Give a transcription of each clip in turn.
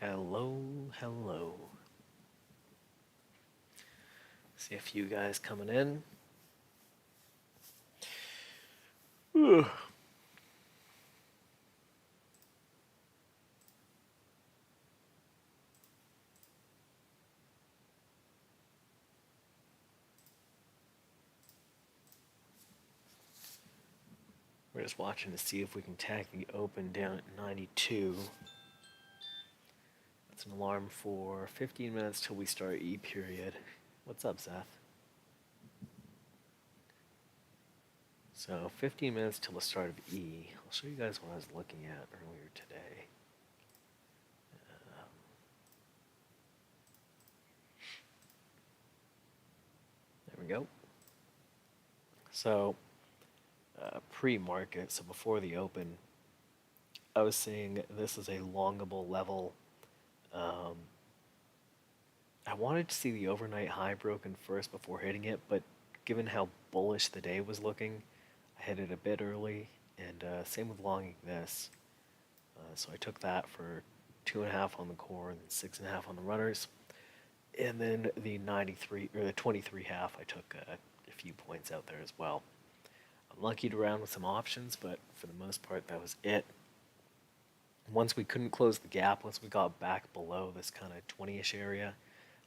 Hello, hello. See a few guys coming in. Ugh. We're just watching to see if we can tag the open down at 92. That's an alarm for 15 minutes till we start E period. What's up, Seth? So 15 minutes till the start of E. I'll show you guys what I was looking at earlier today. There we go. So pre-market, so before the open, I was saying this is a longable level. I wanted to see the overnight high broken first before hitting it, but given how bullish the day was looking, I hit it a bit early, and same with longing this. So I took that for 2.5 on the core and then 6.5 on the runners, and then the 93 or the 23 half, I took a few points out there as well. I'm lucky to round with some options, but for the most part, that was it. Once we couldn't close the gap, once we got back below this kind of 20-ish area,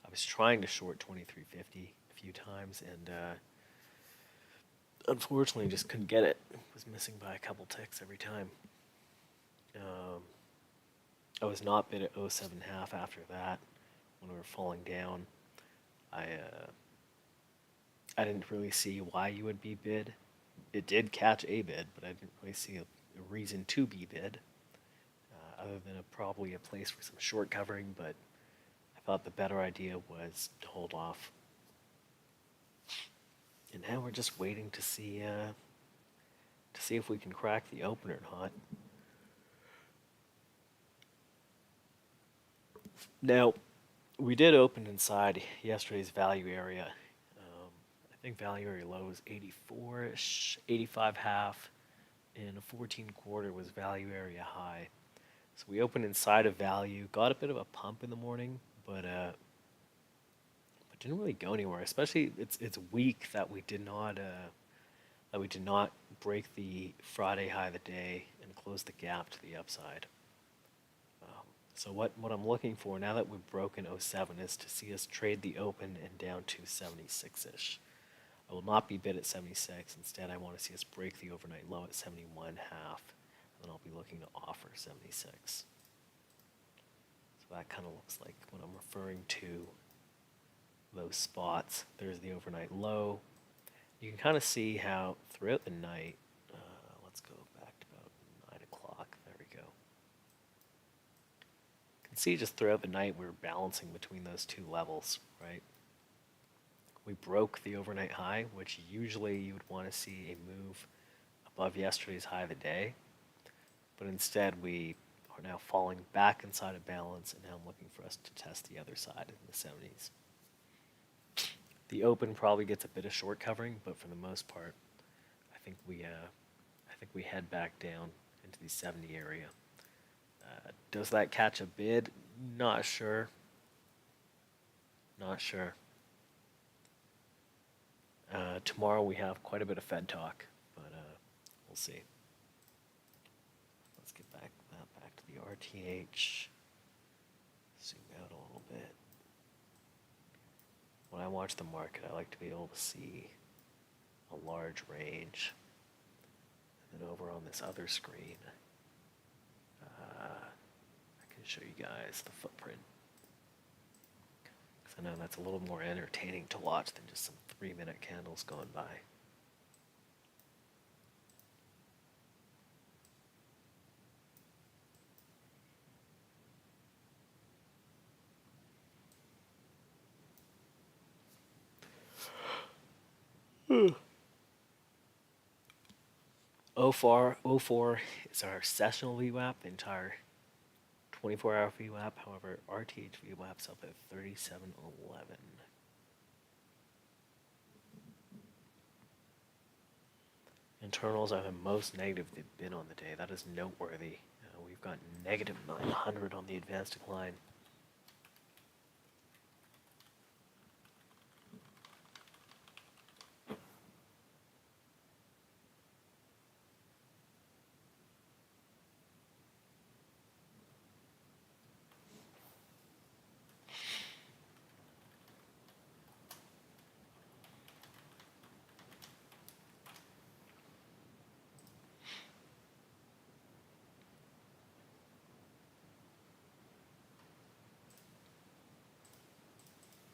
I was trying to short 2350 a few times, and unfortunately just couldn't get it. Was missing by a couple ticks every time. I was not bid at 07.5 after that when we were falling down. I didn't really see why you would be bid. It did catch a bid, but I didn't really see a reason to be bid, other than probably a place for some short covering, but I thought the better idea was to hold off. And now we're just waiting to see if we can crack the open or not. Now, we did open inside yesterday's value area. I think value area low was 84-ish, 85 half, and a 14 quarter was value area high. So we opened inside of value, got a bit of a pump in the morning, but didn't really go anywhere. Especially it's weak that we did not break the Friday high of the day and close the gap to the upside. So what I'm looking for now that we've broken 07 is to see us trade the open and down to 76-ish. I will not be bid at 76. Instead, I want to see us break the overnight low at 71 half. And then I'll be looking to offer 76. So that kind of looks like what I'm referring to, those spots. There's the overnight low. You can kind of see how throughout the night, let's go back to about 9 o'clock. There we go. You can see just throughout the night we're balancing between those two levels, right? We broke the overnight high, which usually you would want to see a move above yesterday's high of the day. But instead we are now falling back inside of balance, and now I'm looking for us to test the other side in the 70s. The open probably gets a bit of short covering, but for the most part, I think we head back down into the 70 area. Does that catch a bid? Not sure. Not sure. Tomorrow we have quite a bit of Fed talk, but we'll see. Let's get back back to the RTH. Zoom out a little bit. When I watch the market, I like to be able to see a large range. And then over on this other screen, I can show you guys the footprint. Because I know that's a little more entertaining to watch than just some 3-minute candles going by. O4 is our sessional VWAP, the entire 24-hour VWAP. However, RTH VWAP's up at 3711. Internals are the most negative they've been on the day. That is noteworthy. We've got negative 900 on the advanced decline.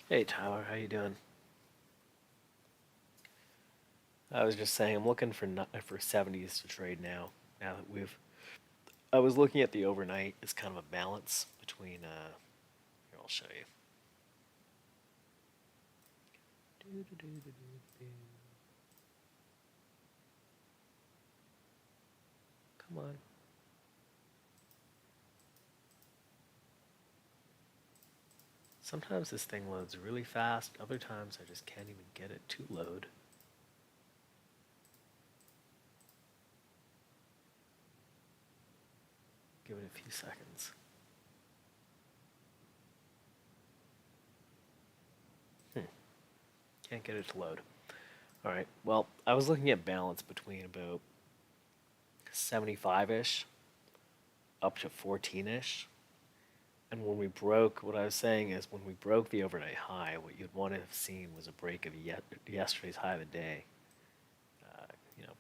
Hey Tyler, how you doing? I was just saying, I'm looking for 70s to trade now. Now that I was looking at the overnight as kind of a balance between. Here, I'll show you. Come on. Sometimes this thing loads really fast. Other times I just can't even get it to load. Give it a few seconds. Can't get it to load. Alright, well, I was looking at balance between about 75-ish up to 14-ish. And when we broke, what I was saying is when we broke the overnight high, what you'd want to have seen was a break of yesterday's high of the day.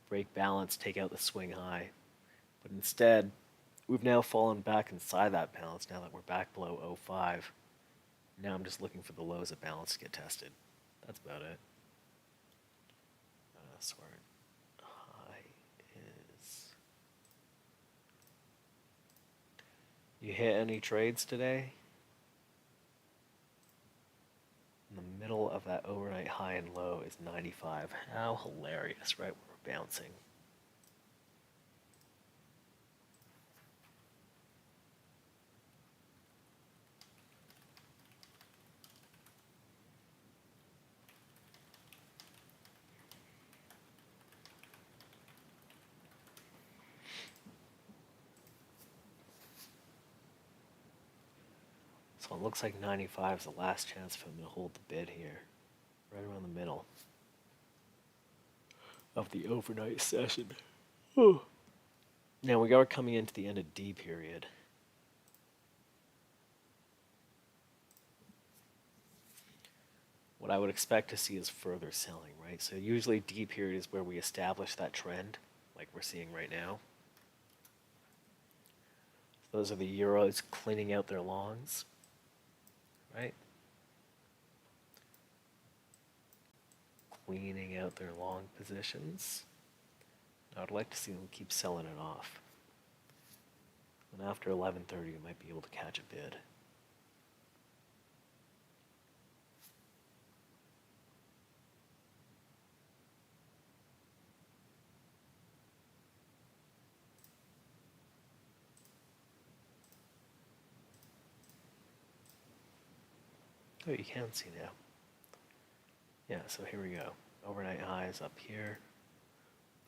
Break balance, take out the swing high. But instead, we've now fallen back inside that balance now that we're back below 05. Now I'm just looking for the lows of balance to get tested. That's about it. So our high is... You hit any trades today? In the middle of that overnight high and low is 95. How hilarious, right? We're bouncing. So it looks like 95 is the last chance for them to hold the bid here. Right around the middle of the overnight session. Now we are coming into the end of D period. What I would expect to see is further selling, right? So usually D period is where we establish that trend, like we're seeing right now. Those are the euros cleaning out their longs, right? Cleaning out their long positions. I would like to see them keep selling it off. And after 11:30, we might be able to catch a bid. Oh, you can see now. Yeah, so here we go. Overnight highs up here.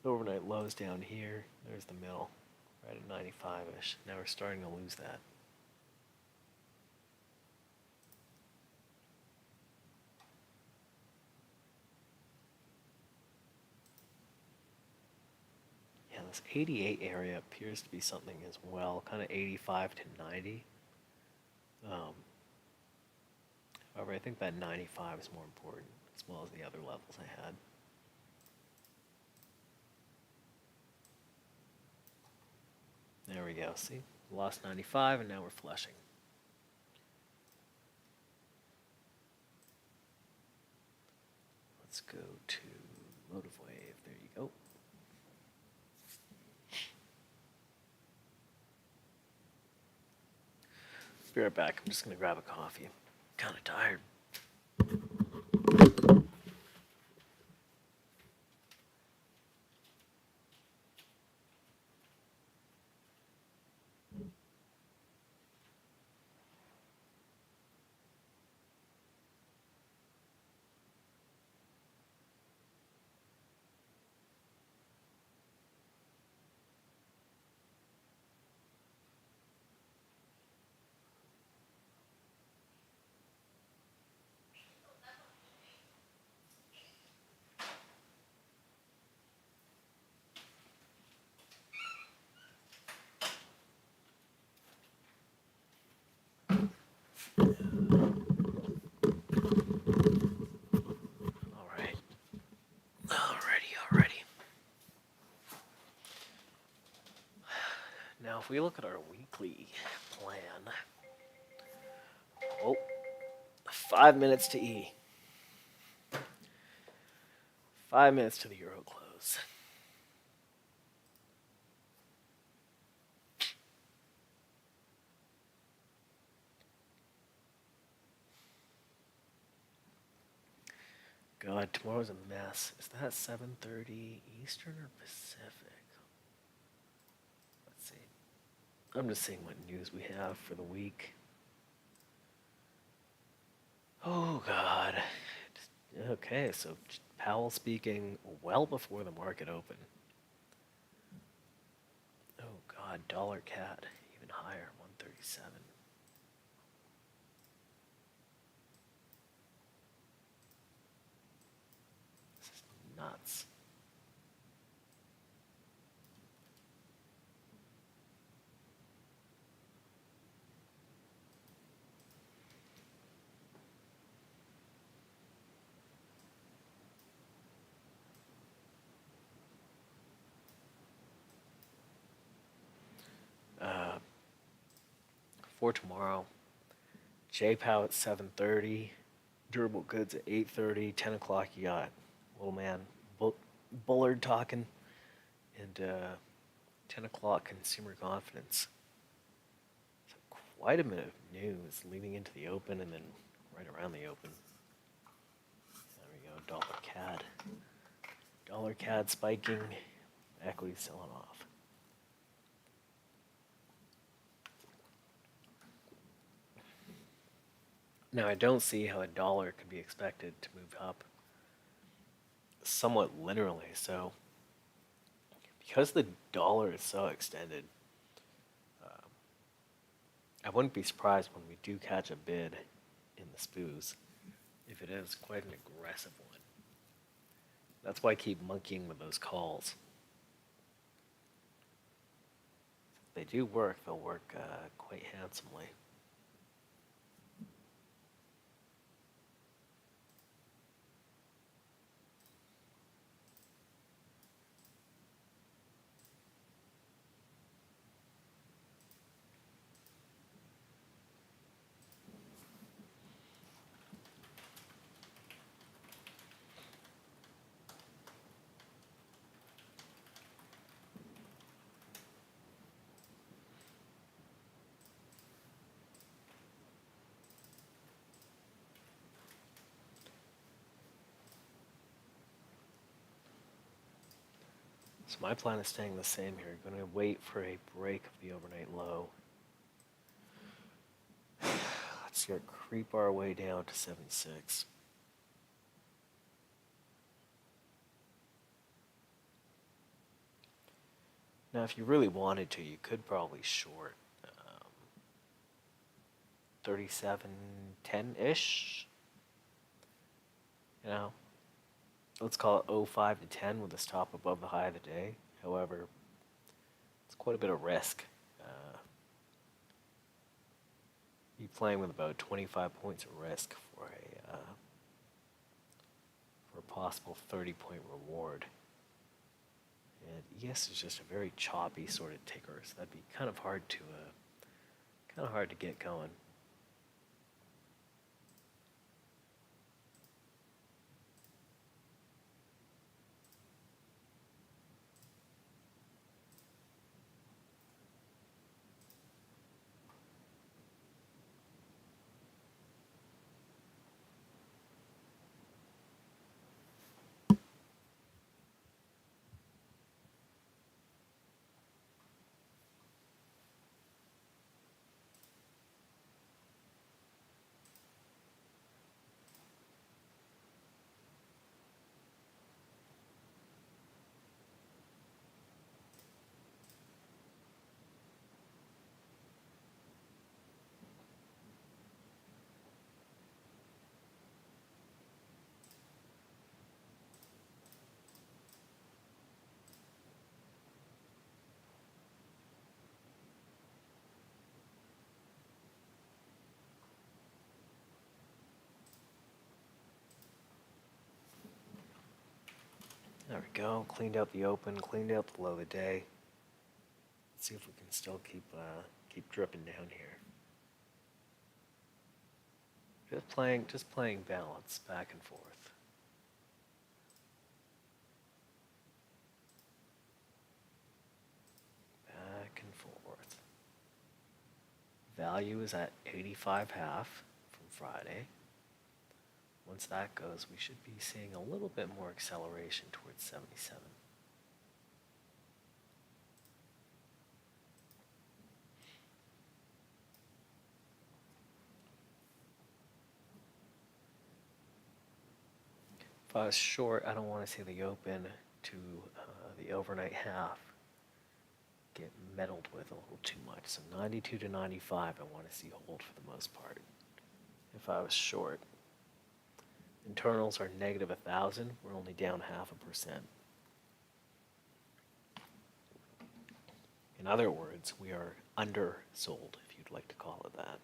Overnight lows down here. There's the middle, right at 95-ish. Now we're starting to lose that. Yeah, this This 88 area appears to be something as well, kind of 85 to 90. Um, However, I think that 95 is more important, as well as the other levels I had. There we go, see? Lost 95, and now we're flushing. Let's go to motive wave. There you go. Be right back. I'm just going to grab a coffee. I'm kind of tired. Alrighty. Now, if we look at our weekly plan, 5 minutes to E. 5 minutes to the euro close. God, tomorrow's a mess. Is that 7:30 Eastern or Pacific? Let's see. I'm just seeing what news we have for the week. Oh, God. Okay, so Powell speaking well before the market opened. Oh, God, dollar CAD, even higher, 137. This is nuts. For tomorrow, JPOW at 7:30, durable goods at 8:30, 10 o'clock you got little man Bullard talking, and 10 o'clock consumer confidence. So quite a bit of news leading into the open and then right around the open. There we go, dollar CAD. Dollar CAD spiking, equity selling off. Now, I don't see how a dollar could be expected to move up somewhat linearly, so because the dollar is so extended, I wouldn't be surprised when we do catch a bid in the SPOOs if it is quite an aggressive one. That's why I keep monkeying with those calls. If they do work, they'll work quite handsomely. So my plan is staying the same here. Going to wait for a break of the overnight low. Let's see it creep our way down to 7.6. Now, if you really wanted to, you could probably short 37.10-ish. You know, let's call it 05 to 10 with a stop above the high of the day. However, quite a bit of risk. You're playing with about 25 points of risk for a possible 30-point reward. And ES is just a very choppy sort of ticker, so that'd be kind of hard to get going. There we go. Cleaned out the open, cleaned out the low of the day. Let's see if we can still keep dripping down here. Just playing balance back and forth. Back and forth. Value is at 85.5 from Friday. Once that goes, we should be seeing a little bit more acceleration towards 77. If I was short, I don't want to see the open to the overnight half get meddled with a little too much. So 92 to 95, I want to see hold for the most part. If I was short. Internals are negative 1,000. We're only down 0.5%. In other words, we are undersold, if you'd like to call it that.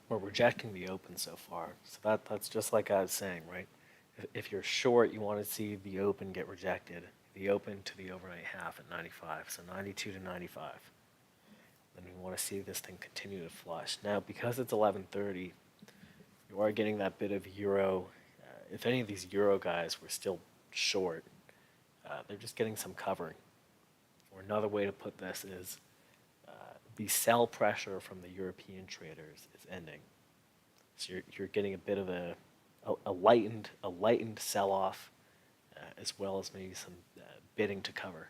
we're rejecting the open so far. So that's just like I was saying, right? If you're short, you want to see the open get rejected. The open to the overnight half at 95, so 92 to 95. Then we want to see this thing continue to flush. Now, because it's 11:30, you are getting that bit of euro. If any of these euro guys were still short, they're just getting some covering. Or another way to put this is the sell pressure from the European traders is ending. So you're getting a bit of a lightened sell off, as well as maybe some bidding to cover.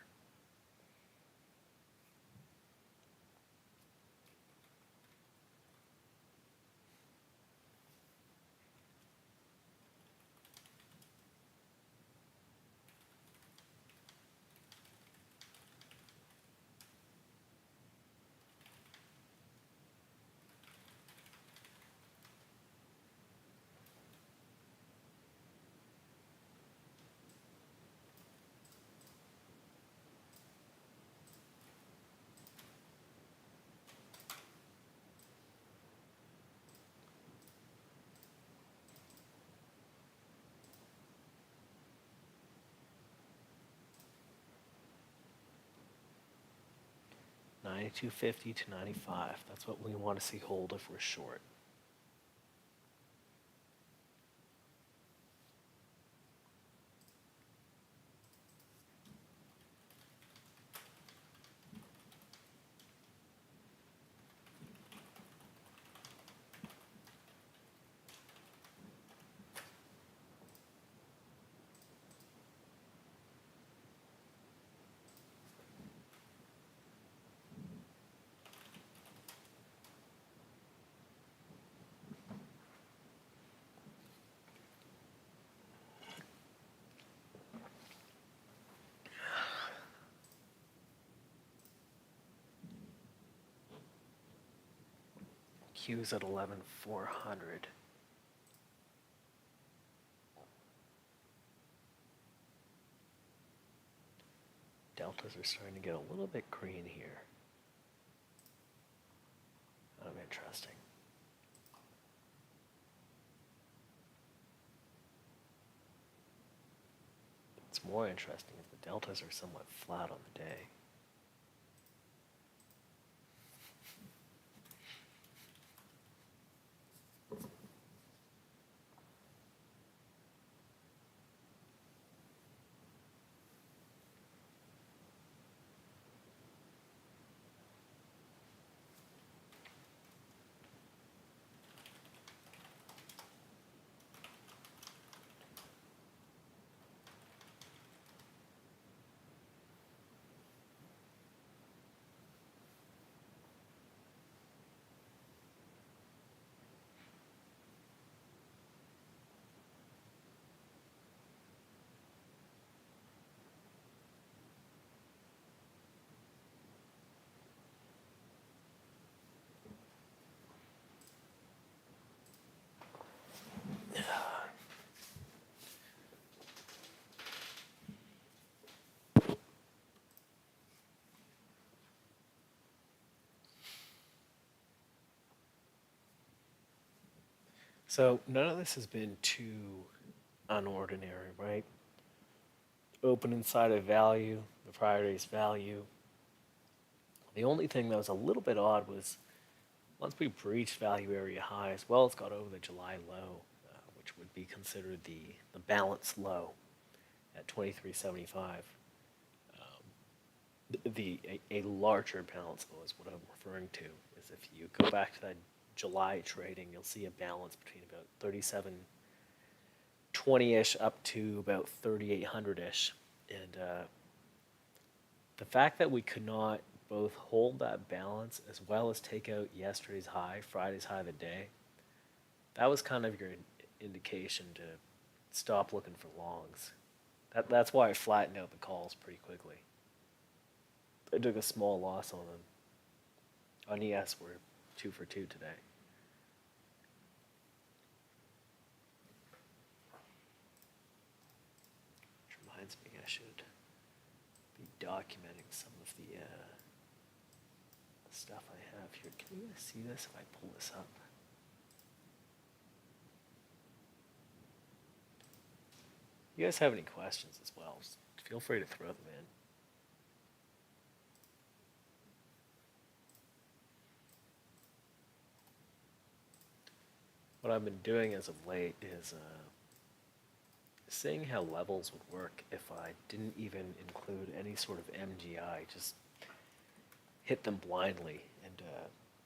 $92.50 to 95. That's what we want to see hold if we're short. Q's at 11,400. Deltas are starting to get a little bit green here. Kind of interesting. What's more interesting is the deltas are somewhat flat on the day. So none of this has been too unordinary, right? Open inside of value, the prior day's value. The only thing that was a little bit odd was once we breached value area high, as well as got over the July low, which would be considered the balance low at 23.75. A larger balance low is what I'm referring to. Is if you go back to that July trading, you'll see a balance between about 37.20-ish up to about 3800-ish. And the fact that we could not both hold that balance as well as take out yesterday's high, Friday's high of the day, that was kind of your indication to stop looking for longs. That's why I flattened out the calls pretty quickly. I took a small loss on them. On ES, we're 2 for 2 today. Which reminds me, I should be documenting some of the stuff I have here. Can you guys see this if I pull this up? you guys have any questions as well, just feel free to throw them in. What I've been doing as of late is seeing how levels would work if I didn't even include any sort of MGI, just hit them blindly. And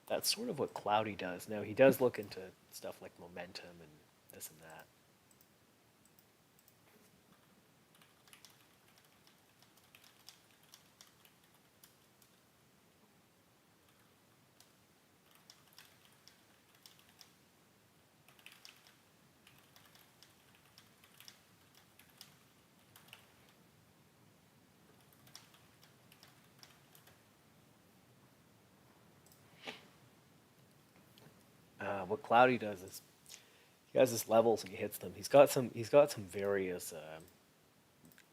that's sort of what Cloudy does. Now, he does look into stuff like momentum and this and that. What Cloudy does is he has his levels and he hits them. He's got some various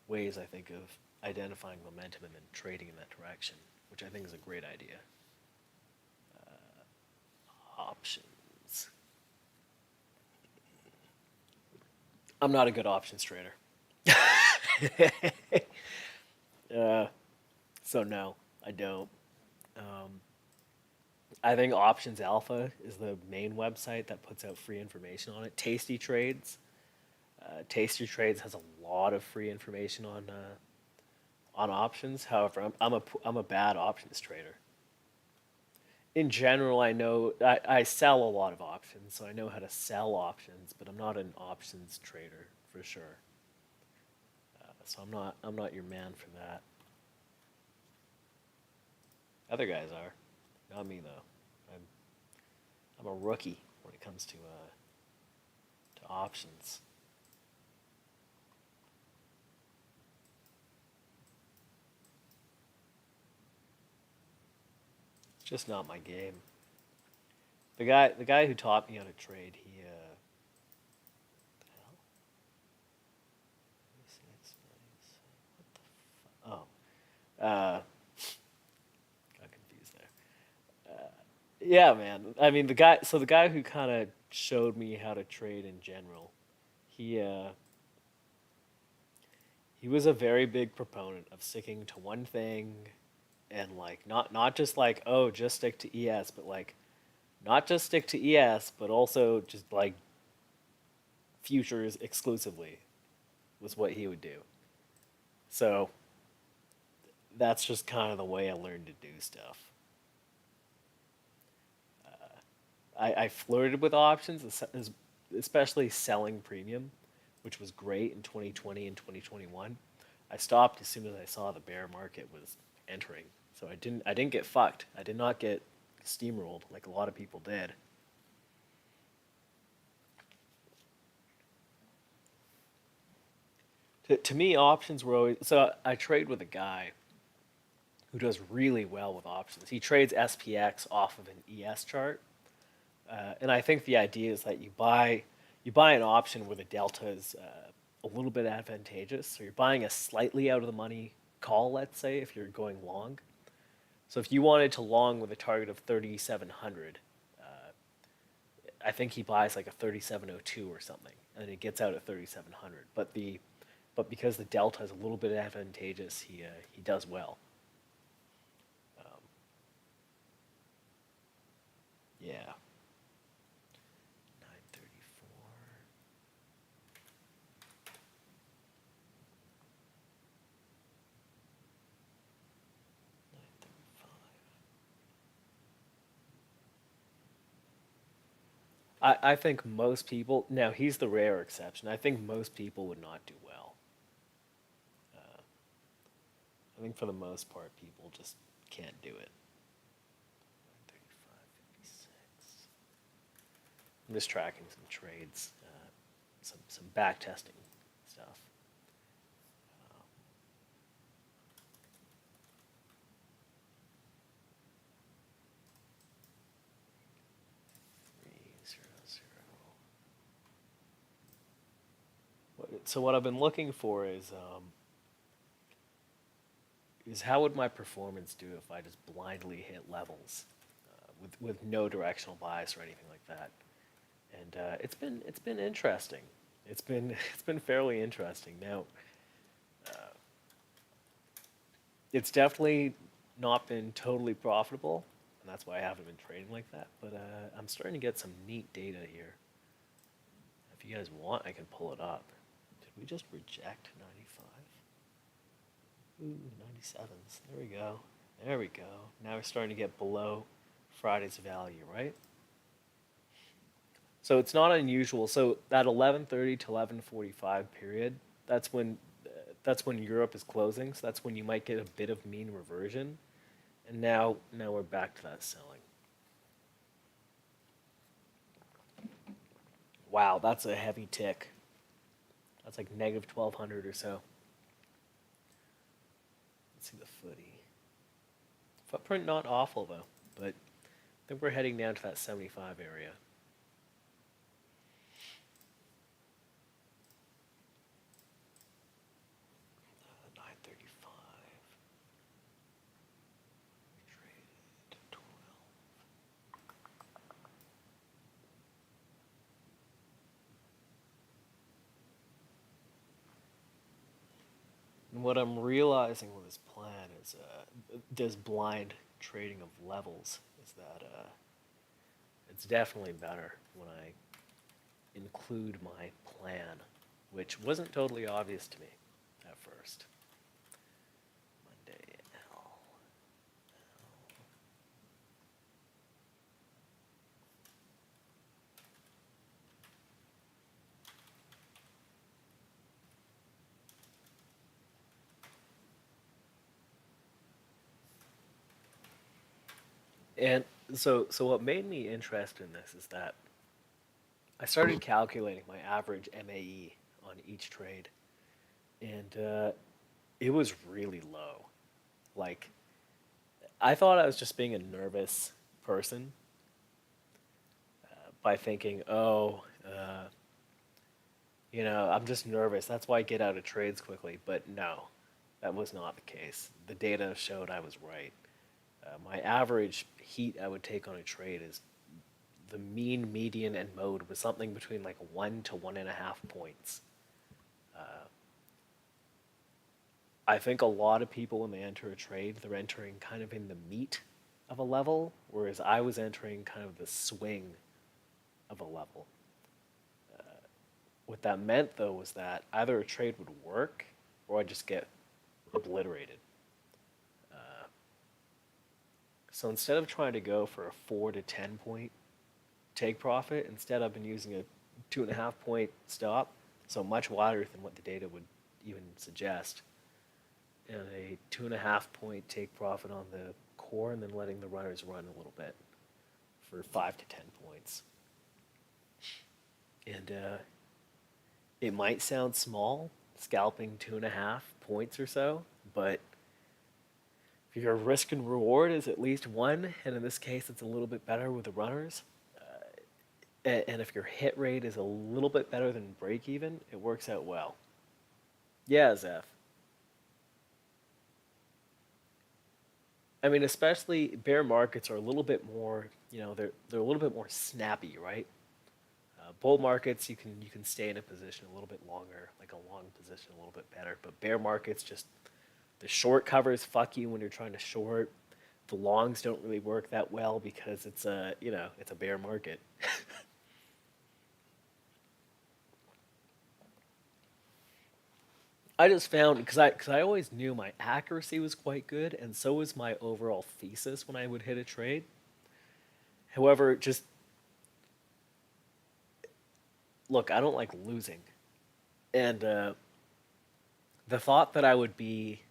ways, I think, of identifying momentum and then trading in that direction, which I think is a great idea. Options. I'm not a good options trader. So no, I don't. Um, I think Options Alpha is the main website that puts out free information on it. Tasty Trades. Tasty Trades has a lot of free information on options. However, I'm a bad options trader. In general, I know I sell a lot of options, so I know how to sell options, but I'm not an options trader for sure. So I'm not your man for that. Other guys are, not me though. I'm I'm a rookie when it comes to options. It's just not my game. The guy who taught me how to trade, he what the hell? Let me see, what the got confused there. Yeah, man. I mean, the guy who kind of showed me how to trade in general, he he was a very big proponent of sticking to one thing, and like not just like, oh, just stick to ES, but like not just stick to ES, but also just like futures exclusively was what he would do. So that's just kind of the way I learned to do stuff. I flirted with options, especially selling premium, which was great in 2020 and 2021. I stopped as soon as I saw the bear market was entering. So I didn't get fucked. I did not get steamrolled like a lot of people did. To me, options were always so. I trade with a guy who does really well with options. He trades SPX off of an ES chart, and I think the idea is that you buy an option where the delta is a little bit advantageous. So you're buying a slightly out of the money call, let's say, if you're going long. So if you wanted to long with a target of 3,700, I think he buys like a 3,702 or something, and it gets out at 3,700. But because the delta is a little bit advantageous, he does well. Um, yeah. 934. I think most people, now he's the rare exception. I think most people would not do well. Uh, I think for the most part, people just can't do it. 35.56. I'm just tracking some trades, some back testing stuff. Um, 300. So what I've been looking for is how would my performance do if I just blindly hit levels with no directional bias or anything like that. And it's been interesting. it's been fairly interesting. Now, it's definitely not been totally profitable, and that's why I haven't been trading like that. But I'm starting to get some neat data here. If you guys want, I can pull it up. Did we just reject 95? Ooh, 97s. There we go. There we go. Now we're starting to get below Friday's value, right? So it's not unusual. So that 11:30 to 11:45 period, that's when Europe is closing. So that's when you might get a bit of mean reversion. And now we're back to that selling. Wow, that's a heavy tick. That's like negative 1200 or so. Let's see the footy. Footprint not awful though, but I think we're heading down to that 75 area. 935. Traded 12. And what I'm realizing with this plan is this blind trading of levels is that it's definitely better when I include my plan, which wasn't totally obvious to me at first. Monday, L. And so what made me interested in this is that I started calculating my average MAE on each trade, and it was really low. Like, I thought I was just being a nervous person by thinking, oh, I'm just nervous. That's why I get out of trades quickly. But no, that was not the case. The data showed I was right. My average heat I would take on a trade is the mean, median, and mode was something between like 1 to 1.5 points. I think a lot of people, when they enter a trade, they're entering kind of in the meat of a level, whereas I was entering kind of the swing of a level. What that meant, though, was that either a trade would work or I'd just get obliterated. So instead of trying to go for a 4 to 10 point take profit, instead I've been using a 2.5 point stop, so much wider than what the data would even suggest, and a 2.5 point take profit on the core, and then letting the runners run a little bit for 5 to 10 points. And it might sound small, scalping 2.5 points or so, but if your risk and reward is at least 1, and in this case it's a little bit better with the runners, and if your hit rate is a little bit better than break even, it works out well. Yeah, Zeph. I mean, especially bear markets are a little bit more, they're a little bit more snappy, right? Bull markets, you can stay in a position a little bit longer, like a long position a little bit better. But bear markets, just the short covers fuck you when you're trying to short. The longs don't really work that well because it's a bear market. I just found because I always knew my accuracy was quite good, and so was my overall thesis when I would hit a trade. However, just look, I don't like losing, and the thought that I would be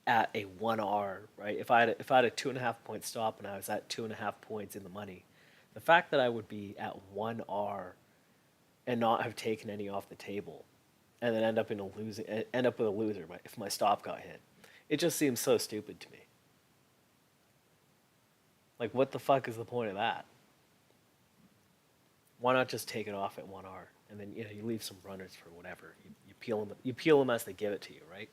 at a 1R, right? If I had a 2.5 point stop and I was at 2.5 points in the money, the fact that I would be at 1R and not have taken any off the table, and then end up with a loser if my stop got hit, it just seems so stupid to me. Like, what the fuck is the point of that? Why not just take it off at 1R, and then you leave some runners for whatever. You peel them as they give it to you, right?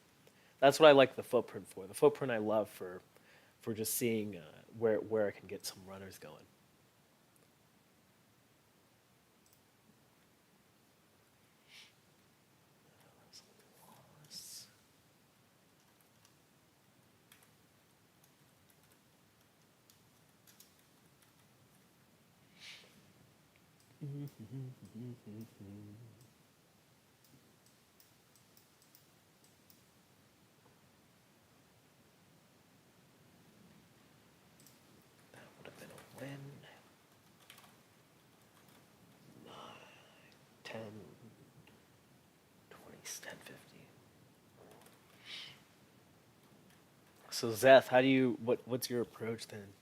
That's what I like the footprint for. The footprint I love for just seeing where I can get some runners going. That would have been a win. 9, 10, 20, 10, 15. So Zeth, how do you what's your approach then?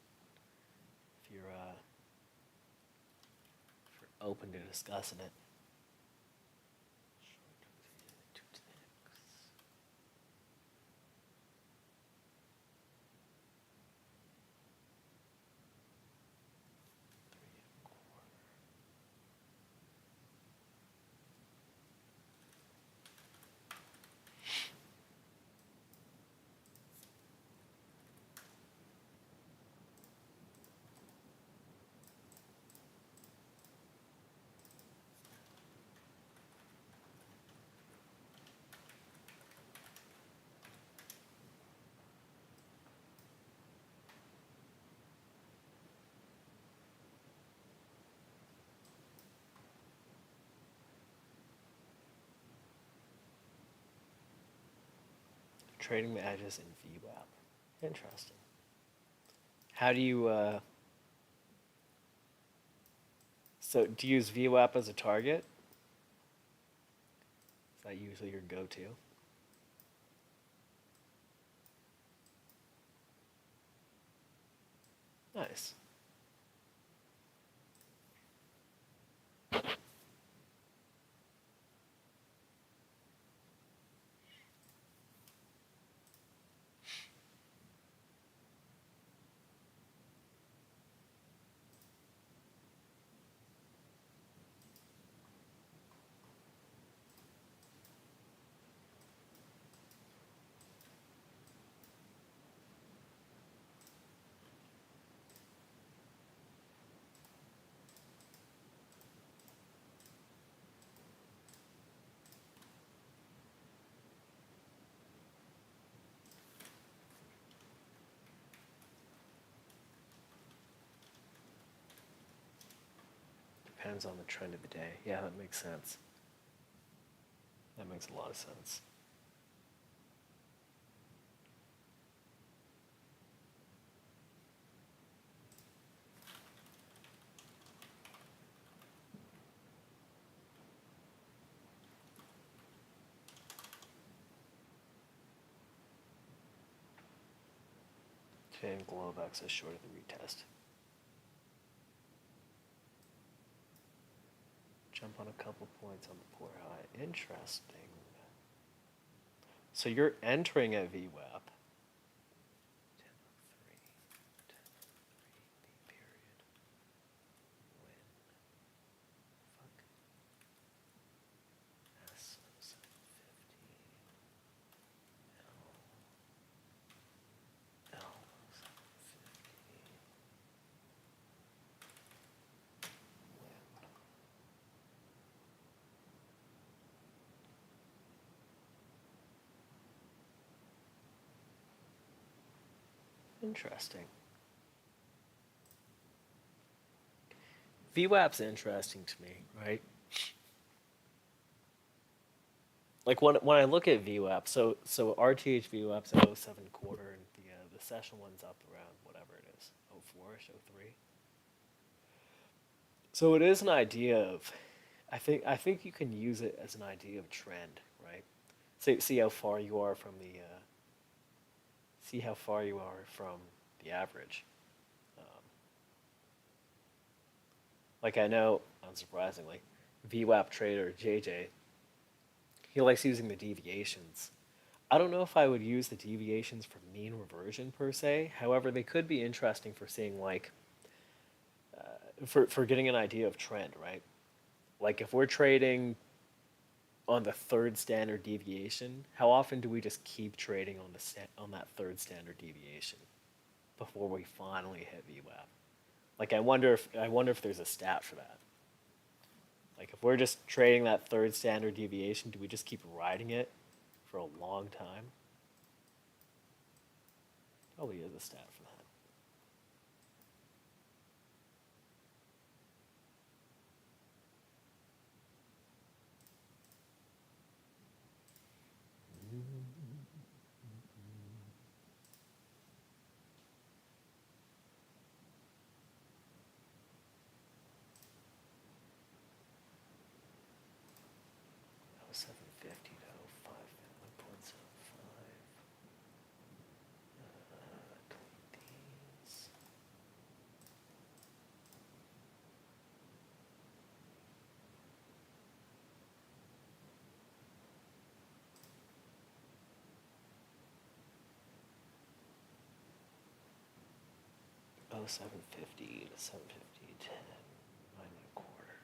If you're open to discussing it. Trading the edges in VWAP. Interesting. How do you so do you use VWAP as a target? Is that usually your go-to? Nice. Depends on the trend of the day. Yeah, that makes sense. That makes a lot of sense. Okay, Globex is short of the retest. Jump on a couple points on the poor high. Interesting. So you're entering a VWAP. 10.03, 10.03, B period. When? Fuck. S 750. L 750. Interesting. VWAP's interesting to me, right? Like when I look at VWAP, so RTH VWAP's at 07 quarter, and the session one's up around whatever it is, 04ish, 03. So it is an idea of, I think you can use it as an idea of trend, right? See how far you are from the average. Um, like I know, unsurprisingly, VWAP trader JJ, he likes using the deviations. I don't know if I would use the deviations for mean reversion per se. However, they could be interesting for seeing like for getting an idea of trend, right? Like if we're trading on the third standard deviation, how often do we just keep trading on that third standard deviation before we finally hit VWAP? Like I wonder if there's a stat for that. Like if we're just trading that third standard deviation, do we just keep riding it for a long time? Probably is a stat for that. low 750 to 750, 10, 9 and a quarter.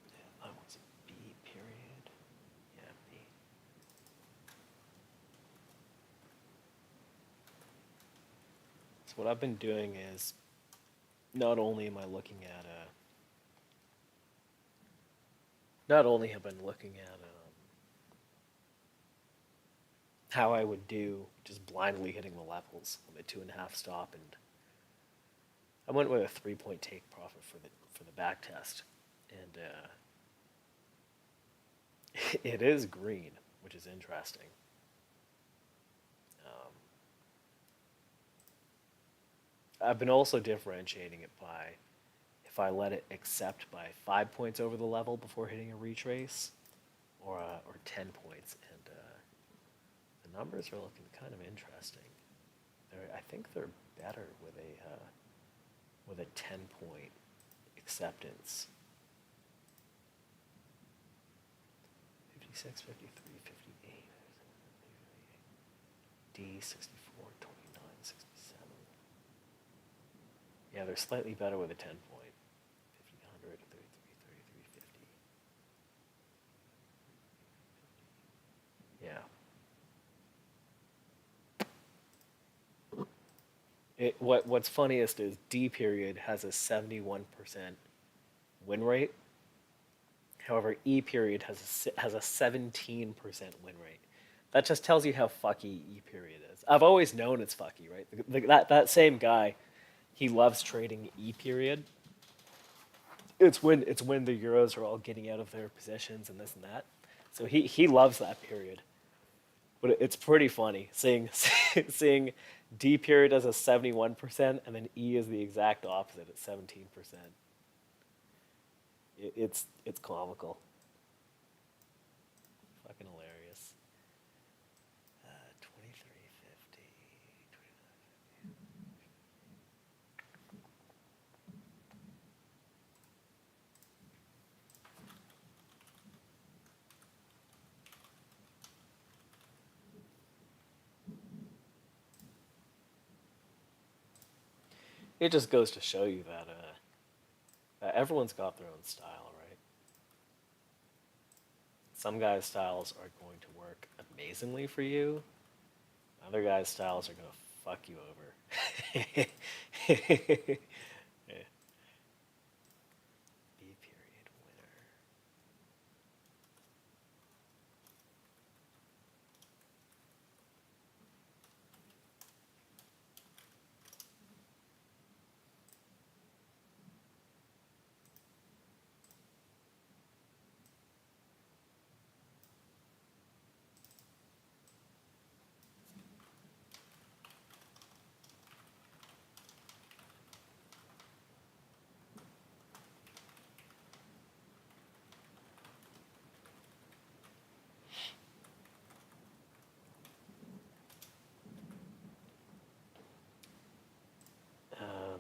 Yeah, that was a B period. Yeah, B. So what I've been doing is not only am I looking at not only have I been looking at how I would do just blindly hitting the levels on the 2.5 stop, and I went with a 3-point take profit for the back test, and it is green, which is interesting. I've been also differentiating it by if I let it accept by 5 points over the level before hitting a retrace, or 10 points, and the numbers are looking kind of interesting. I think they're better with a 10-point acceptance. 56, 53, 58, D, 64, 29, 67. Yeah, they're slightly better with a 10-point. 50, 100, 33, 33, 50. Yeah. What's funniest is D period has a 71% win rate. However, E period has a 17% win rate. That just tells you how fucky E period is. I've always known it's fucky, right? That same guy, he loves trading E period. It's when the Euros are all getting out of their positions and this and that. So he loves that period. But it's pretty funny seeing seeing D period as a 71% and then E is the exact opposite at 17%. It's comical. Fucking hilarious. 2350. It just goes to show you that everyone's got their own style, right? Some guys' styles are going to work amazingly for you. Other guys' styles are going to fuck you over. Yeah. B period winner.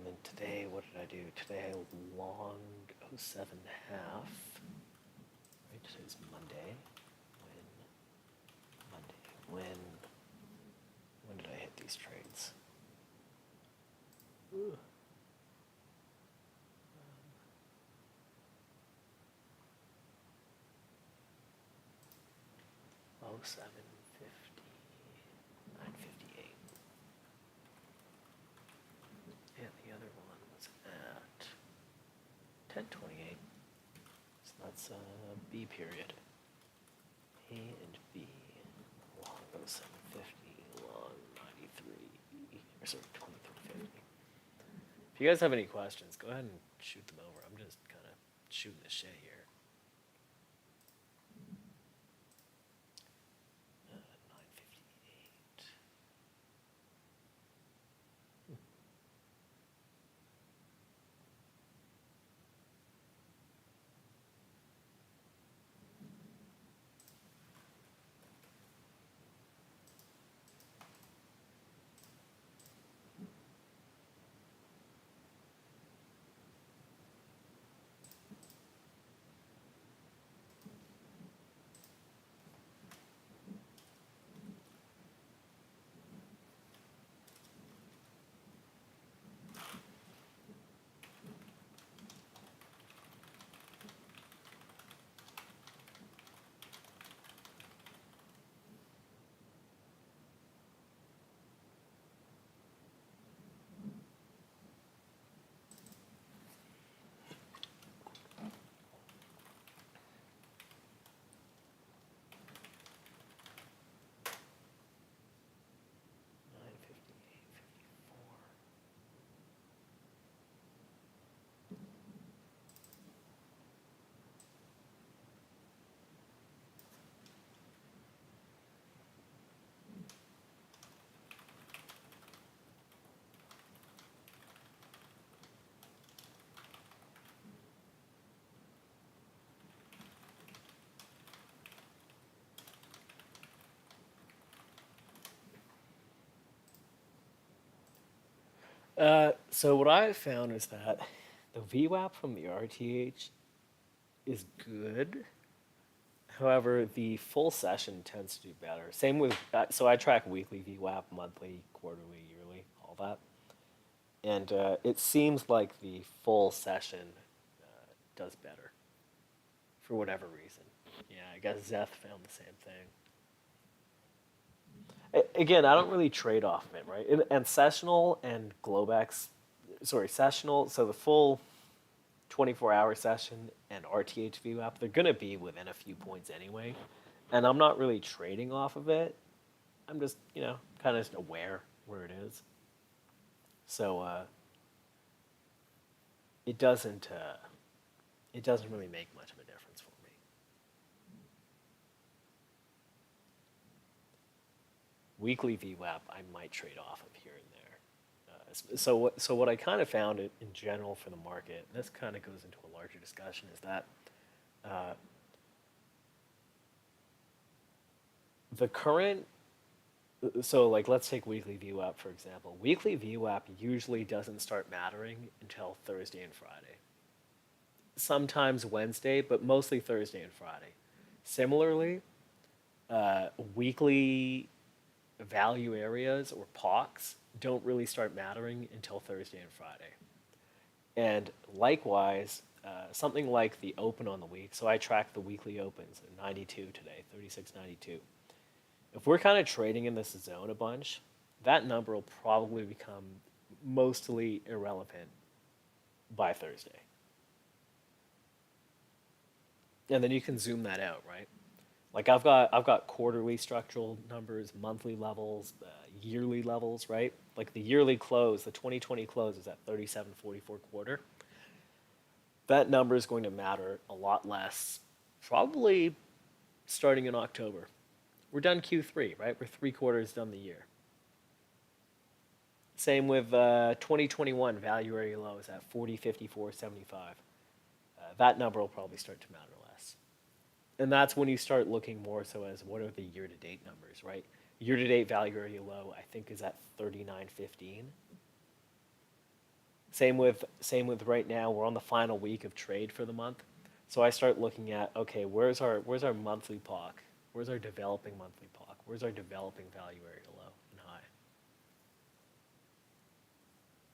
And today, what did I do? Today I longed 07.5. Right, today's Monday. When did I hit these trades? Ooh. 0750, 958. And the other one was at 1028. So that's B period. A and B. Long 0750, long 93. Or sorry, 2350. If you guys have any questions, go ahead and shoot them over. I'm just kind of shooting the shit here. 958. So what I've found is that the VWAP from the RTH is good. However, the full session tends to do better. Same with, so I track weekly VWAP, monthly, quarterly, yearly, all that. And it seems like the full session does better for whatever reason. Yeah, I guess Zeth found the same thing. Again, I don't really trade off of it, right? And sessional and Globex, sorry, sessional, so the full 24-hour session and RTH VWAP, they're going to be within a few points anyway. And I'm not really trading off of it. I'm just, kind of just aware where it is. So it doesn't really make much of a difference for me. Weekly VWAP, I might trade off of here and there. So what I kind of found in general for the market, and this kind of goes into a larger discussion, is that uh, the current, so like let's take weekly VWAP for example. Weekly VWAP usually doesn't start mattering until Thursday and Friday. Sometimes Wednesday, but mostly Thursday and Friday. Similarly, weekly value areas or POCs don't really start mattering until Thursday and Friday. And likewise, something like the open on the week. So I track the weekly opens at 92 today, 36.92. If we're kind of trading in this zone a bunch, that number will probably become mostly irrelevant by Thursday. And then you can zoom that out, right? Like I've got quarterly structural numbers, monthly levels, yearly levels, right? Like the yearly close, the 2020 close is at 37.44 quarter. That number is going to matter a lot less, probably starting in October. We're done Q3, right? We're 3 quarters done the year. Same with 2021 value area lows at 40.54.75. That number will probably start to matter less. And that's when you start looking more so as what are the year-to-date numbers, right? Year-to-date value area low, I think, is at 39.15. Same with right now. We're on the final week of trade for the month, so I start looking at okay, where's our monthly POC? Where's our developing monthly POC? Where's our developing value area low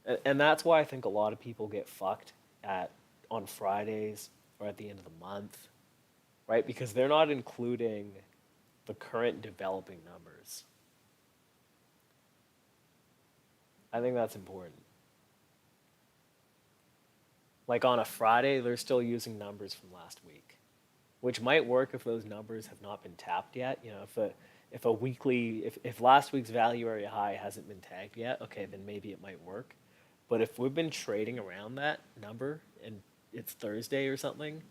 and high? And that's why I think a lot of people get fucked on Fridays or at the end of the month, right? Because they're not including the current developing numbers. I think that's important. Like on a Friday, they're still using numbers from last week, which might work if those numbers have not been tapped yet. If last week's value area high hasn't been tagged yet, okay, then maybe it might work. But if we've been trading around that number and it's Thursday or something,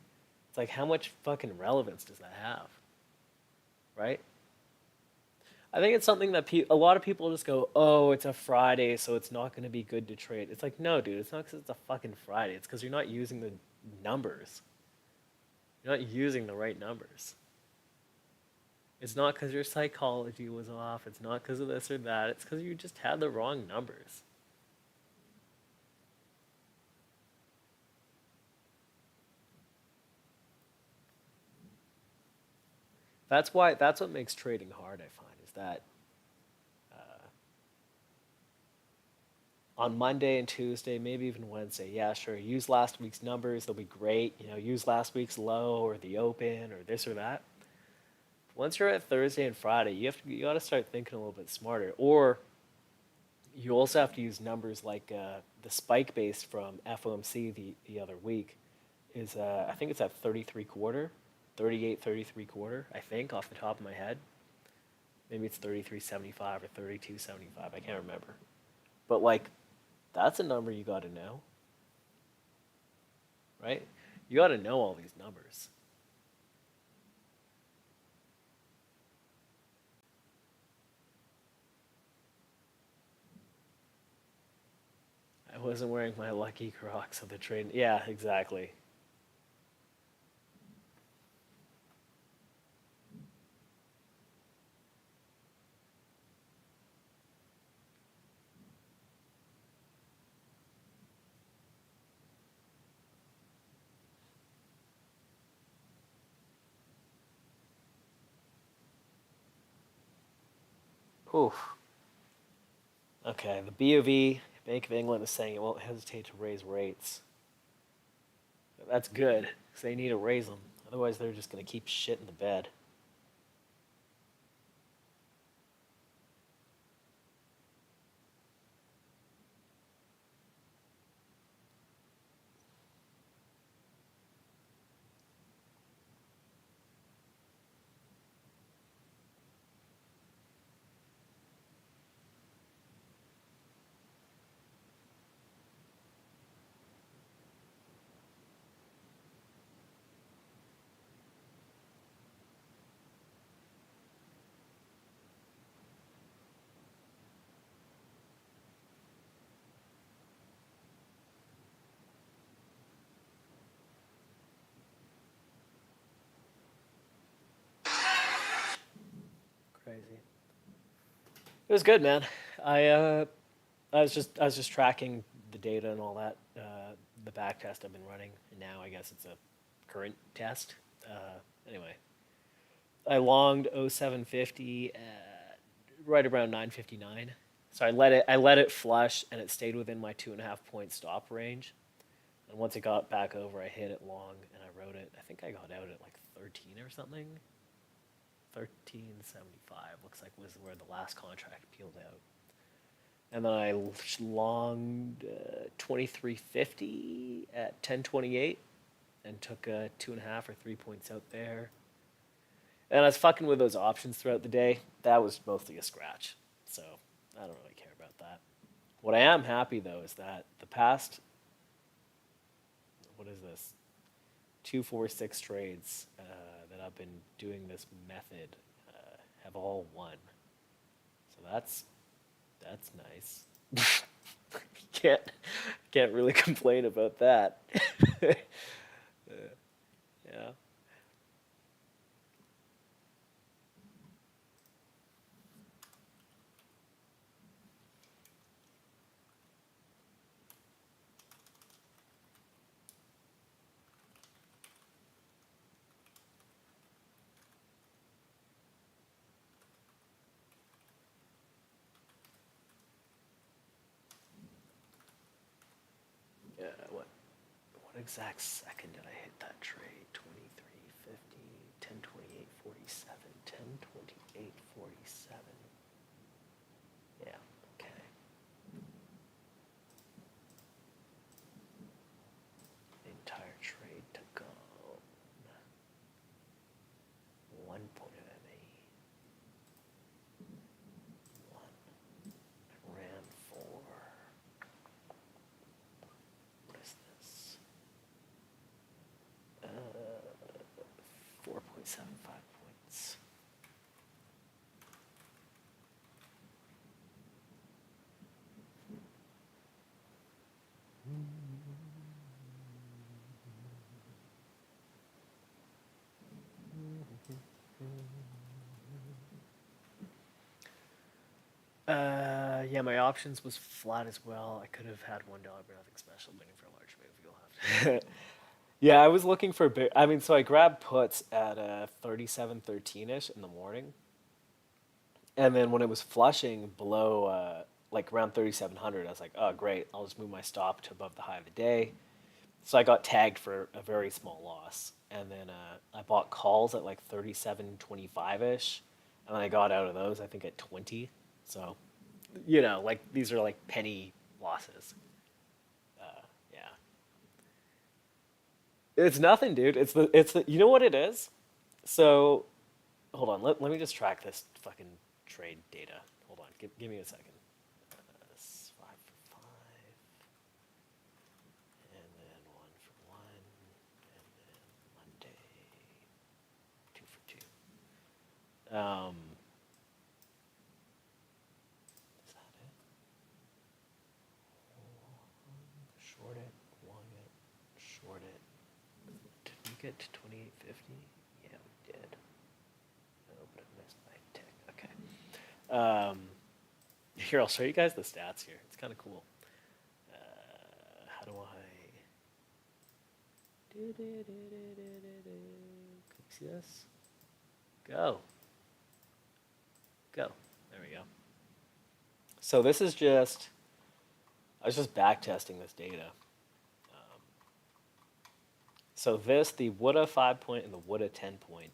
it's like how much fucking relevance does that have, right? I think it's something that a lot of people just go, oh, it's a Friday, so it's not going to be good to trade. It's like, no, dude, it's not because it's a fucking Friday. It's because you're not using the numbers. You're not using the right numbers. It's not because your psychology was off. It's not because of this or that. It's because you just had the wrong numbers. That's what makes trading hard, I find, is that on Monday and Tuesday, maybe even Wednesday, yeah, sure, use last week's numbers, they'll be great. Use last week's low or the open or this or that. Once you're at Thursday and Friday, you got to start thinking a little bit smarter. Or you also have to use numbers like the spike base from FOMC the other week is I think it's at 33 quarter, 38.33 quarter, I think off the top of my head. Maybe it's 33.75 or 32.75. I can't remember. But like, that's a number you got to know, right? You got to know all these numbers. I wasn't wearing my lucky Crocs of the trade. Yeah, exactly. Oof. Okay, the BOV, Bank of England, is saying it won't hesitate to raise rates. That's good, because they need to raise them. Otherwise, they're just going to keep shit in the bed. Crazy. It was good, man. I uh, I was just tracking the data and all that. The back test I've been running, and now I guess it's a current test. Anyway, I longed 0750 at right around 9:59. So I let it flush, and it stayed within my 2.5 point stop range. And once it got back over, I hit it long, and I wrote it. I think I got out at like 13 or something. 1375 looks like was where the last contract peeled out. And then I longed 2350 at 1028 and took 2.5 or 3 points out there. And I was fucking with those options throughout the day. That was mostly a scratch. So I don't really care about that. What I am happy though is that the past, what is this, 2, 4, 6 trades that I've been doing this method have all won. So that's nice. can't can't really complain about that. Yeah. Yeah. What exact second did I hit that trade? 2350, 1028.47, 1028.47. Yeah. Okay. The entire trade to go. 1 point of MA. One. Ran for. What is this? 4.75 points. Yeah, my options was flat as well. I could have had $1, but nothing special. Waiting for a large move. You'll have to. Yeah, I was looking for a bit. I mean, so I grabbed puts at 3713 ish in the morning, and then when it was flushing below, like around 3700, I was like, oh great, I'll just move my stop to above the high of the day. So I got tagged for a very small loss, and then I bought calls at like 3725 ish, and then I got out of those I think at 20. So, like these are like penny losses. Yeah, it's nothing, dude. It's the you know what it is. So hold on, let me just track this fucking trade data. Hold on, give me a second. 5 for 5, and then 1 for 1, and then Monday 2 for 2. Is that it? Short it, long it, short it. Did we get to 2850? Yeah, we did. Oh, but I missed my tick. Okay. Here, I'll show you guys the stats here. It's kind of cool. How do I... Can you see this? Go. Go. There we go. So this is just, I was just back testing this data. So this, the woulda 5 point and the woulda 10 point,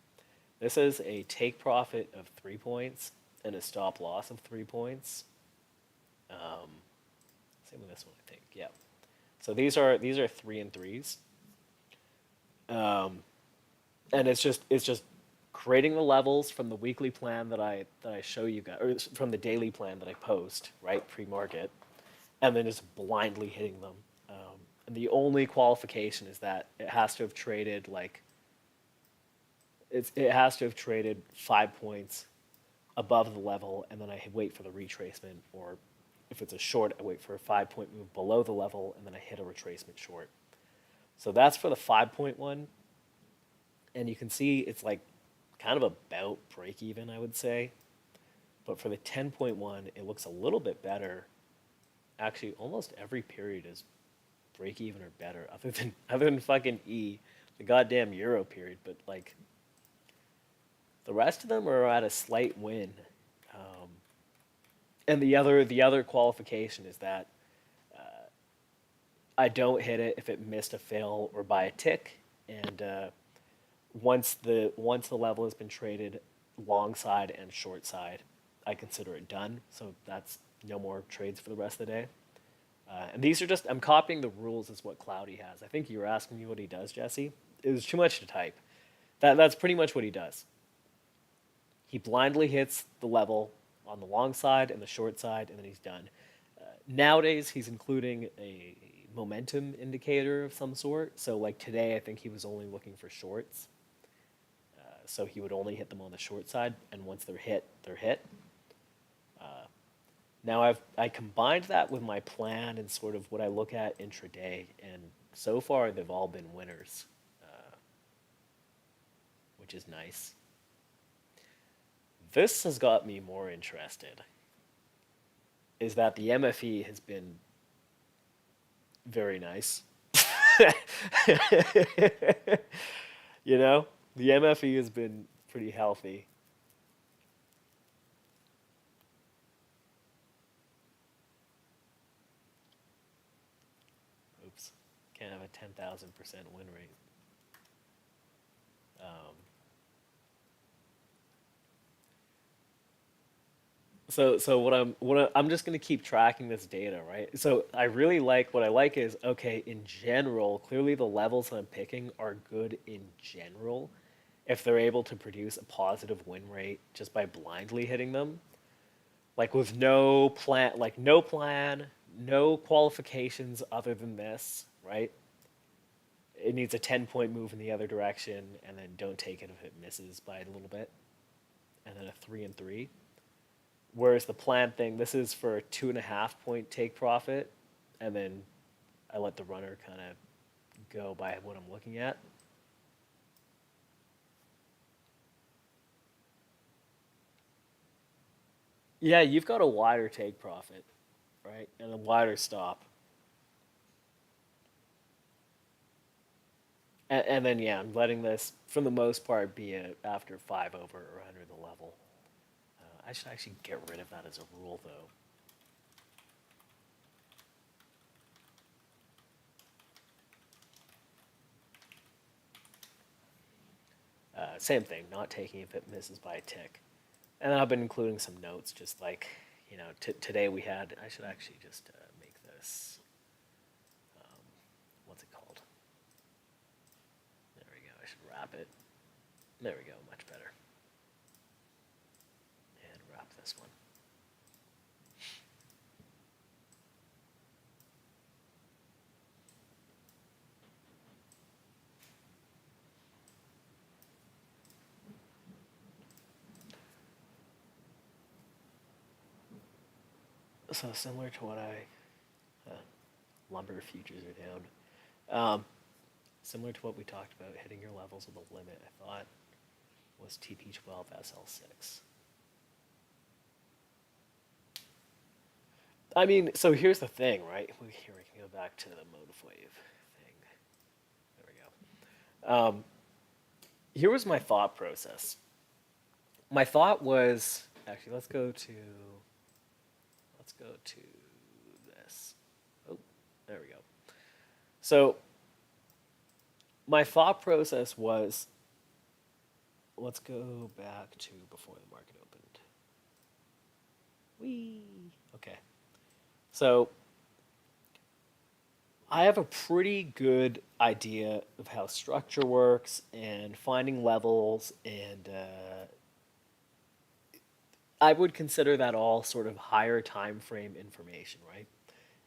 this is a take profit of 3 points and a stop loss of 3 points. Same with this one, I think. Yeah. So these are 3 and 3s, and it's just creating the levels from the weekly plan that I show you guys, or from the daily plan that I post, right, pre-market, and then just blindly hitting them. And the only qualification is that it has to have traded it has to have traded 5 points above the level, and then I wait for the retracement, or if it's a short, I wait for a 5 point move below the level, and then I hit a retracement short. So that's for the 5 point one, and you can see it's like kind of about break even, I would say. But for the 10 point one, it looks a little bit better. Actually, almost every period is break even or better, other than fucking the goddamn Euro period. But like the rest of them are at a slight win. And the other qualification is that I don't hit it if it missed a fail or by a tick, and once the level has been traded long side and short side, I consider it done. So that's no more trades for the rest of the day. And these are just, I'm copying the rules as what Cloudy has. I think you were asking me what he does, Jesse. It was too much to type. That's pretty much what he does. He blindly hits the level on the long side and the short side, and then he's done. Nowadays, he's including a momentum indicator of some sort. So, like today, I think he was only looking for shorts. So he would only hit them on the short side, and once they're hit, they're hit. Now I combined that with my plan and sort of what I look at intraday, and so far they've all been winners, which is nice. This has got me more interested. Is that the MFE has been very nice. You know, the MFE has been pretty healthy. Oops, can't have a 10,000% win rate. Um, so I'm just gonna keep tracking this data, right? So I really like what I like is okay, in general, clearly the levels that I'm picking are good in general if they're able to produce a positive win rate just by blindly hitting them. Like with no plan, no qualifications other than this, right? It needs a 10 point move in the other direction, and then don't take it if it misses by a little bit, and then a 3 and 3. Whereas the plan thing, this is for a 2.5 point take profit, and then I let the runner kind of go by what I'm looking at. Yeah, you've got a wider take profit, right? And a wider stop. And then, yeah, I'm letting this, for the most part, be after 5 over or under the level. I should actually get rid of that as a rule, though. Same thing, not taking if it misses by a tick. And then I've been including some notes, just like, today we had, I should actually just make this, what's it called? There we go, I should wrap it. There we go, much better. And wrap this one. So similar to what lumber futures are down. Similar to what we talked about, hitting your levels with a limit, I thought was TP12 SL6. I mean, so here's the thing, right? Here we can go back to the motive wave thing. There we go. Here was my thought process. My thought was actually let's go go to this. Oh, there we go. So my thought process was, let's go back to before the market opened. Whee! Okay. So I have a pretty good idea of how structure works and finding levels, and I would consider that all sort of higher time frame information, right?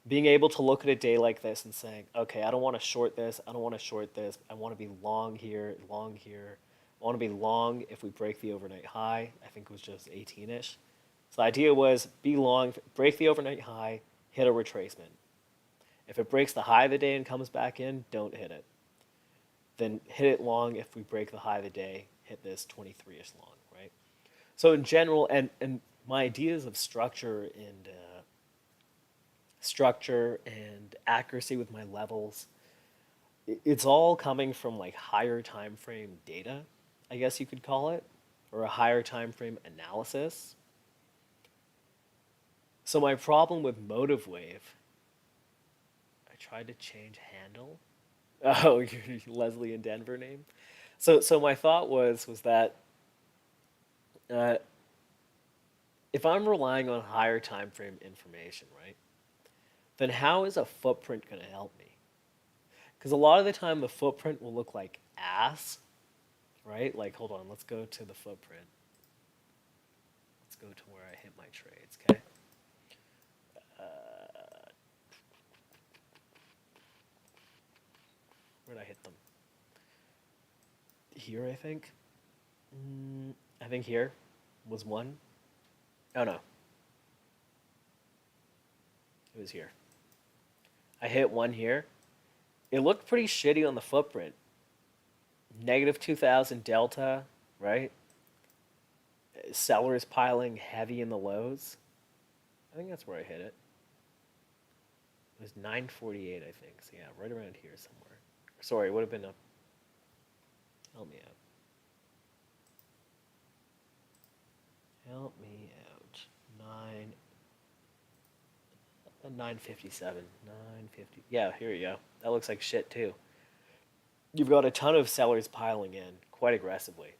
Being able to look at a day like this and saying, okay, I don't want to short this, I don't want to short this, I want to be long here, long here. I want to be long if we break the overnight high. I think it was just 18-ish. So the idea was be long, break the overnight high, hit a retracement. If it breaks the high of the day and comes back in, don't hit it. Then hit it long if we break the high of the day, hit this 23-ish long, right? So in general, and my ideas of structure and accuracy with my levels, it's all coming from like higher time frame data, I guess you could call it, or a higher time frame analysis. So my problem with Motive Wave, I tried to change handle. Oh, your Leslie in Denver name. So my thought was that uh, if I'm relying on higher time frame information, right, then how is a footprint going to help me? Because a lot of the time the footprint will look like ass, right? Like, hold on, let's go to the footprint. Let's go to where I hit my trades, okay? Where did I hit them? Here, I think. I think here was one. Oh no, it was here. I hit one here. It looked pretty shitty on the footprint. Negative 2,000 delta, right? Sellers piling heavy in the lows. I think that's where I hit it. It was 948, I think. So yeah, right around here somewhere. Sorry, it would have been up. Help me out. Help me out. 957. 950. Yeah, here you go. That looks like shit too. You've got a ton of sellers piling in quite aggressively.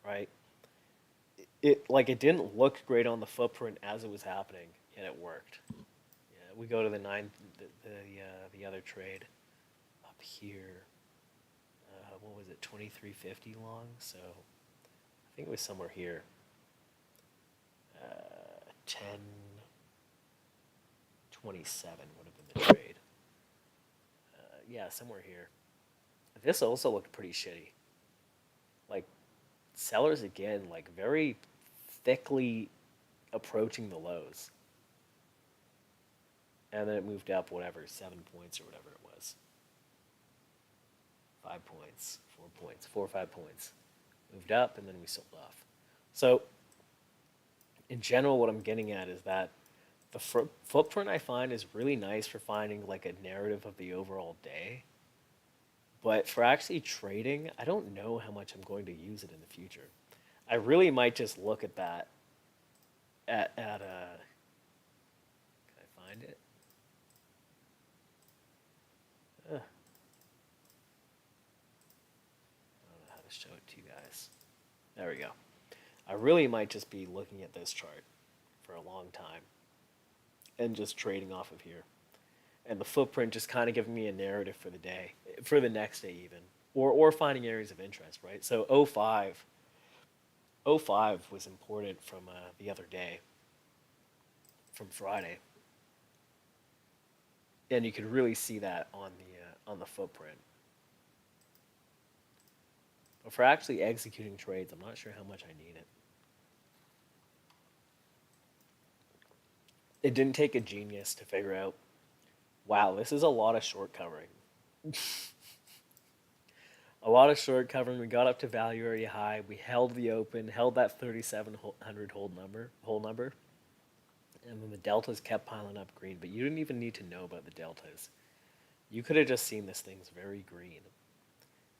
Right? It didn't look great on the footprint as it was happening, yet it worked. Yeah, we go to the other trade up here. What was it? 2350 long. So I think it was somewhere here. 1027 would have been the trade. Yeah, somewhere here. This also looked pretty shitty. Like sellers again, like very thickly approaching the lows. And then it moved up, whatever, 7 points or whatever it was. 5 points, 4 points, 4 or 5 points. Moved up, and then we sold off. So, in general, what I'm getting at is that the footprint I find is really nice for finding like a narrative of the overall day. But for actually trading, I don't know how much I'm going to use it in the future. I really might just look at that can I find it? I don't know how to show it to you guys. There we go. I really might just be looking at this chart for a long time and just trading off of here. And the footprint just kind of giving me a narrative for the day, for the next day even, or finding areas of interest, right? So 05 was important from the other day, from Friday, and you could really see that on the footprint. But for actually executing trades, I'm not sure how much I need it. It didn't take a genius to figure out, wow, this is a lot of short covering. A lot of short covering. We got up to value area high. We held the open, held that 3,700 whole number. And then the deltas kept piling up green. But you didn't even need to know about the deltas. You could have just seen this thing's very green.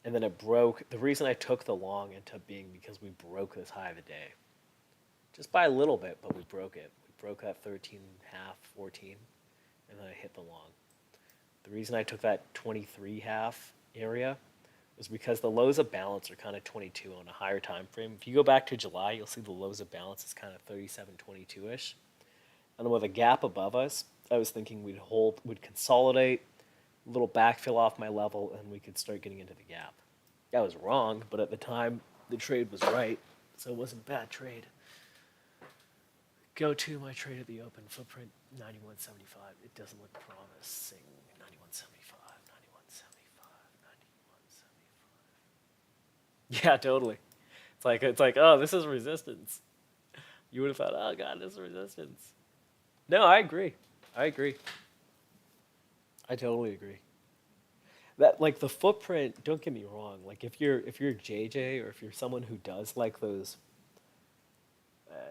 And then it broke. The reason I took the long ended up being because we broke this high of the day. Just by a little bit, but we broke it. We broke at 13.5, 14, and then I hit the long. The reason I took that 23.5 area was because the lows of balance are kind of 22 on a higher time frame. If you go back to July, you'll see the lows of balance is kind of 37, 22-ish. And then with a gap above us, I was thinking we'd consolidate, a little backfill off my level, and we could start getting into the gap. I was wrong, but at the time, the trade was right, so it wasn't a bad trade. Go to my trade at the open, footprint 91.75. It doesn't look promising. 91.75, 91.75, 91.75. Yeah, totally. It's like, oh, this is resistance. You would have thought, oh god, this is resistance. No, I agree. I agree. I totally agree. That like the footprint. Don't get me wrong. Like if you're JJ or if you're someone who does like those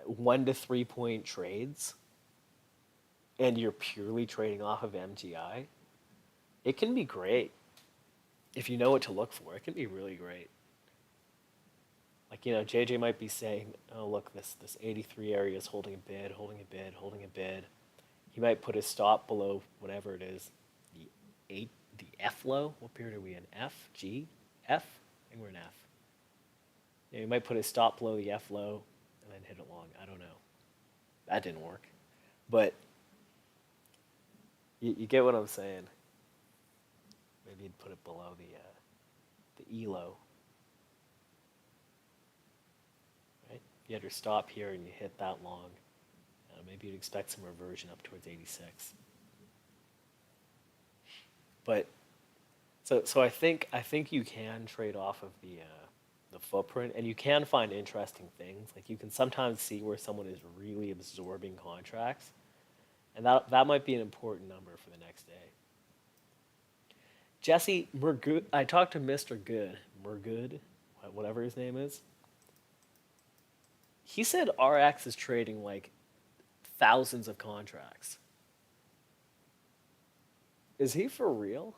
1 to 3 point trades, and you're purely trading off of MGI, it can be great. If you know what to look for, it can be really great. Like, JJ might be saying, oh, look, this 83 area is holding a bid, holding a bid, holding a bid. He might put his stop below whatever it is, the F low. What period are we in? F? G? F? I think we're in F. Yeah, he might put his stop below the F low and then hit it long. I don't know. That didn't work. But you get what I'm saying. Maybe you'd put it below the E low. Right? You had your stop here and you hit that long. Maybe you'd expect some reversion up towards 86. But so I think you can trade off of the footprint, and you can find interesting things. Like you can sometimes see where someone is really absorbing contracts, and that might be an important number for the next day. Jesse Murgood, I talked to Mr. Murgood, whatever his name is. He said RX is trading like thousands of contracts. Is he for real?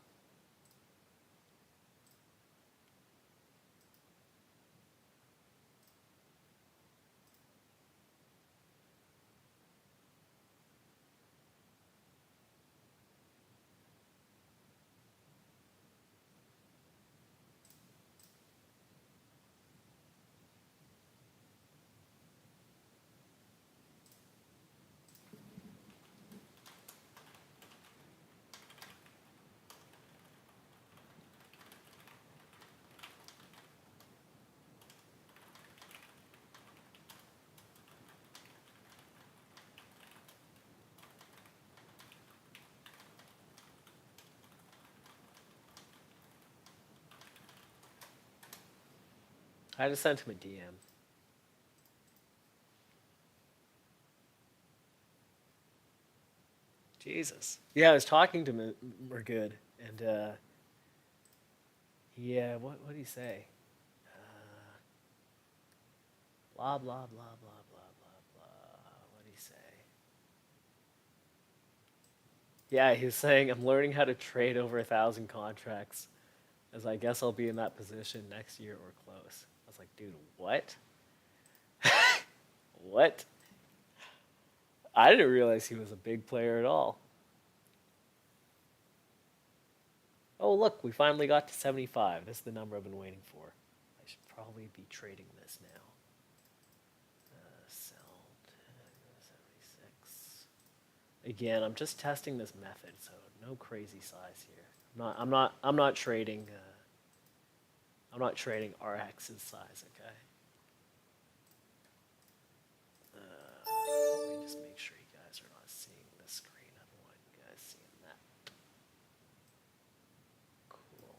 I just sent him a DM. Jesus. Yeah, I was talking to Murgood, and yeah, what did he say? Blah blah blah blah blah blah blah. What did he say? Yeah, he was saying I'm learning how to trade over 1,000 contracts, as I guess I'll be in that position next year or close. I was like, dude, what? What? I didn't realize he was a big player at all. Oh, look, we finally got to 75. This is the number I've been waiting for. I should probably be trading this now. Sell 76. Again, I'm just testing this method, so no crazy size here. I'm not trading. I'm not trading RX's size. Okay. Let me just make sure you guys are not seeing this screen. I don't want you guys seeing that. Cool.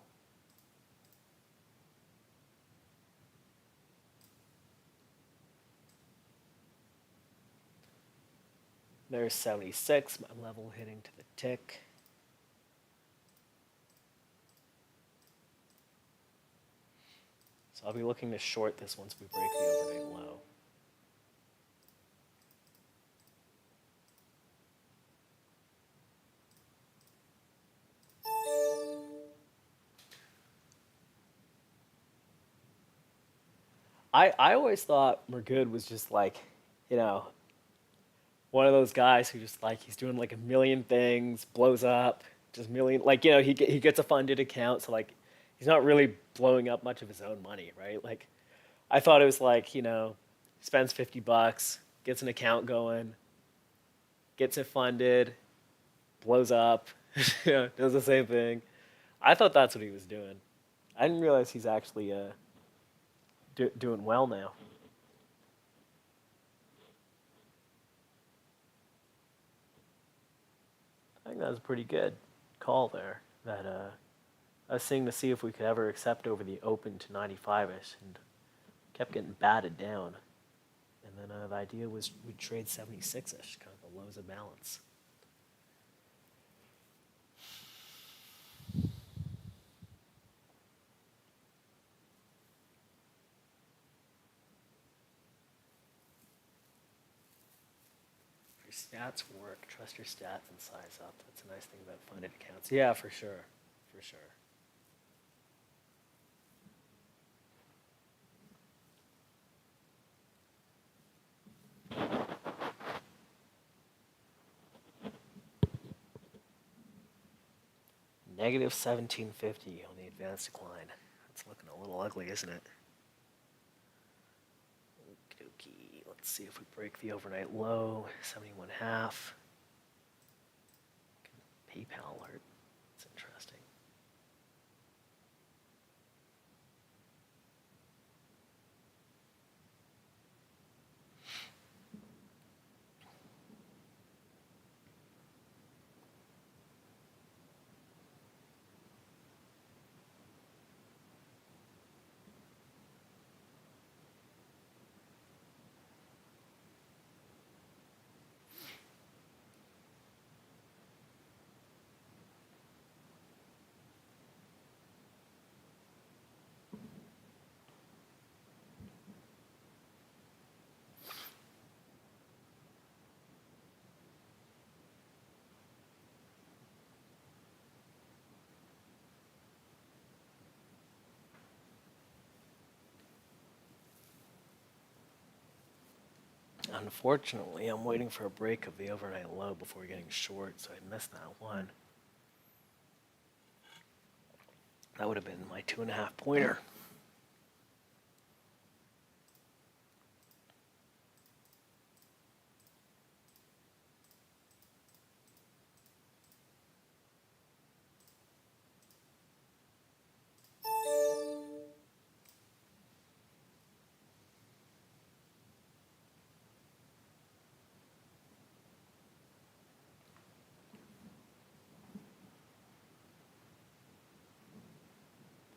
There's 76, my level hitting to the tick. So I'll be looking to short this once we break the overnight low. I always thought Murgood was just like, one of those guys who just like he's doing like a million things, blows up, just million like he gets a funded account, so like he's not really blowing up much of his own money, right? Like I thought it was like spends $50, gets an account going, gets it funded, blows up, does the same thing. I thought that's what he was doing. I didn't realize he's actually doing well now. I think that was a pretty good call there. That I was seeing to see if we could ever accept over the open to 95ish, and kept getting batted down. And then the idea was we'd trade 76ish, kind of the lows of balance. Your stats work. Trust your stats and size up. That's a nice thing about funded accounts. Yeah, for sure. For sure. Negative 1750 on the advanced decline. That's looking a little ugly, isn't it? Okie dokie. Let's see if we break the overnight low. 71.5. PayPal alert. That's interesting. Unfortunately, I'm waiting for a break of the overnight low before getting short, so I missed that one. That would have been my 2.5 pointer.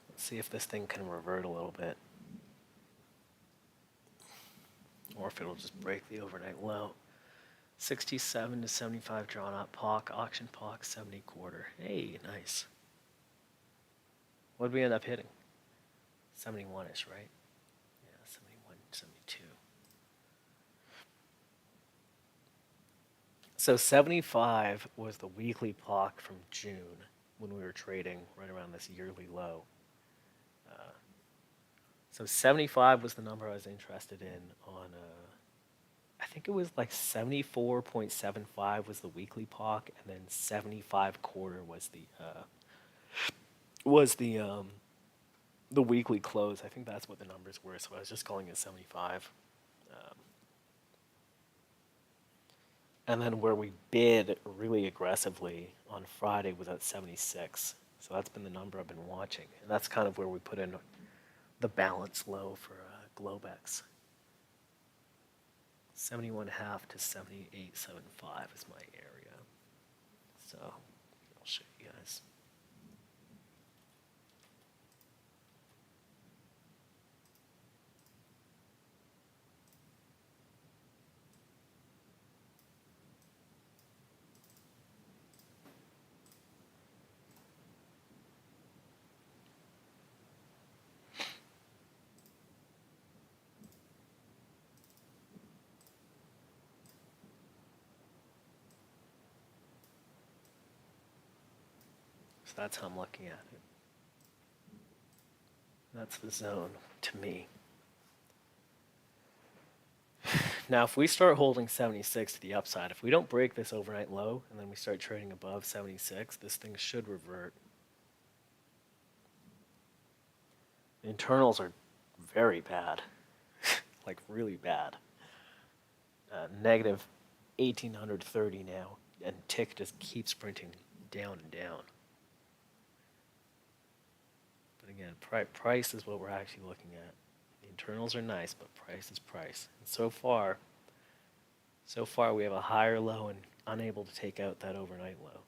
Let's see if this thing can revert a little bit. Or if it'll just break the overnight low. 67 to 75 drawn up POC, auction POC, 70 quarter. Hey, nice. What did we end up hitting? 71-ish, right? Yeah, 71, 72. So 75 was the weekly POC from June when we were trading right around this yearly low. So 75 was the number I was interested in on, I think it was like 74.75 was the weekly POC, and then 75 quarter was the weekly close. I think that's what the numbers were, so I was just calling it 75. And then where we bid really aggressively on Friday was at 76. So that's been the number I've been watching. And that's kind of where we put in the balance low for Globex. 71.5 to 78.75 is my area. So I'll show you guys. So that's how I'm looking at it. That's the zone to me. Now, if we start holding 76 to the upside, if we don't break this overnight low and then we start trading above 76, this thing should revert. The internals are very bad, like really bad. Negative 1830 now, and tick just keeps printing down and down. But again, price is what we're actually looking at. The internals are nice, but price is price. And so far we have a higher low and unable to take out that overnight low.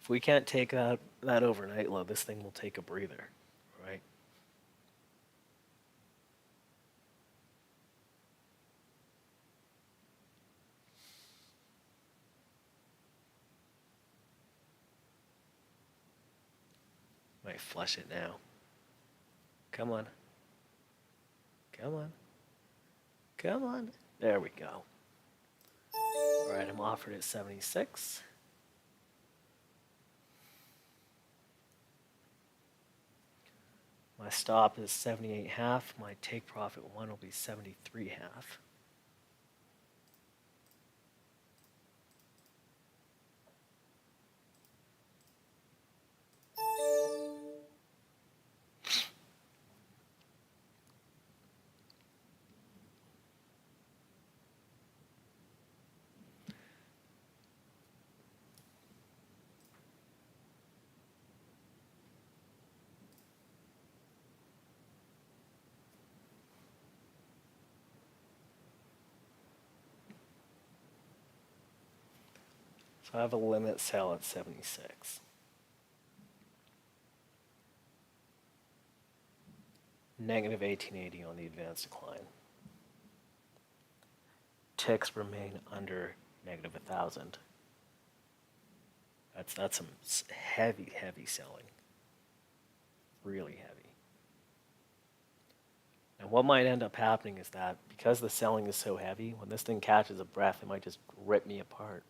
If we can't take out that overnight low, this thing will take a breather, right? Might flush it now. Come on. Come on. Come on. There we go. All right, I'm offered at 76. My stop is 78.5. My take profit one will be 73.5. So I have a limit sell at 76. Negative 1880 on the advanced decline. Ticks remain under negative 1,000. That's some heavy selling. Really heavy. Now what might end up happening is that because the selling is so heavy, when this thing catches a breath, it might just rip me apart.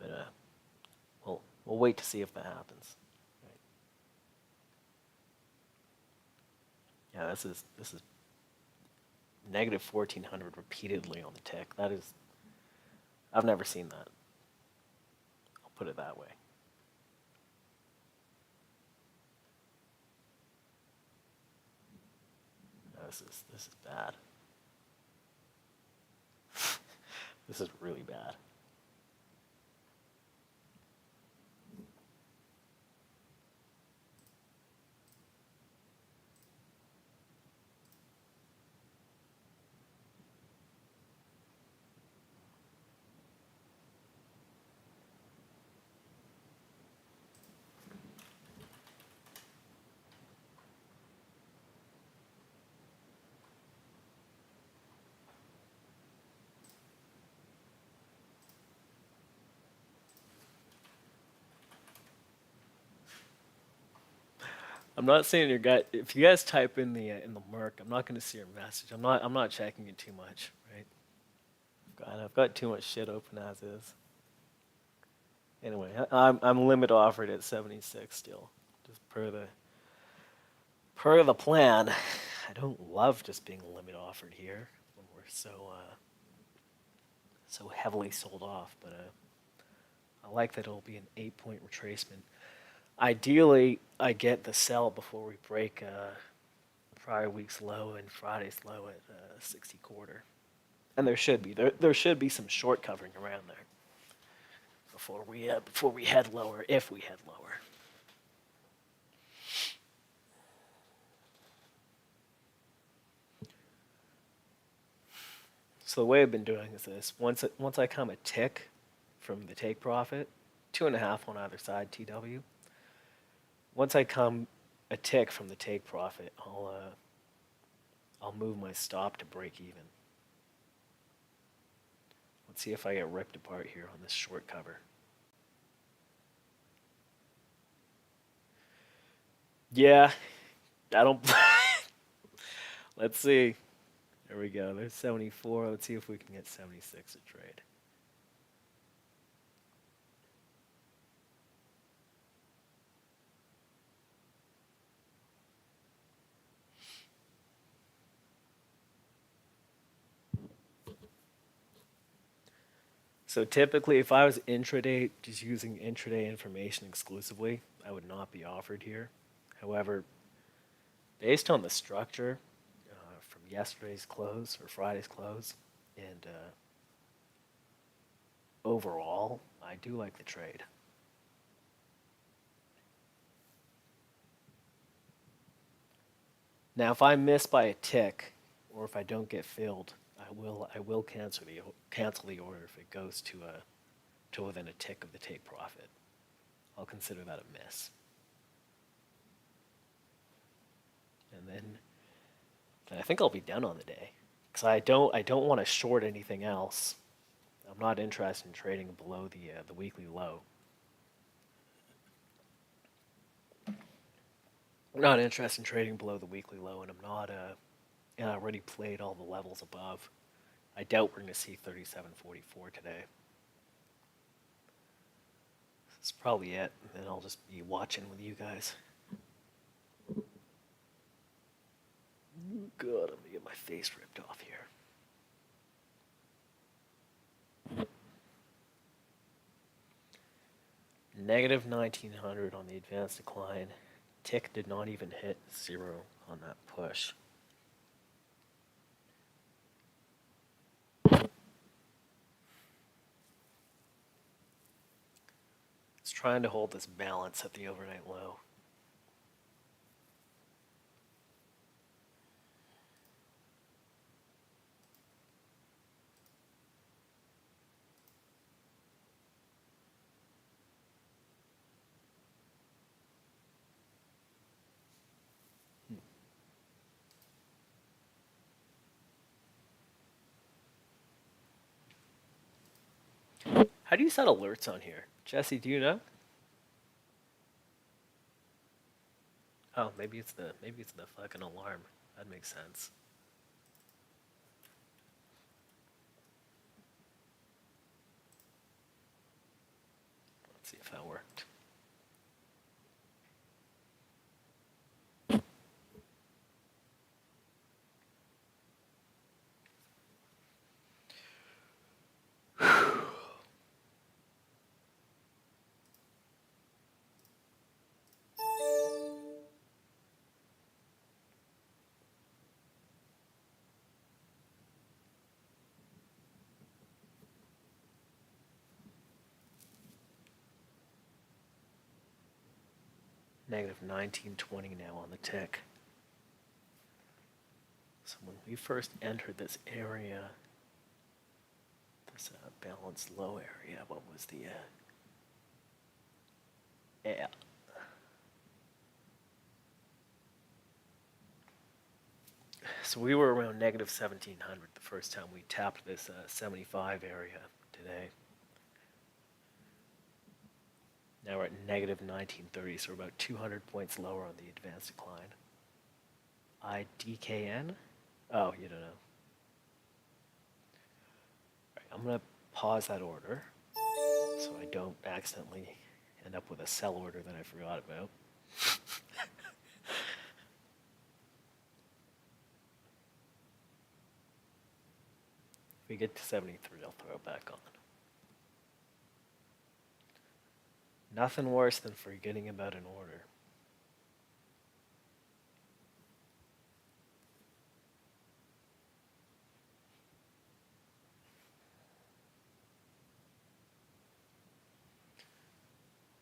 But we'll wait to see if that happens. Right. Yeah, this is negative 1,400 repeatedly on the tick. That is, I've never seen that. I'll put it that way. No, this is bad. This is really bad. I'm not saying your guy. If you guys type in the merc, I'm not going to see your message. I'm not checking it too much, right? I've got too much shit open as is. Anyway, I'm limit offered at 76 still, just per the plan. I don't love just being limit offered here when we're so heavily sold off, but I like that it'll be an 8-point retracement. Ideally, I get the sell before we break prior week's low and Friday's low at 60 quarter. And there should be some short covering around there before we head lower, if we head lower. So the way I've been doing is this: once I come a tick from the take profit, 2.5 on either side TW. Once I come a tick from the take profit, I'll move my stop to break even. Let's see if I get ripped apart here on this short cover. Yeah, I don't. Let's see. There we go. There's 74. Let's see if we can get 76 a trade. So typically, if I was intraday, just using intraday information exclusively, I would not be offered here. However, based on the structure from yesterday's close or Friday's close, and overall, I do like the trade. Now, if I miss by a tick, or if I don't get filled, I will cancel the order if it goes to within a tick of the take profit. I'll consider that a miss. And then I think I'll be done on the day, because I don't want to short anything else. I'm not interested in trading below the weekly low. I'm not interested in trading below the weekly low, and I'm not. And I already played all the levels above. I doubt we're going to see 37.44 today. That's probably it. And then I'll just be watching with you guys. God, I'm gonna get my face ripped off here. Negative 1900 on the advanced decline. Tick did not even hit 0 on that push. It's trying to hold this balance at the overnight low. How do you set alerts on here? Jesse, do you know? Oh, maybe it's the fucking alarm. That makes sense. Let's see if that worked. Negative 1920 now on the tick. So when we first entered this area, this balanced low area, what was the yeah. So we were around negative 1700 the first time we tapped this 75 area today. Now we're at negative 1930, so we're about 200 points lower on the advanced decline. IDKN? Oh, you don't know. Right, I'm going to pause that order so I don't accidentally end up with a sell order that I forgot about. If we get to 73, I'll throw it back on. Nothing worse than forgetting about an order.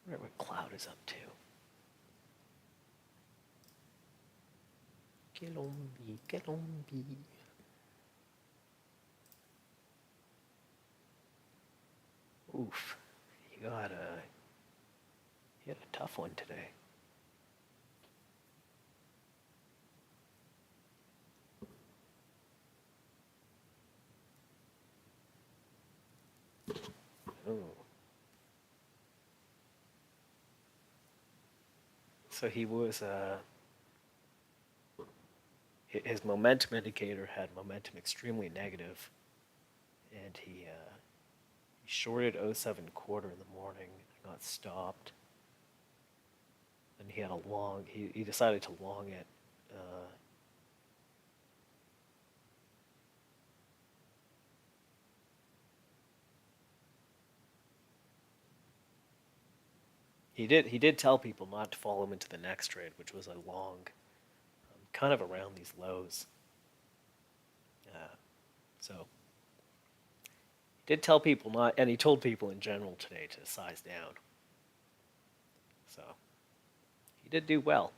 I wonder what Cloud is up to. Colombi. Oof. He had a tough one today. Oh. So he was his momentum indicator had momentum extremely negative, and he shorted 07 quarter in the morning and got stopped. And he had a long. He decided to long it. He did tell people not to follow him into the next trade, which was a long, kind of around these lows. So he did tell people not, and he told people in general today to size down. So he did do well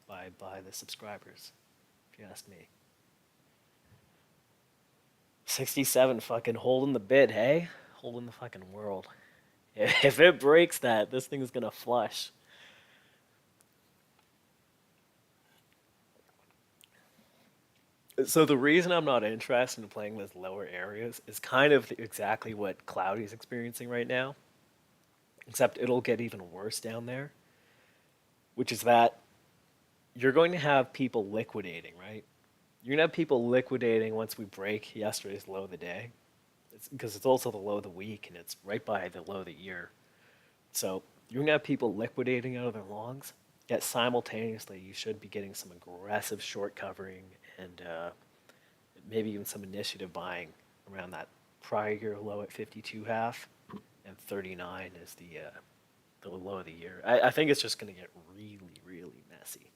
by the subscribers, if you ask me. 67 fucking holding the bid, hey? Holding the fucking world. If it breaks that, this thing is gonna flush. So the reason I'm not interested in playing those lower areas is kind of exactly what Cloudy's experiencing right now, except it'll get even worse down there, which is that you're going to have people liquidating, right? You're going to have people liquidating once we break yesterday's low of the day, because it's also the low of the week, and it's right by the low of the year. So you're going to have people liquidating out of their longs, yet simultaneously you should be getting some aggressive short covering and maybe even some initiative buying around that prior year low at 52.5, and 39 is the low of the year. I think it's just going to get really, really messy.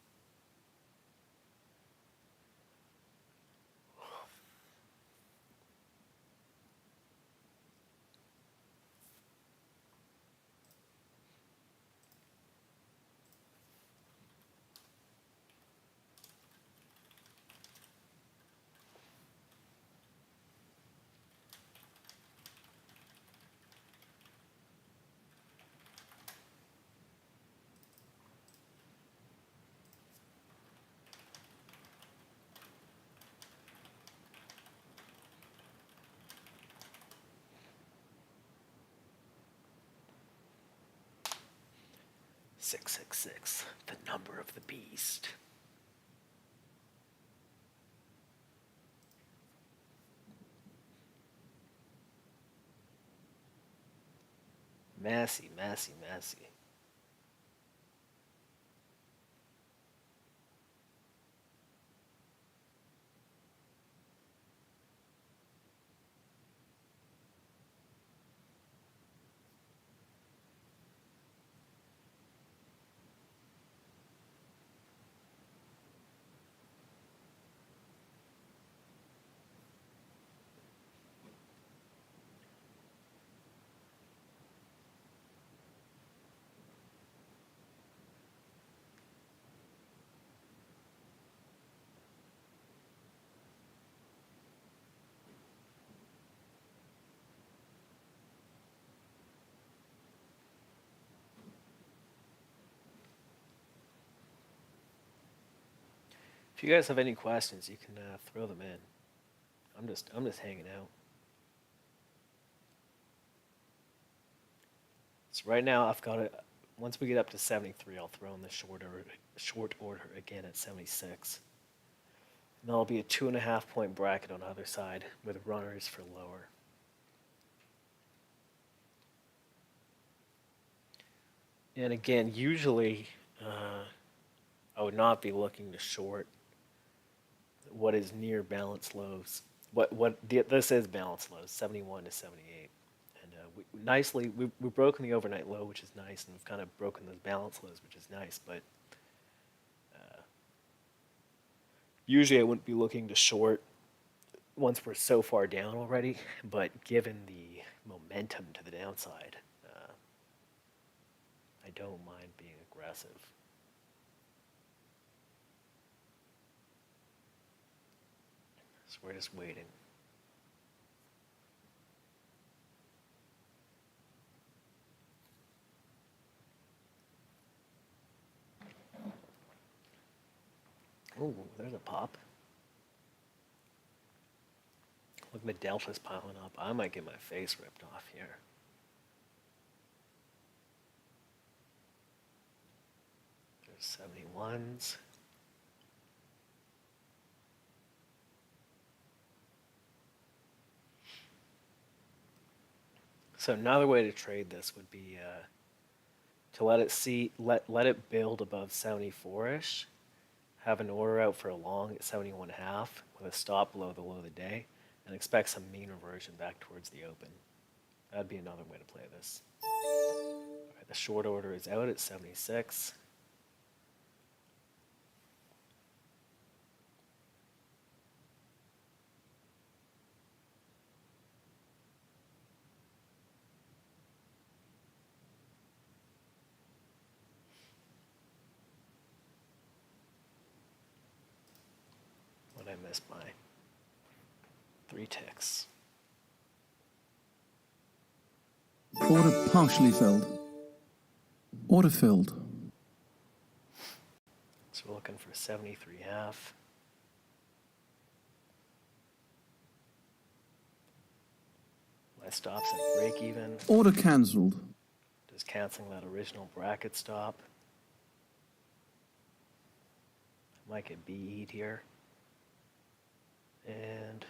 Six, 666, the number of the beast. Messy, messy, messy. If you guys have any questions, you can throw them in. I'm just hanging out. So right now I've got it. Once we get up to 73, I'll throw in the short order again at 76. And there'll be a 2.5 point bracket on either side with runners for lower. And again, usually I would not be looking to short what is near balance lows. This is balance lows, 71 to 78. And we've broken the overnight low, which is nice, and we've kind of broken those balance lows, which is nice. But usually I wouldn't be looking to short once we're so far down already. But given the momentum to the downside, I don't mind being aggressive. So we're just waiting. Oh, there's a pop. Look, the delta's piling up. I might get my face ripped off here. There's 71s. So another way to trade this would be to let it build above 74ish, have an order out for a long at 71.5 with a stop below the low of the day, and expect some mean reversion back towards the open. That'd be another way to play this. All right, A short order is out at 76. What did I miss by? 3 ticks. Order partially filled. Order filled. So we're looking for 73.5. My stop's at break even. Order cancelled. Just canceling that original bracket stop. I might get BE'd here. And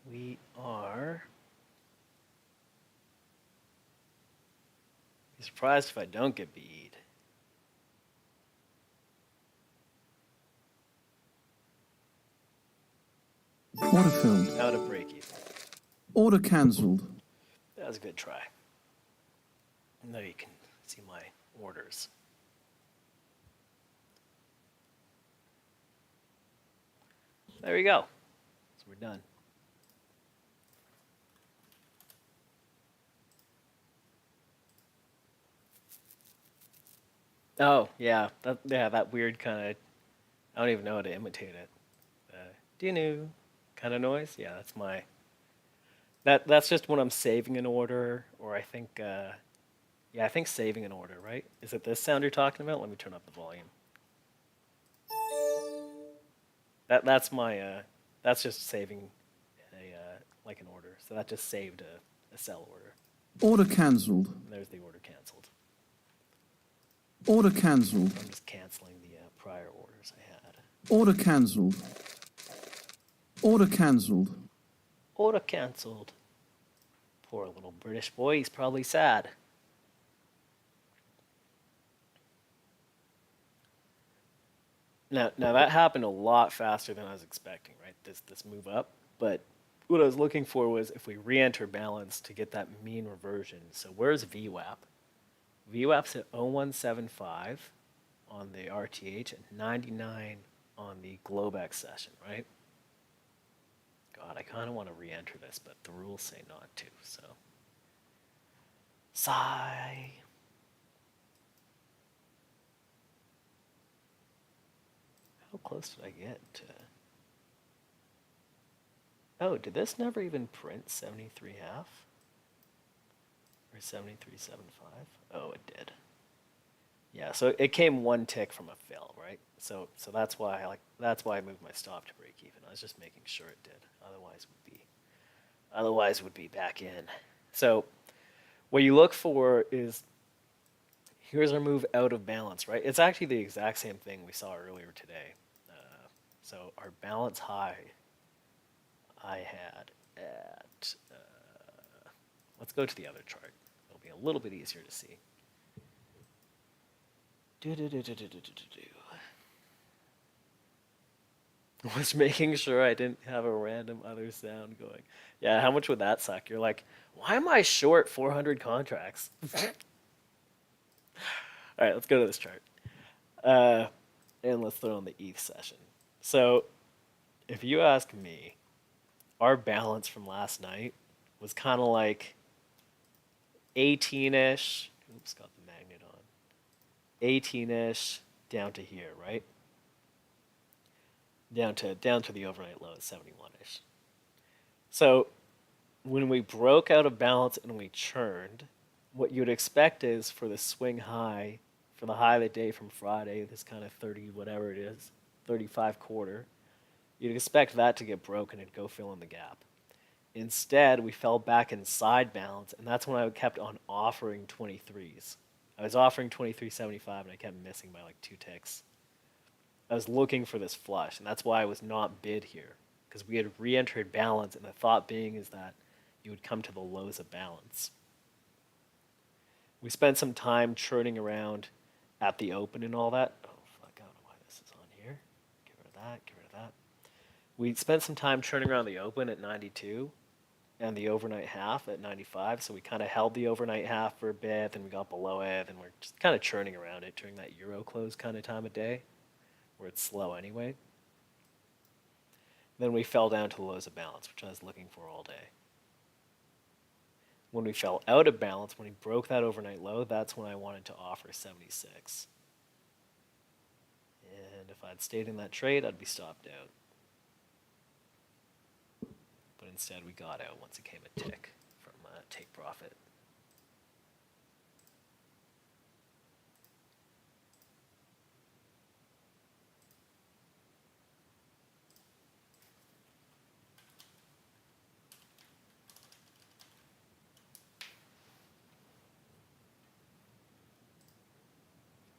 we are... Be surprised if I don't get BE'd. Order filled. Out of break even. Order cancelled. That was a good try. Now you can see my orders. There we go. So we're done. Oh, yeah. That weird kind of, I don't even know how to imitate it. Do you know kind of noise? Yeah, that's my, that's just when I'm saving an order, or I think, yeah, I think saving an order, right? Is it this sound you're talking about? Let me turn up the volume. That's my, that's just saving a, like an order. So that just saved a sell order. Order cancelled. And there's the order canceled. Order cancelled. I'm just canceling the prior orders I had. Order cancelled. Order cancelled. Order canceled. Poor little British boy, he's probably sad. Now that happened a lot faster than I was expecting, right? This move up. But what I was looking for was if we re-enter balance to get that mean reversion. So where's VWAP? VWAP's at 0175 on the RTH and 99 on the Globex session, right? God, I kind of want to re-enter this, but the rules say not to, so. Sigh. How close did I get to... Oh, did this never even print 73.5? Or 73.75? Oh, it did. Yeah, so it came one tick from a fill, right? So that's why I moved my stop to break even. I was just making sure it did. Otherwise would be back in. So what you look for is, here's our move out of balance, right? It's actually the exact same thing we saw earlier today. So our balance high I had at, let's go to the other chart. It'll be a little bit easier to see. Was making sure I didn't have a random other sound going. Yeah, how much would that suck? You're like, why am I short 400 contracts? All right, let's go to this chart. And let's throw in the ETH session. So if you ask me, our balance from last night was kind of like 18-ish. Oops, got the magnet on. 18-ish down to here, right? Down to the overnight low at 71-ish. So when we broke out of balance and we churned, what you'd expect is for the swing high, for the high of the day from Friday, this kind of 30, whatever it is, 35 quarter, you'd expect that to get broken and go fill in the gap. Instead, we fell back inside balance, and that's when I kept on offering 23s. I was offering 23.75, and I kept missing by like 2 ticks. I was looking for this flush, and that's why I was not bid here, because we had re-entered balance, and the thought being is that you would come to the lows of balance. We spent some time churning around at the open and all that. Oh, fuck, I don't know why this is on here. Get rid of that, get rid of that. We spent some time turning around the open at 92 and the overnight half at 95. So we kind of held the overnight half for a bit, then we got below it, and we're just kind of churning around it during that Euro close kind of time of day where it's slow anyway. Then we fell down to the lows of balance, which I was looking for all day. When we fell out of balance, when we broke that overnight low, that's when I wanted to offer 76. And if I'd stayed in that trade, I'd be stopped out. But instead, we got out once it came a tick from take profit.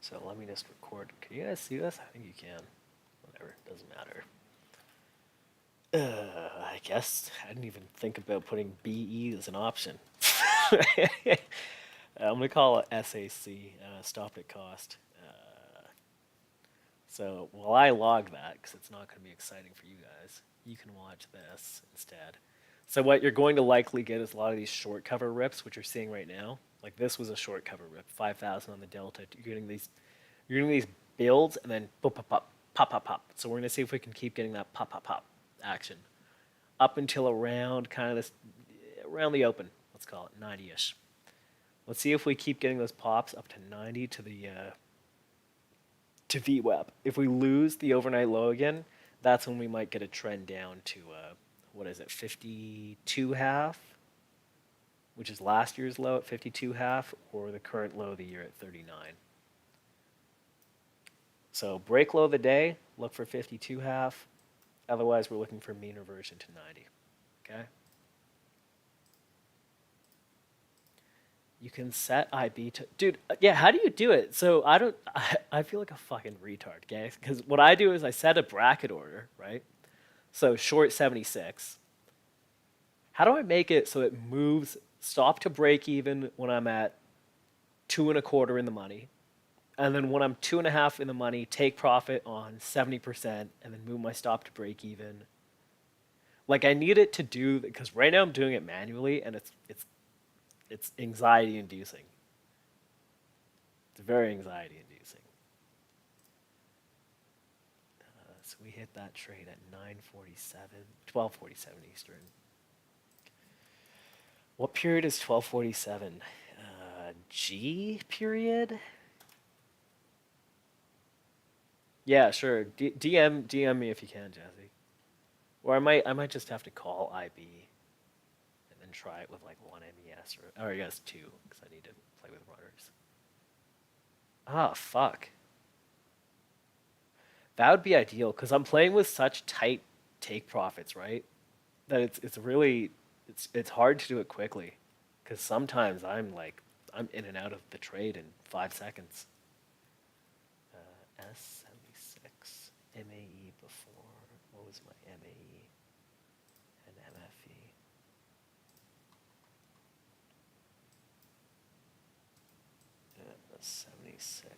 So let me just record. Can you guys see this? I think you can. Whatever, doesn't matter. I guess I didn't even think about putting BE as an option. I'm going to call it SAC, stopped at cost. So while I log that, because it's not going to be exciting for you guys, you can watch this instead. So what you're going to likely get is a lot of these short cover rips, which you're seeing right now. Like this was a short cover rip, 5,000 on the delta. You're getting these builds and then pop, pop, pop, pop, pop, pop. So we're going to see if we can keep getting that pop, pop, pop action up until around kind of this, around the open. Let's call it 90-ish. Let's see if we keep getting those pops up to 90 to the to VWAP. If we lose the overnight low again, that's when we might get a trend down to what is it, 52 half, which is last year's low at 52 half, or the current low of the year at 39. So break low of the day, look for 52 half. Otherwise, we're looking for mean reversion to 90. Okay. You can set IB to, dude. Yeah, how do you do it? So I feel like a fucking retard, guys. Because what I do is I set a bracket order, right? So short 76. How do I make it so it moves stop to break even when I'm at 2.25 in the money, and then when I'm 2.5 in the money, take profit on 70%, and then move my stop to break even. Like I need it to do, because right now I'm doing it manually, and it's anxiety inducing. It's very anxiety inducing. So we hit that trade at 12:47 Eastern. What period is 12:47? G period? Yeah, sure. DM me if you can, Jesse. Or I might just have to call IB and then try it with like one MES or I guess two, because I need to play with runners. Ah, fuck. That would be ideal, because I'm playing with such tight take profits, right? That it's hard to do it quickly, because sometimes I'm in and out of the trade in 5 seconds. S76 MAE before. What was my MAE and MFE? 76.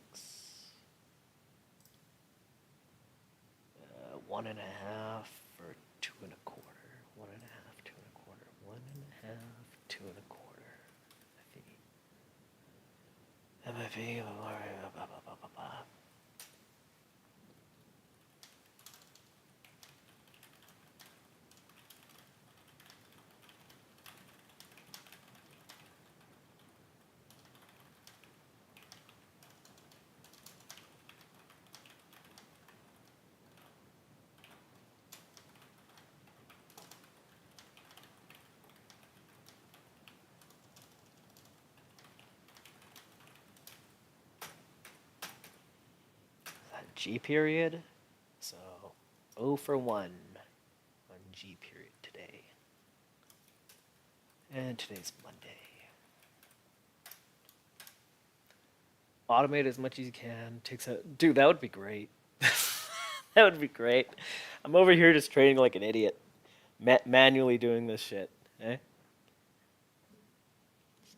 1.5 or 2.25. 1.5, 2.25. 1.5, 2.25. MFE. Blah, blah, blah, blah, blah. G period, so 0 for 1 on G period today. And today's Monday. Automate as much as you can. Dude, that would be great. That would be great. I'm over here just trading like an idiot. Manually doing this shit. Eh?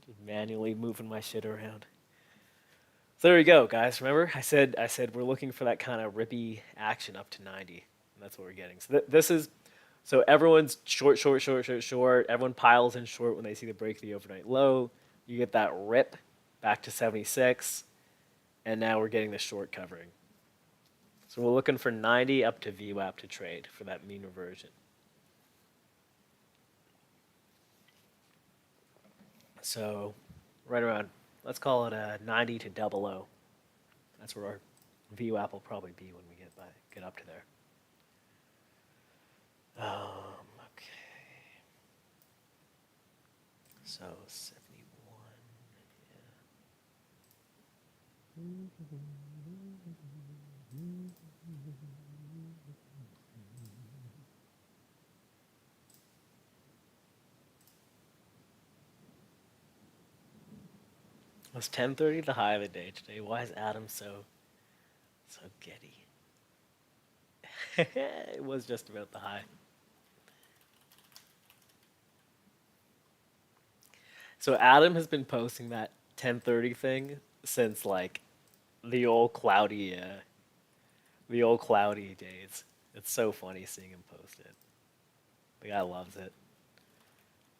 Just manually moving my shit around. So there we go, guys. Remember, I said we're looking for that kind of rippy action up to 90. And that's what we're getting. So this is so everyone's short, short, short, short, short. Everyone piles in short when they see the break of the overnight low. You get that rip back to 76, and now we're getting the short covering. So we're looking for 90 up to VWAP to trade for that mean reversion. So right around, let's call it a 90 to double O. That's where our VWAP will probably be when we get up to there. Okay. So 71. Was 10:30 the high of the day today? Why is Adam so giddy? It was just about the high. So Adam has been posting that 10:30 thing since like the old cloudy days. It's so funny seeing him post it. The guy loves it.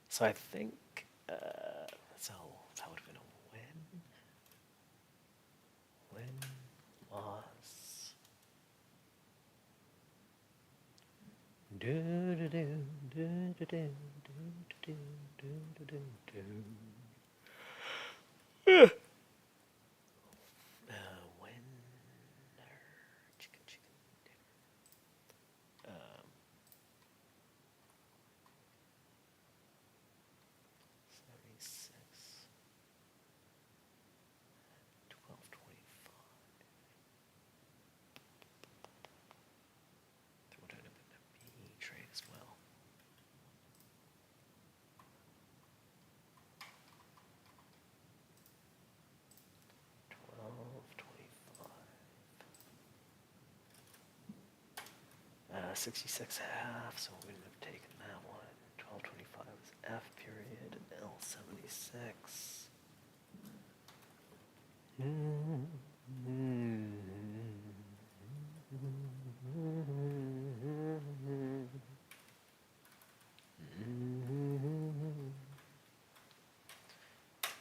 So I think so that would have been a win, loss. Winner, chicken, chicken dinner. 76, 12:25. We'll do it in a B trade as well. 12:25. 66 half, so we wouldn't have taken that one. 12:25 is F period, L76.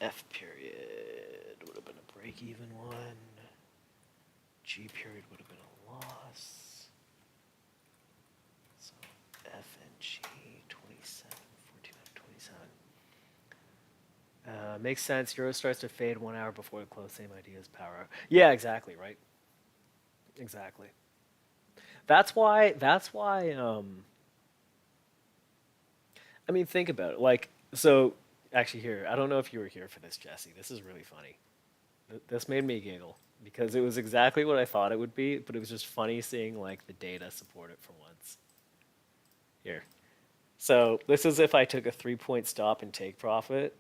F period would have been a break-even one. G period would have been a loss. So F and G, 27, 14 out of 27. Makes sense. Euro starts to fade 1 hour before the close. Same idea as power hour. Yeah, exactly, right? Exactly. That's why, I mean, think about it. Like, so, actually here, I don't know if you were here for this, Jesse. This is really funny. This made me giggle because it was exactly what I thought it would be, but it was just funny seeing, like, the data support it for once. Here. So, this is if I took a 3-point stop and take profit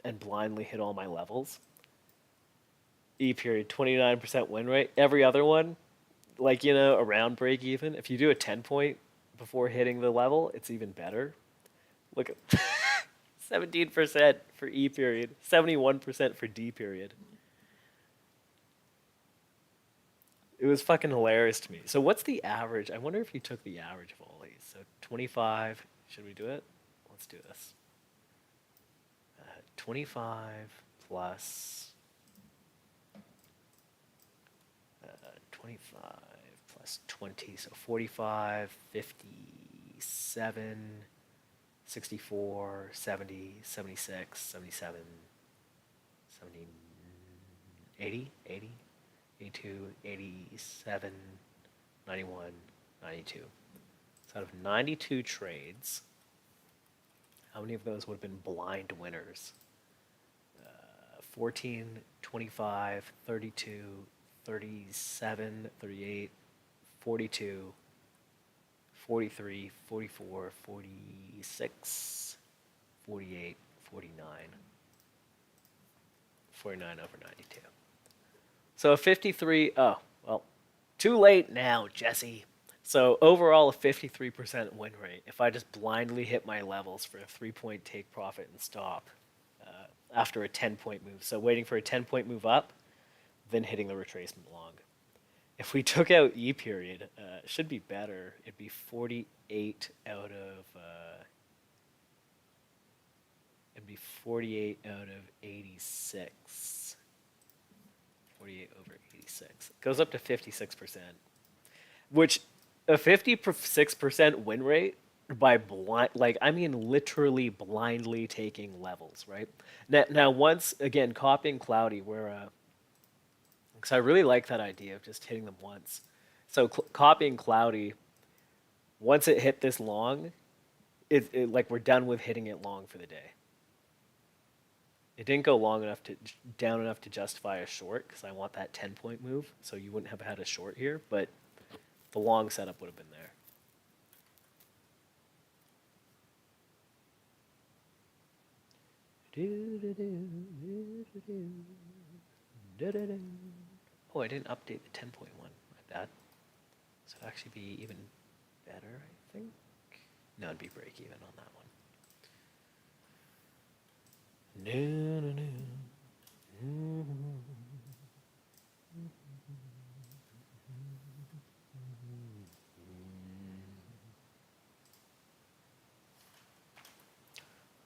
and blindly hit all my levels. E period, 29% win rate. Every other one, like, around break even. If you do a 10-point before hitting the level, it's even better. Look at 17% for E period, 71% for D period. It was fucking hilarious to me. So what's the average? I wonder if you took the average of all these. So 25, should we do it? Let's do this. 25 plus 25 plus 20, so 45, 57, 64, 70, 76, 77, 70, 80, 80, 82, 87, 91, 92. So out of 92 trades, how many of those would have been blind winners? 14, 25, 32, 37, 38, 42, 43, 44, 46, 48, 49. 49 over 92. So a 53, oh, well, too late now, Jesse. So overall, a 53% win rate. If I just blindly hit my levels for a 3-point take profit and stop after a 10-point move. So waiting for a 10-point move up, then hitting the retracement long. If we took out E period, it should be better. It'd be 48 out of it'd be 48 out of 86. 48 over 86. It goes up to 56%, which a 56% win rate by blind, like I mean literally blindly taking levels, right? Now once again, copying Cloudy, where because I really like that idea of just hitting them once. So copying Cloudy, once it hit this long, like we're done with hitting it long for the day. It didn't go long enough to down enough to justify a short because I want that 10-point move. So you wouldn't have had a short here, but the long setup would have been there. Oh, I didn't update the 10.1. My bad. So it'd actually be even better, I think. No, it'd be break even on that one. No, no, no.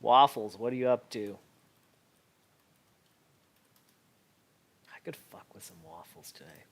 Waffles, what are you up to? I could fuck with some waffles today.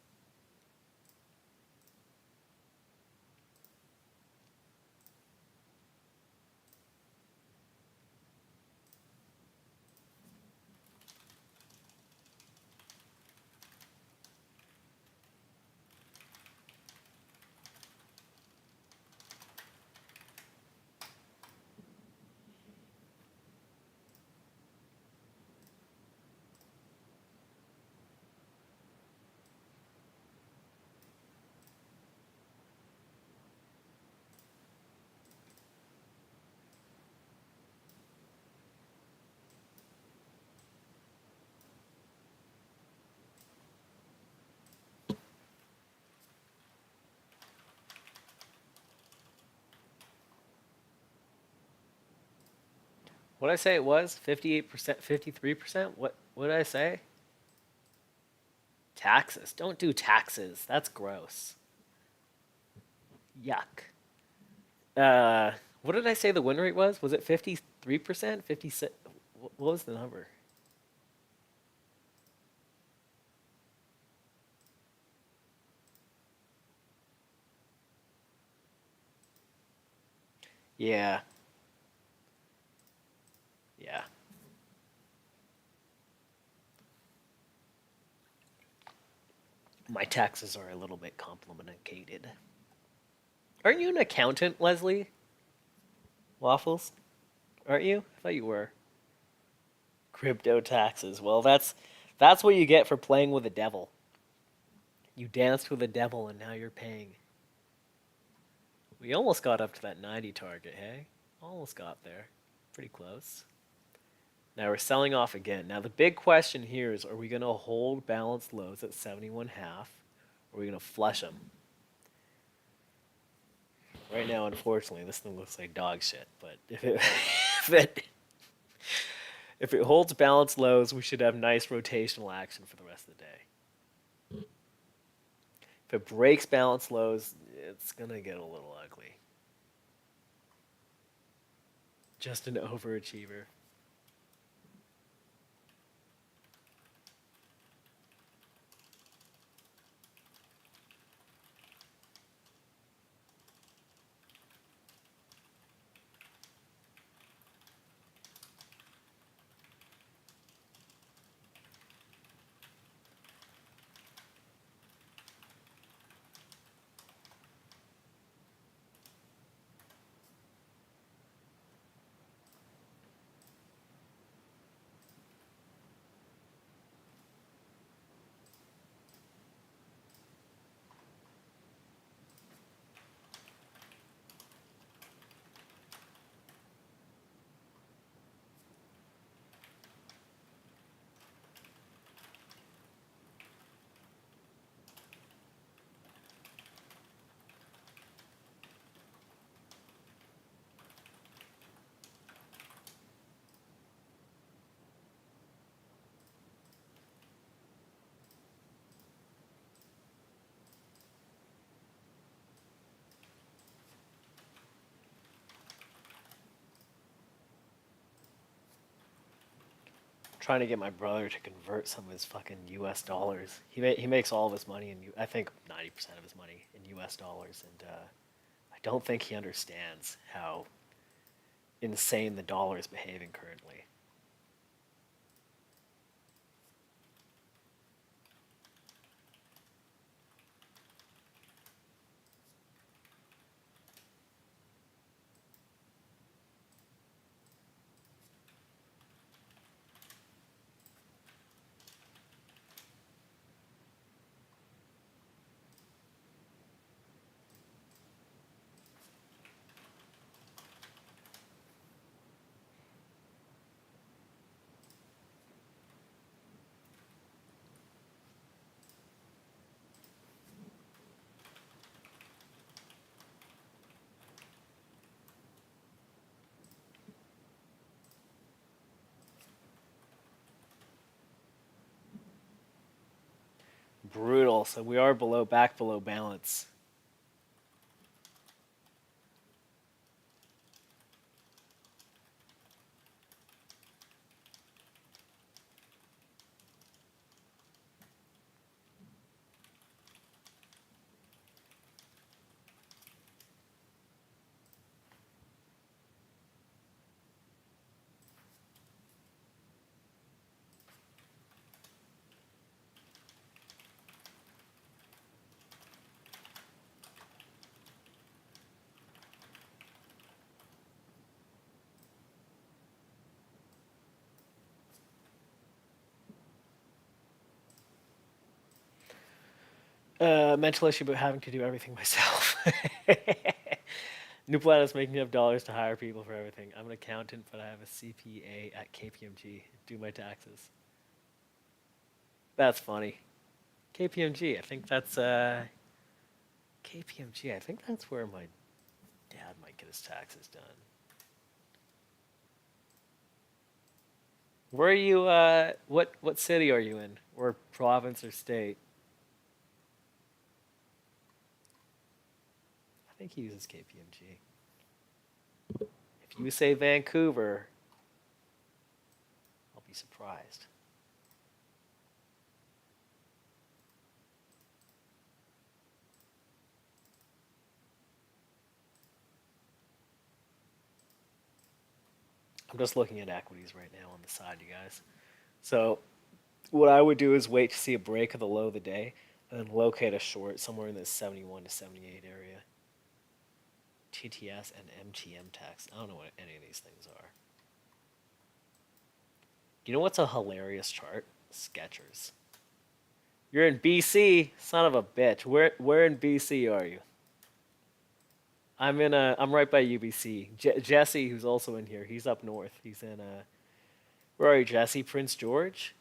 What did I say it was? 58%, 53%? What did I say? Taxes. Don't do taxes. That's gross. Yuck. What did I say the win rate was? Was it 53%? 56? What was the number? Yeah. Yeah. My taxes are a little bit complicated. Aren't you an accountant, Leslie? Waffles? Aren't you? I thought you were. Crypto taxes. Well, that's what you get for playing with the devil. You danced with the devil and now you're paying. We almost got up to that 90 target, hey? Almost got there. Pretty close. Now we're selling off again. Now the big question here is, are we going to hold balanced lows at 71 half? Or are we going to flush them? Right now, unfortunately, this thing looks like dog shit. But if it holds balanced lows, we should have nice rotational action for the rest of the day. If it breaks balanced lows, it's going to get a little ugly. Just an overachiever. trying to get my brother to convert some of his fucking U.S. dollars. He makes all of his money in I think 90% of his money in U.S. dollars, and I don't think he understands how insane the dollar is behaving currently. Brutal. So we are back below balance. Mental issue about having to do everything myself. New Planet is making enough dollars to hire people for everything. I'm an accountant, but I have a CPA at KPMG. Do my taxes. That's funny. KPMG. I think that's KPMG. I think that's where my dad might get his taxes done. Where are you? What city are you in, or province or state? I think he uses KPMG. If you say Vancouver, I'll be surprised. I'm just looking at equities right now on the side, you guys. So what I would do is wait to see a break of the low of the day and then locate a short somewhere in the 71 to 78 area. TTS and MTM tax. I don't know what any of these things are. You know what's a hilarious chart? Skechers. You're in BC, son of a bitch. Where in BC are you? I'm right by UBC. Jesse, who's also in here, he's up north. He's in where are you, Jesse? Prince George?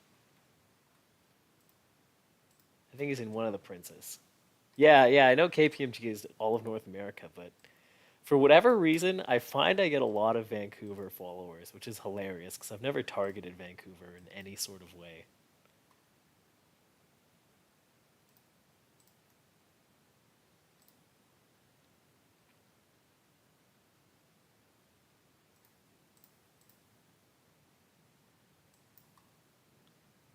I think he's in one of the princes. Yeah, I know KPMG is all of North America, but for whatever reason, I find I get a lot of Vancouver followers, which is hilarious because I've never targeted Vancouver in any sort of way.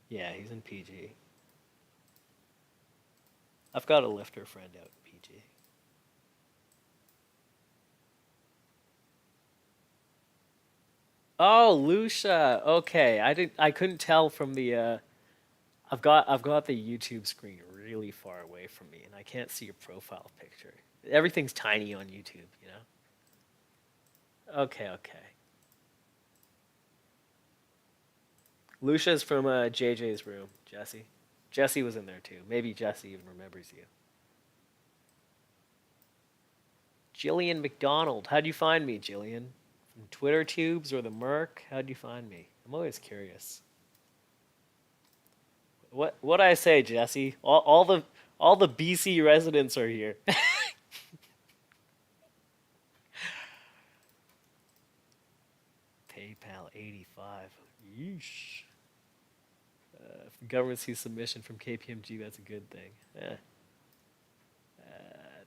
Yeah, he's in PG. I've got a lifter friend out in PG. Oh, Lucia. Okay, I couldn't tell from the I've got the YouTube screen really far away from me and I can't see your profile picture. Everything's tiny on YouTube, you know? Okay. Lucia's from JJ's room, Jesse. Jesse was in there too. Maybe Jesse even remembers you. Jillian McDonald. How'd you find me, Jillian? From Twitter tubes or the Merc? How'd you find me? I'm always curious. What I say, Jesse? All the BC residents are here. PayPal 85. Yeesh. If the government sees submission from KPMG, that's a good thing. At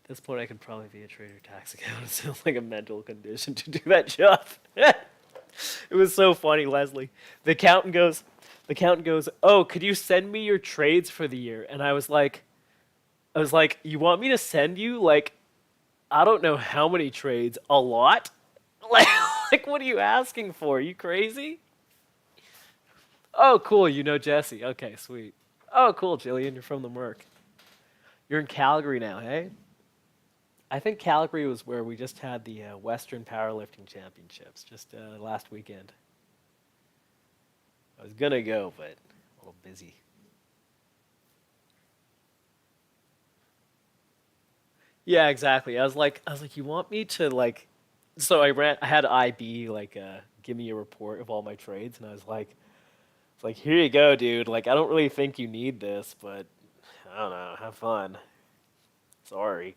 this point, I could probably be a trader tax account. It sounds like a mental condition to do that job. It was so funny, Leslie. The accountant goes, The accountant goes, "Oh, could you send me your trades for the year?" And I was like, "You want me to send you like I don't know how many trades, a lot?" Like, like what are you asking for? Are you crazy? Oh, cool. You know Jesse. Okay, sweet. Oh, cool, Jillian. You're from the Merc. You're in Calgary now, hey? I think Calgary was where we just had the Western Powerlifting Championships just last weekend. I was gonna go, but a little busy. Yeah, exactly. I was like, you want me to like? So I had IB like give me a report of all my trades, and I was like, it's like here you go, dude. Like I don't really think you need this, but I don't know. Have fun. Sorry.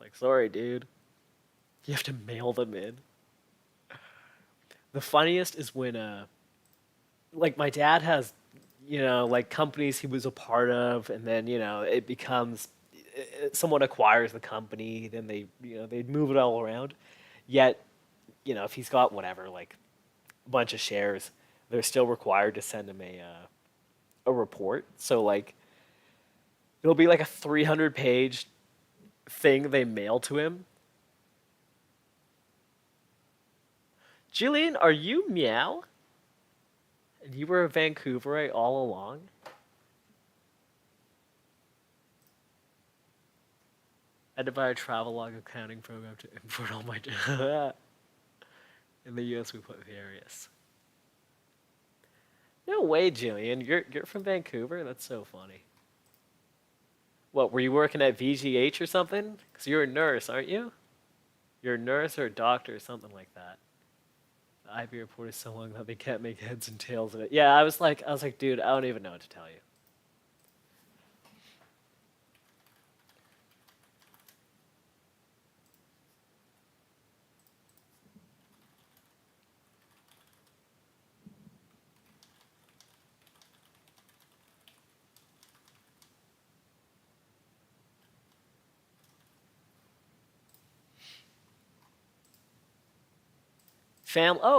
Like sorry, dude. You have to mail them in. The funniest is when like my dad has, like companies he was a part of, and then it becomes someone acquires the company, then they move it all around. Yet, if he's got whatever like a bunch of shares, they're still required to send him a report. So like it'll be like a 300-page thing they mail to him. Jillian, are you meow? And you were a Vancouverite all along? I had to buy a travel accounting program to import all my. In the US, we put various. No way, Jillian. You're from Vancouver? That's so funny. What, were you working at VGH or something? Because you're a nurse, aren't you? You're a nurse or a doctor or something like that. The IB report is so long that they can't make heads and tails of it. Yeah, I was like, dude, I don't even know what to tell you.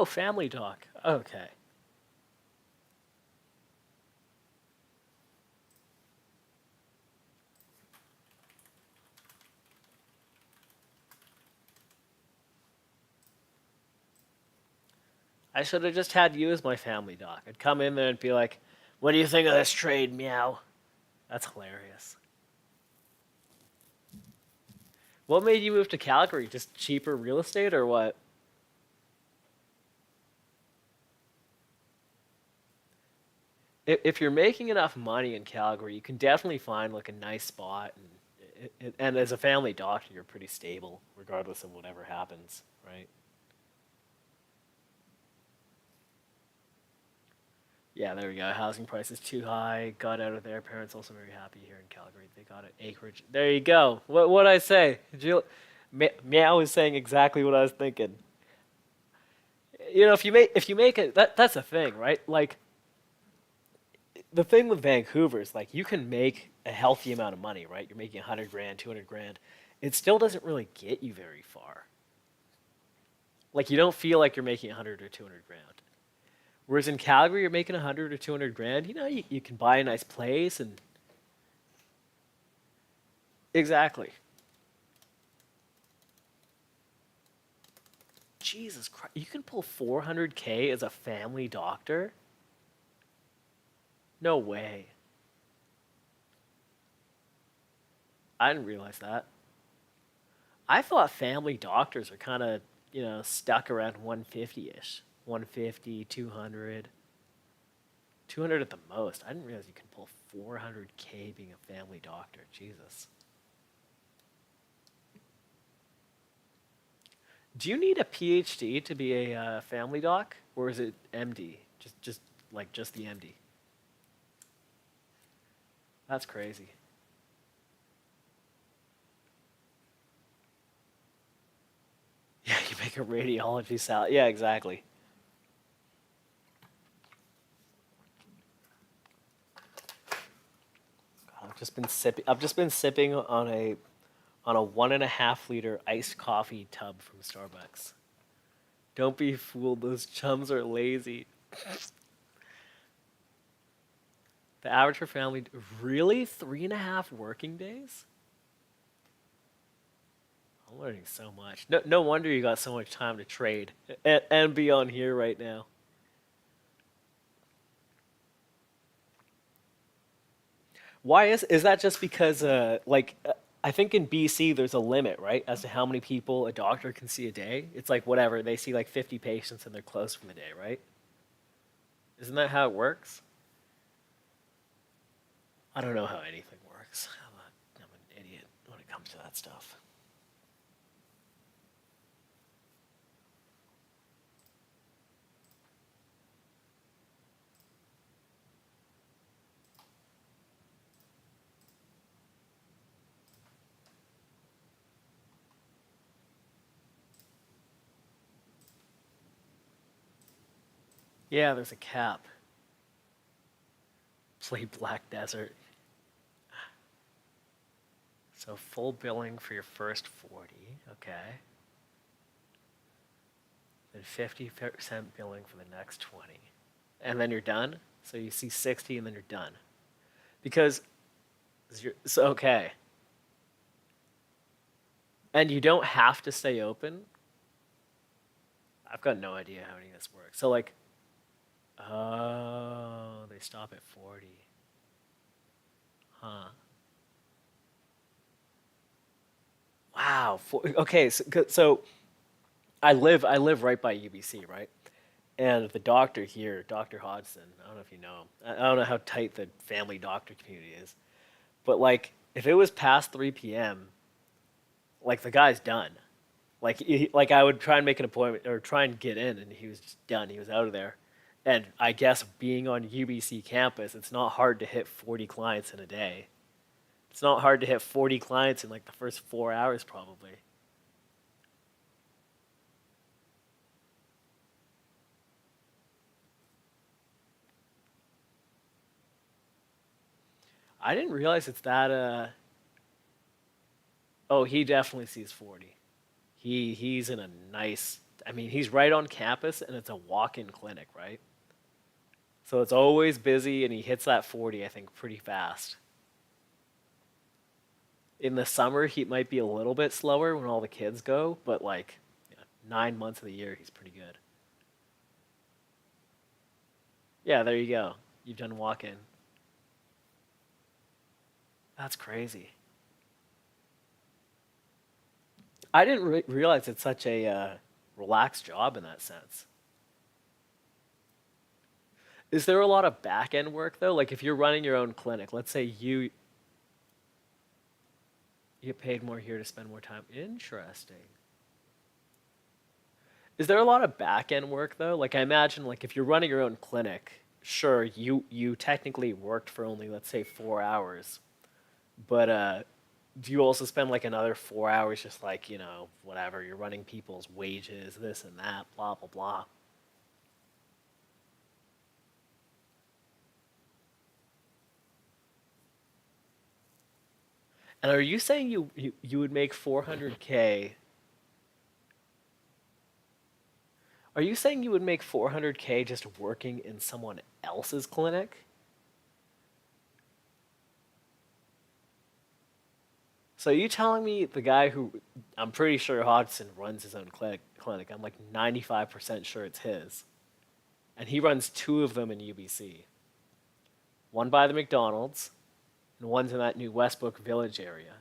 Family talk. Okay. I should have just had you as my family doc. I'd come in there and be like, "What do you think of this trade, meow?" That's hilarious. What made you move to Calgary? Just cheaper real estate or what? If you're making enough money in Calgary, you can definitely find like a nice spot, and as a family doctor, you're pretty stable regardless of whatever happens, right? Yeah, there we go. Housing prices too high. Got out of there. Parents also very happy here in Calgary. They got an acreage. There you go. What I say? Meow is saying exactly what I was thinking. If you make it, that's the thing, right? Like the thing with Vancouver is like you can make a healthy amount of money, right? You're making 100 grand, 200 grand. It still doesn't really get you very far. Like you don't feel like you're making 100 or 200 grand. Whereas in Calgary, you're making 100 or 200 grand. You can buy a nice place and exactly. Jesus Christ, you can pull 400K as a family doctor? No way. I didn't realize that. I thought family doctors are kind of, stuck around 150-ish. 150, 200. 200 at the most. I didn't realize you can pull 400K being a family doctor. Jesus. Do you need a PhD to be a family doc, or is it MD? Just the MD. That's crazy. Yeah, you make a radiology salad. Yeah, exactly. God, I've just been sipping on a 1.5 liter iced coffee tub from Starbucks. Don't be fooled. Those chums are lazy. The average for family, really? 3.5 working days? I'm learning so much. No wonder you got so much time to trade and be on here right now. Why is that just because I think in BC there's a limit, right, as to how many people a doctor can see a day? It's like whatever, they see like 50 patients and they're closed for the day, right? Isn't that how it works? I don't know how anything works. I'm an idiot when it comes to that stuff. Yeah, there's a cap. Play Black Desert. So full billing for your first 40, okay. Then 50% billing for the next 20. And then you're done? So you see 60 and then you're done. Because, so okay. And you don't have to stay open? I've got no idea how any of this works. So like, oh, they stop at 40. Huh. Wow. Okay, so I live right by UBC, right? And the doctor here, Dr. Hodgson, I don't know if you know him. I don't know how tight the family doctor community is, but like if it was past 3 p.m., like the guy's done. Like I would try and make an appointment or try and get in, and he was just done. He was out of there. And I guess being on UBC campus, it's not hard to hit 40 clients in a day. It's not hard to hit 40 clients in like the first 4 hours, probably. I didn't realize it's that. Oh, he definitely sees 40. He's in a nice. I mean, he's right on campus, and it's a walk-in clinic, right? So it's always busy, and he hits that 40, I think, pretty fast. In the summer, he might be a little bit slower when all the kids go, but like 9 months of the year, he's pretty good. Yeah, there you go. You've done walk-in. That's crazy. I didn't realize it's such a relaxed job in that sense. Is there a lot of back end work though? Like if you're running your own clinic, let's say you get paid more here to spend more time. Interesting. Is there a lot of back end work though? Like I imagine like if you're running your own clinic, sure you technically worked for only let's say 4 hours, but do you also spend like another 4 hours just like whatever you're running people's wages, this and that, blah blah blah. And are you saying you would make 400K? Are you saying you would make 400K just working in someone else's clinic? So you telling me the guy who I'm pretty sure Hodgson runs his own clinic. I'm like 95% sure it's his. And he runs two of them in UBC. One by the McDonald's and one's in that new Westbrook Village area.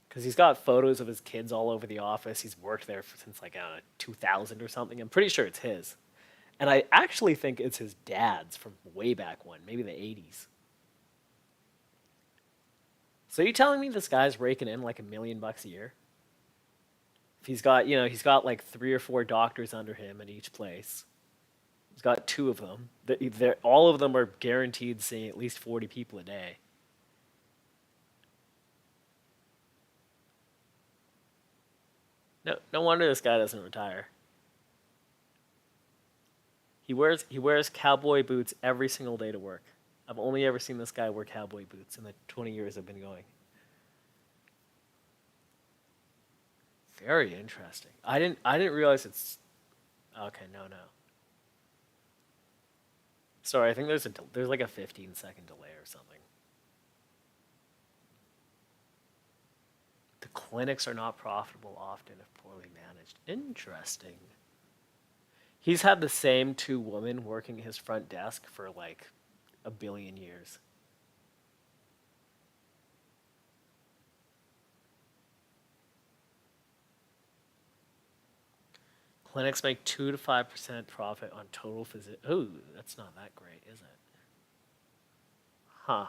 Because he's got photos of his kids all over the office. He's worked there since like, I don't know, 2000 or something. I'm pretty sure it's his. And I actually think it's his dad's from way back when, maybe the 80s. So you telling me this guy's raking in like $1 million a year? If he's got like 3 or 4 doctors under him at each place. He's got two of them. All of them are guaranteed seeing at least 40 people a day. No wonder this guy doesn't retire. He wears cowboy boots every single day to work. I've only ever seen this guy wear cowboy boots in the 20 years I've been going. Very interesting. I didn't realize it's okay. No. Sorry, I think there's like a 15-second delay or something. The clinics are not profitable often if poorly managed. Interesting. He's had the same two women working his front desk for like a billion years. Clinics make 2 to 5% profit on total visit. Oh, that's not that great, is it? Huh.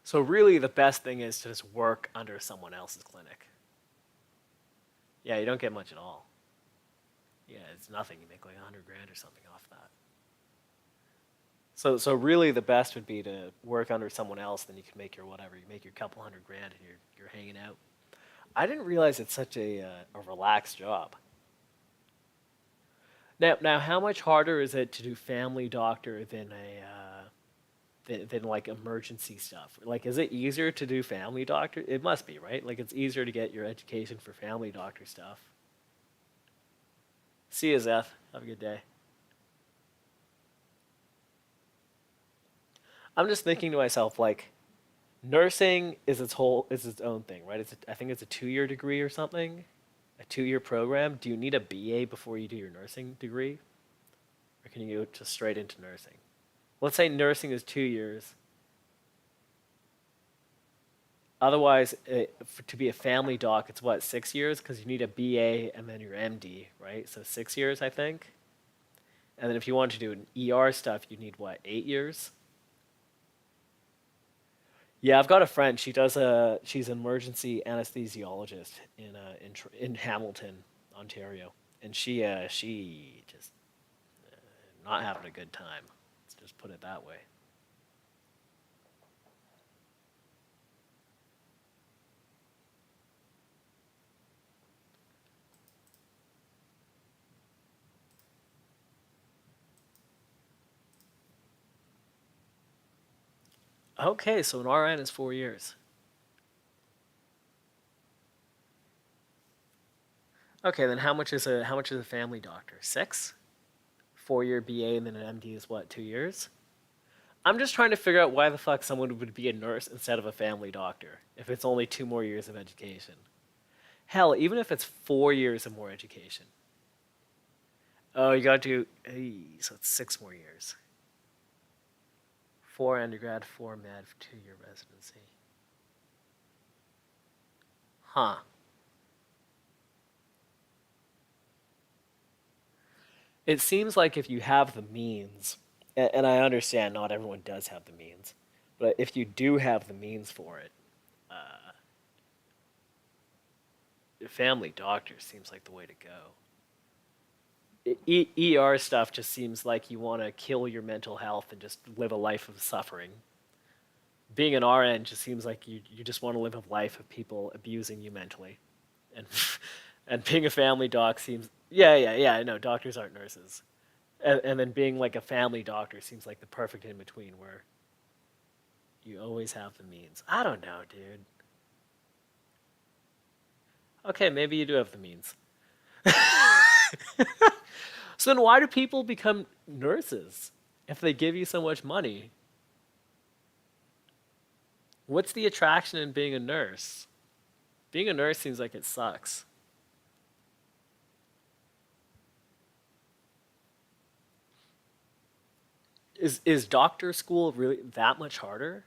So really the best thing is to just work under someone else's clinic. Yeah, you don't get much at all. Yeah, it's nothing. You make like 100 grand or something off that. So really the best would be to work under someone else, then you can make your whatever. You make your couple 100 grand and you're hanging out. I didn't realize it's such a relaxed job. Now, how much harder is it to do family doctor than than like emergency stuff? Like, is it easier to do family doctor? It must be, right? Like, it's easier to get your education for family doctor stuff. See you, Zeth. Have a good day. I'm just thinking to myself, like, nursing is its own thing, right? I think it's a 2 year degree or something, a 2 year program. Do you need a BA before you do your nursing degree, or can you go just straight into nursing? Let's say nursing is 2 years. Otherwise, to be a family doc, it's what, 6 years? Because you need a BA and then your MD, right? So 6 years, I think. And then if you want to do an ER stuff, you need what, 8 years? Yeah, I've got a friend. She's an emergency anesthesiologist in Hamilton, Ontario, and she just not having a good time. Let's just put it that way. Okay, so an RN is 4 years. Okay, then how much is a family doctor? 6? 4 year BA and then an MD is what, 2 years? I'm just trying to figure out why the fuck someone would be a nurse instead of a family doctor if it's only 2 more years of education. Hell, even if it's 4 years of more education. Oh, you gotta do, hey, so it's 6 more years. 4 undergrad, 4 med, 2 year residency. Huh. It seems like if you have the means, and I understand not everyone does have the means, but if you do have the means for it, family doctor seems like the way to go. ER stuff just seems like you want to kill your mental health and just live a life of suffering. Being an RN just seems like you just want to live a life of people abusing you mentally. And and being a family doc seems, yeah, no, doctors aren't nurses. And then being like a family doctor seems like the perfect in between where you always have the means. I don't know, dude. Okay, maybe you do have the means. So then why do people become nurses if they give you so much money? What's the attraction in being a nurse? Being a nurse seems like it sucks. Is doctor school really that much harder?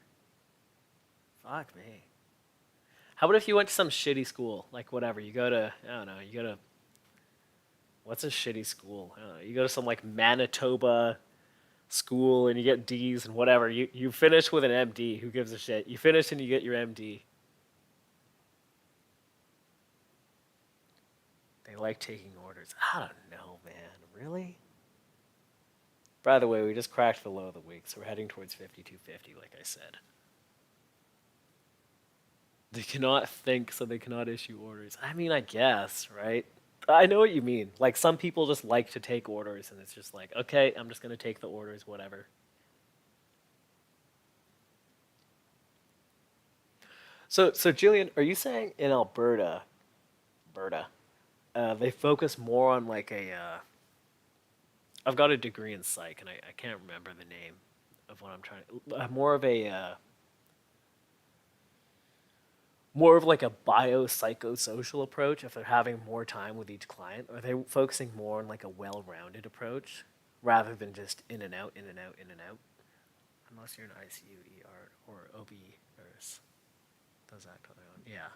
Fuck me. How about if you went to some shitty school, like whatever, you go to, I don't know, you go to, what's a shitty school? I don't know, you go to some like Manitoba school and you get D's and whatever. You finish with an MD. Who gives a shit? You finish and you get your MD. They like taking orders. I don't know, man. Really? By the way, we just cracked the low of the week, so we're heading towards 5250, like I said. They cannot think, so they cannot issue orders. I mean, I guess, right? I know what you mean. Like, some people just like to take orders, and it's just like, okay, I'm just going to take the orders, whatever. So Jillian, are you saying in Alberta, they focus more on like I've got a degree in psych, and I can't remember the name of what I'm trying to. More of like a biopsychosocial approach. If they're having more time with each client, are they focusing more on like a well-rounded approach rather than just in and out, in and out, in and out? Unless you're an ICU, ER, or OB nurse, does that on their own? Yeah,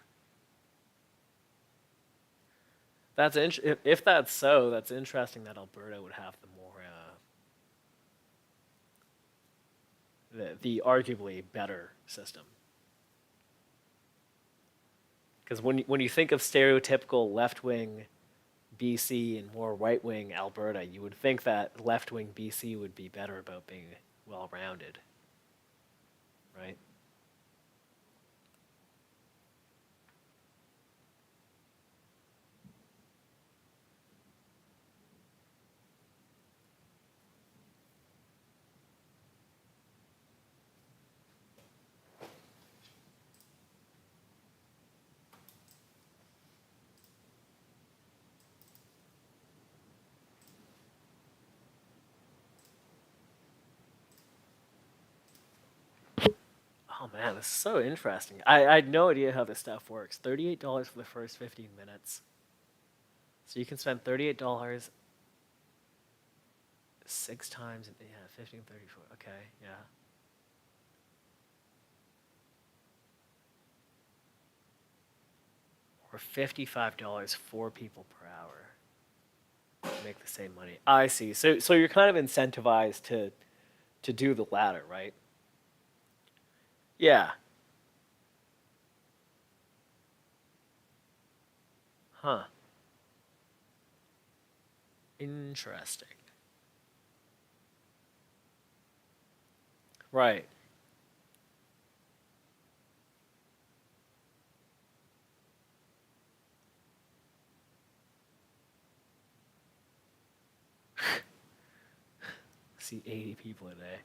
if that's so, that's interesting that Alberta would have the more the arguably better system. Because when you think of stereotypical left wing BC and more right wing Alberta, you would think that left wing BC would be better about being well rounded, right? Oh man, this is so interesting. I had no idea how this stuff works. $38 for the first 15 minutes. So you can spend $38 six times. Yeah, 1534. Okay, yeah. Or $55 four people per hour to make the same money. I see. So you're kind of incentivized to do the latter, right? Yeah. Huh. Interesting. Right. See 80 people a day.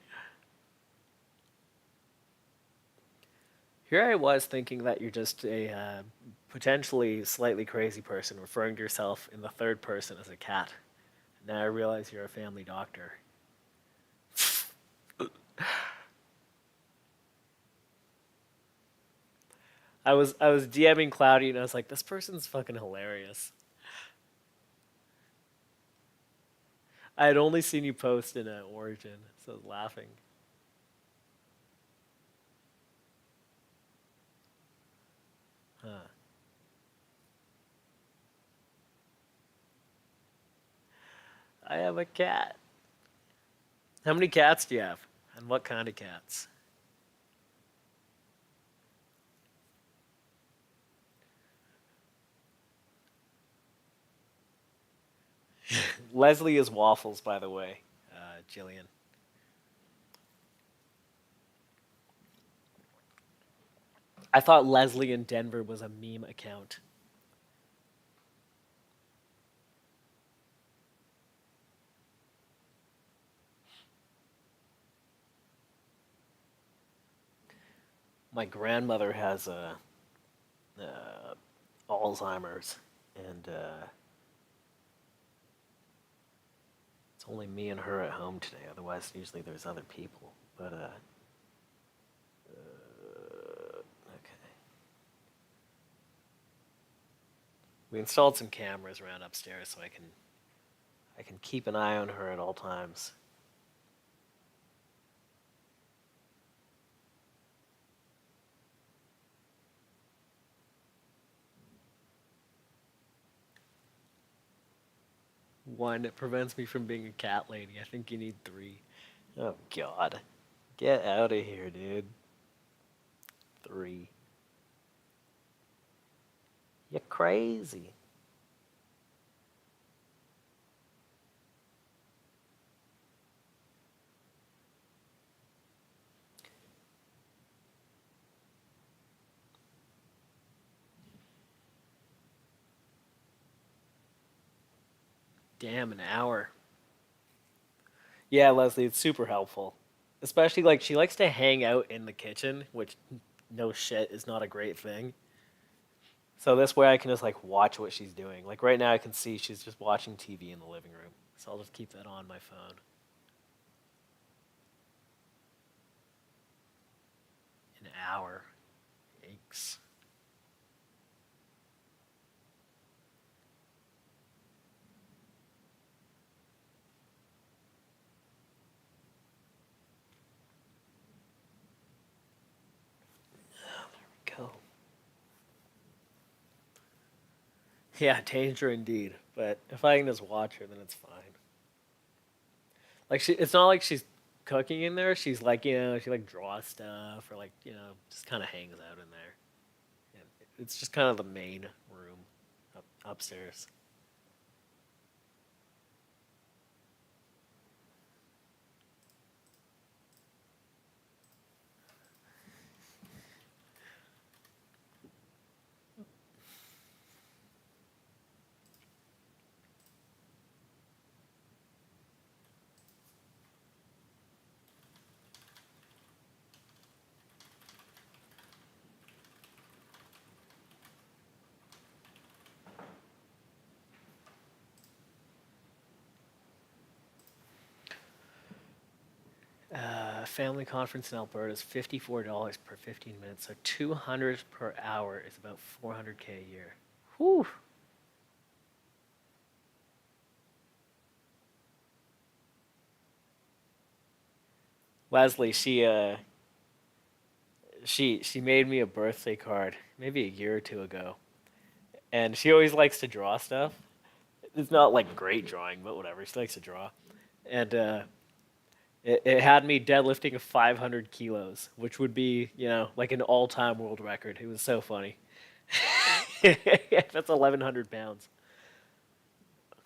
Here I was thinking that you're just a potentially slightly crazy person referring to yourself in the third person as a cat. Now I realize you're a family doctor. I was DMing Cloudy and I was like, this person's fucking hilarious. I had only seen you post in Origin, so I was laughing. Huh. I have a cat. How many cats do you have? And what kind of cats? Leslie is waffles, by the way, Jillian. I thought Leslie in Denver was a meme account. My grandmother has uh, Alzheimer's, and it's only me and her at home today. Otherwise, usually there's other people. But okay, we installed some cameras around upstairs so I can keep an eye on her at all times. One, it prevents me from being a cat lady. I think you need three. Oh God, get out of here, dude. Three. You're crazy. Damn, an hour. Yeah, Leslie, it's super helpful. Especially like she likes to hang out in the kitchen, which no shit is not a great thing. So this way I can just like watch what she's doing. Like right now I can see she's just watching TV in the living room. So I'll just keep that on my phone. An hour. Yikes. Go. Yeah, danger indeed. But if I can just watch her, then it's fine. Like it's not like she's cooking in there. She's like, she like draws stuff or like, just kind of hangs out in there. And it's just kind of the main room upstairs. Family conference in Alberta is $54 per 15 minutes, so 200 per hour is about 400K a year. Whew. Leslie, she made me a birthday card maybe a year or two ago, and she always likes to draw stuff. It's not like great drawing, but whatever. She likes to draw, and it had me deadlifting 500 kilos, which would be like an all-time world record. It was so funny. That's 1,100 pounds.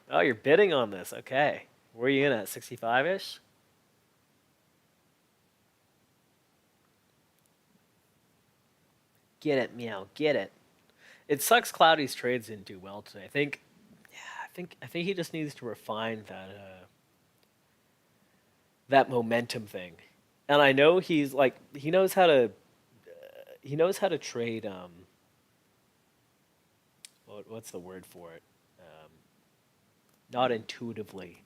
Oh, you're bidding on this. Okay, where are you in at? 65-ish? Get it, meow. Get it. It sucks. Cloudy's trades didn't do well today. I think he just needs to refine that momentum thing. And I know he knows how to trade. What's the word for it? Not intuitively.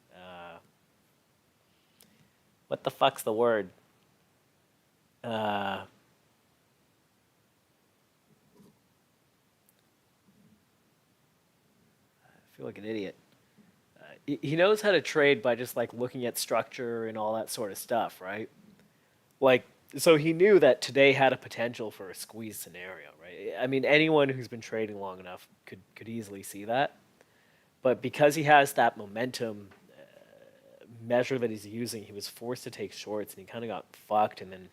What the fuck's the word? I feel like an idiot. He knows how to trade by just like looking at structure and all that sort of stuff, right? Like, so he knew that today had a potential for a squeeze scenario, right? I mean, anyone who's been trading long enough could easily see that. But because he has that momentum measure that he's using, he was forced to take shorts, and he kind of got fucked. And then,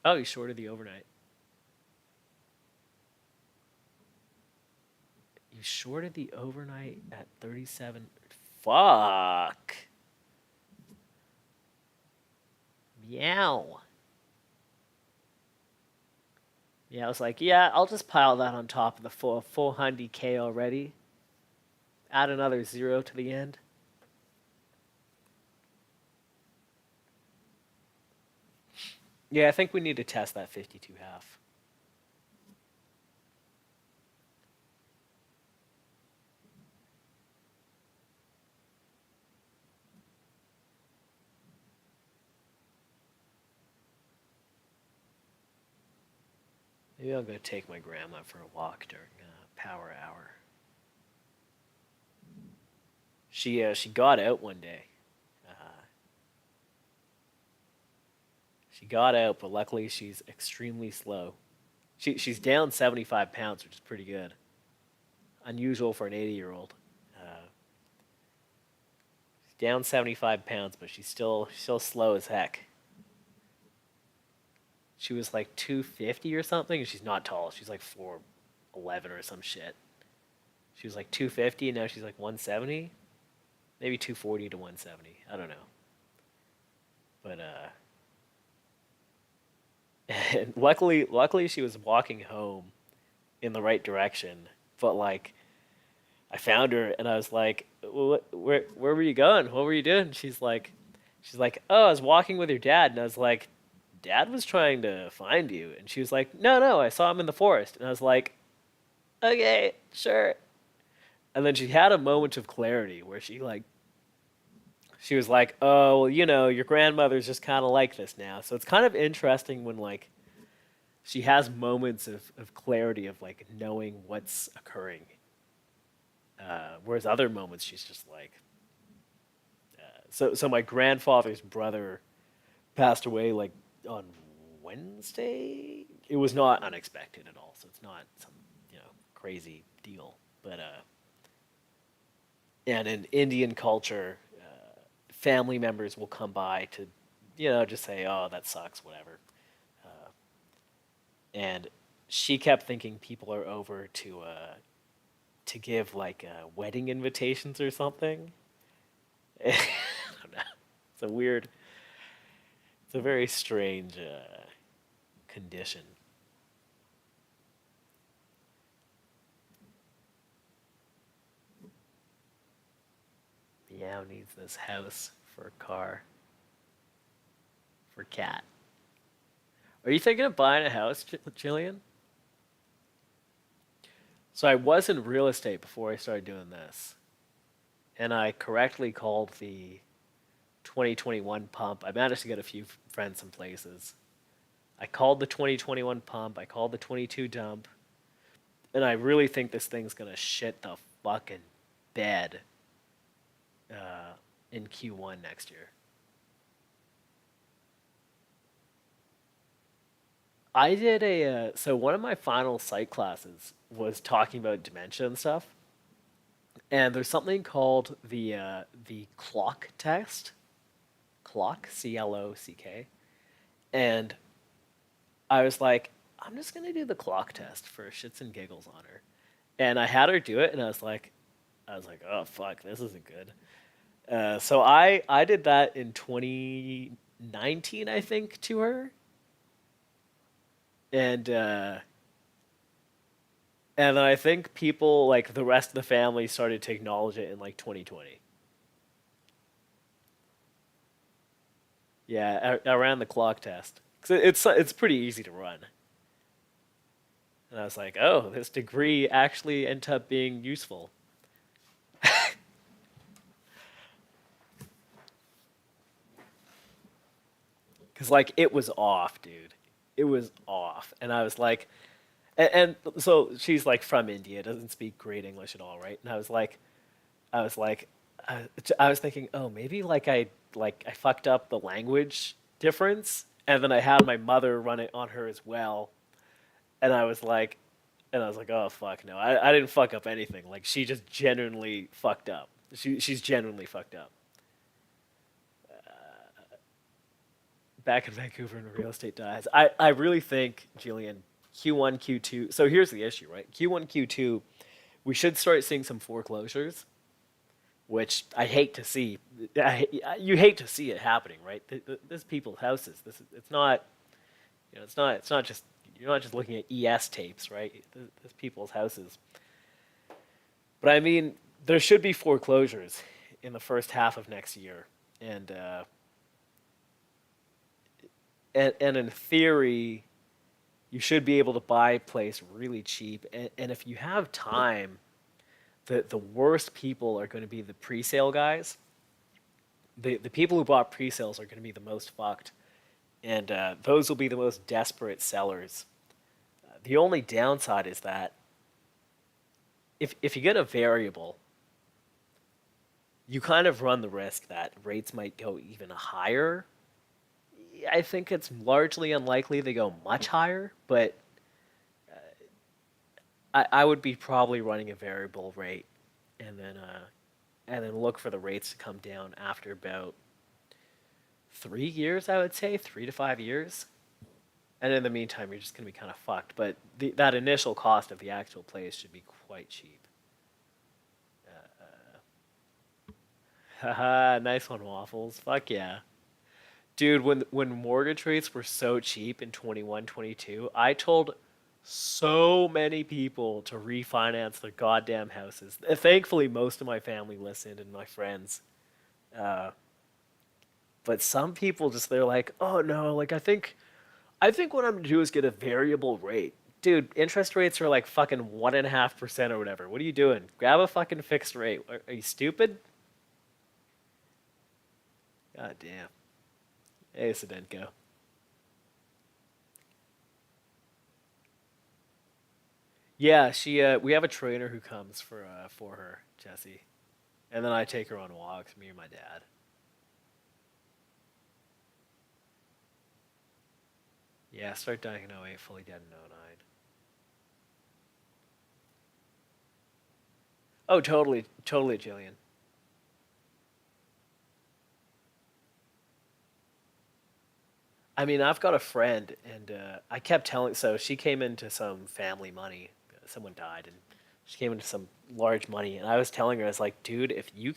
oh, he shorted the overnight. You shorted the overnight at 37. Fuck. Meow. Yeah, I was like, yeah, I'll just pile that on top of the 400K already. Add another zero to the end. Yeah, I think we need to test that 52 half. Maybe I'll go take my grandma for a walk during power hour. She got out one day. She got out, but luckily she's extremely slow. She's down 75 pounds, which is pretty good. Unusual for an 80-year-old. She's down 75 pounds, but she's still slow as heck. She was like 250 or something, and she's not tall. She's like 4'11" or some shit. She was like 250, and now she's like 170, maybe 240 to 170. I don't know. But and luckily she was walking home in the right direction. But like, I found her, and I was like, where were you going? What were you doing? She's like, oh, I was walking with your dad, and I was like, Dad was trying to find you, and she was like, no, I saw him in the forest, and I was like, okay, sure. And then she had a moment of clarity where she was like, "Oh, well, your grandmother's just kind of like this now." So it's kind of interesting when like she has moments of clarity of like knowing what's occurring, whereas other moments she's just like, so my grandfather's brother passed away like on Wednesday. It was not unexpected at all, so it's not some crazy deal. But and in Indian culture, family members will come by to just say, "Oh, that sucks," whatever. And she kept thinking people are over to give like wedding invitations or something. I don't know. It's a weird. It's a very strange condition. Meow needs this house for a car for cat. Are you thinking of buying a house, Jillian? So I was in real estate before I started doing this, and I correctly called the 2021 pump. I managed to get a few friends some places. I called the 2021 pump. I called the 22 dump, and I really think this thing's gonna shit the fucking bed in Q1 next year. I did so one of my final psych classes was talking about dementia and stuff, and there's something called the clock test, clock CLOCK, and I was like, I'm just gonna do the clock test for shits and giggles on her, and I had her do it, and I was like, oh fuck, this isn't good. So I did that in 2019, I think, to her, and and then I think people like the rest of the family started to acknowledge it in like 2020. Yeah, around the clock test. 'Cause it's pretty easy to run. And I was like, oh, this degree actually ended up being useful. Because like it was off, dude. It was off, and I was like, and so she's like from India, doesn't speak great English at all, right? And I was like, I was thinking, oh, maybe like I fucked up the language difference, and then I had my mother run it on her as well, and I was like, oh fuck, no, I didn't fuck up anything. Like she just genuinely fucked up. She's genuinely fucked up. Back in Vancouver and real estate dies. I really think, Jillian, Q1, Q2. So here's the issue, right? Q1, Q2, we should start seeing some foreclosures, which I hate to see. You hate to see it happening, right? This people's houses. It's not, it's not just you're not just looking at ES tapes, right? This people's houses. But I mean, there should be foreclosures in the first half of next year, and and in theory, you should be able to buy a place really cheap. And if you have time, the worst people are going to be the pre-sale guys. The people who bought pre-sales are going to be the most fucked, and those will be the most desperate sellers. The only downside is that if you get a variable, you kind of run the risk that rates might go even higher. I think it's largely unlikely they go much higher, but I would be probably running a variable rate, and then look for the rates to come down after about 3 years. I would say 3 to 5 years, and in the meantime, you're just gonna be kind of fucked. But that initial cost of the actual place should be quite cheap. Haha, nice one, Waffles. Fuck yeah. Dude, when mortgage rates were so cheap in 21, 22, I told so many people to refinance their goddamn houses. Thankfully, most of my family listened and my friends. Uh, but some people just they're like, "Oh no, like I think what I'm gonna do is get a variable rate." dude, interest rates are like fucking 1.5% or whatever. What are you doing? Grab a fucking fixed rate. Are you stupid? God damn. Hey, Sedenko. Yeah, she. We have a trainer who comes for her, Jesse, and then I take her on walks. Me and my dad. Yeah, start dying in '08, fully dead in '09. Oh, totally, totally, Jillian. I mean, I've got a friend, and I kept telling. So she came into some family money. Someone died, and she came into some large money, and I was telling her, I was like, dude, if you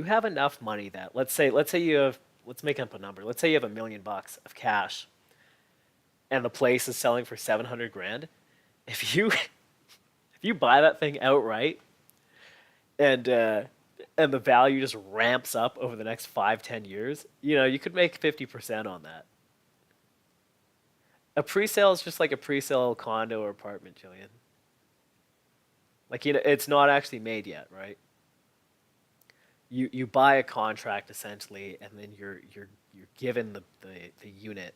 have enough money that, let's say you have, let's make up a number. Let's say you have $1 million of cash, and the place is selling for 700 grand. If you if you buy that thing outright, and and the value just ramps up over the next 5, 10 years, you could make 50% on that. A pre-sale is just like a pre-sale condo or apartment, Jillian. Like, it's not actually made yet, right? You buy a contract essentially, and then you're given the unit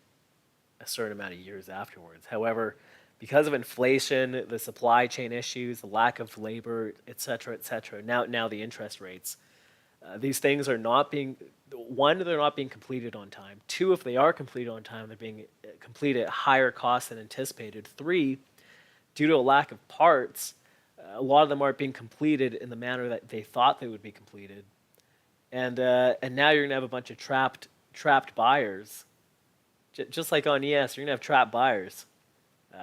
a certain amount of years afterwards. However, because of inflation, the supply chain issues, the lack of labor, et cetera, now the interest rates, these things are not being, one, they're not being completed on time. Two, if they are completed on time, they're being completed at higher cost than anticipated. Three, due to a lack of parts, a lot of them aren't being completed in the manner that they thought they would be completed. And now you're gonna have a bunch of trapped buyers, just like on ES. You're gonna have trapped buyers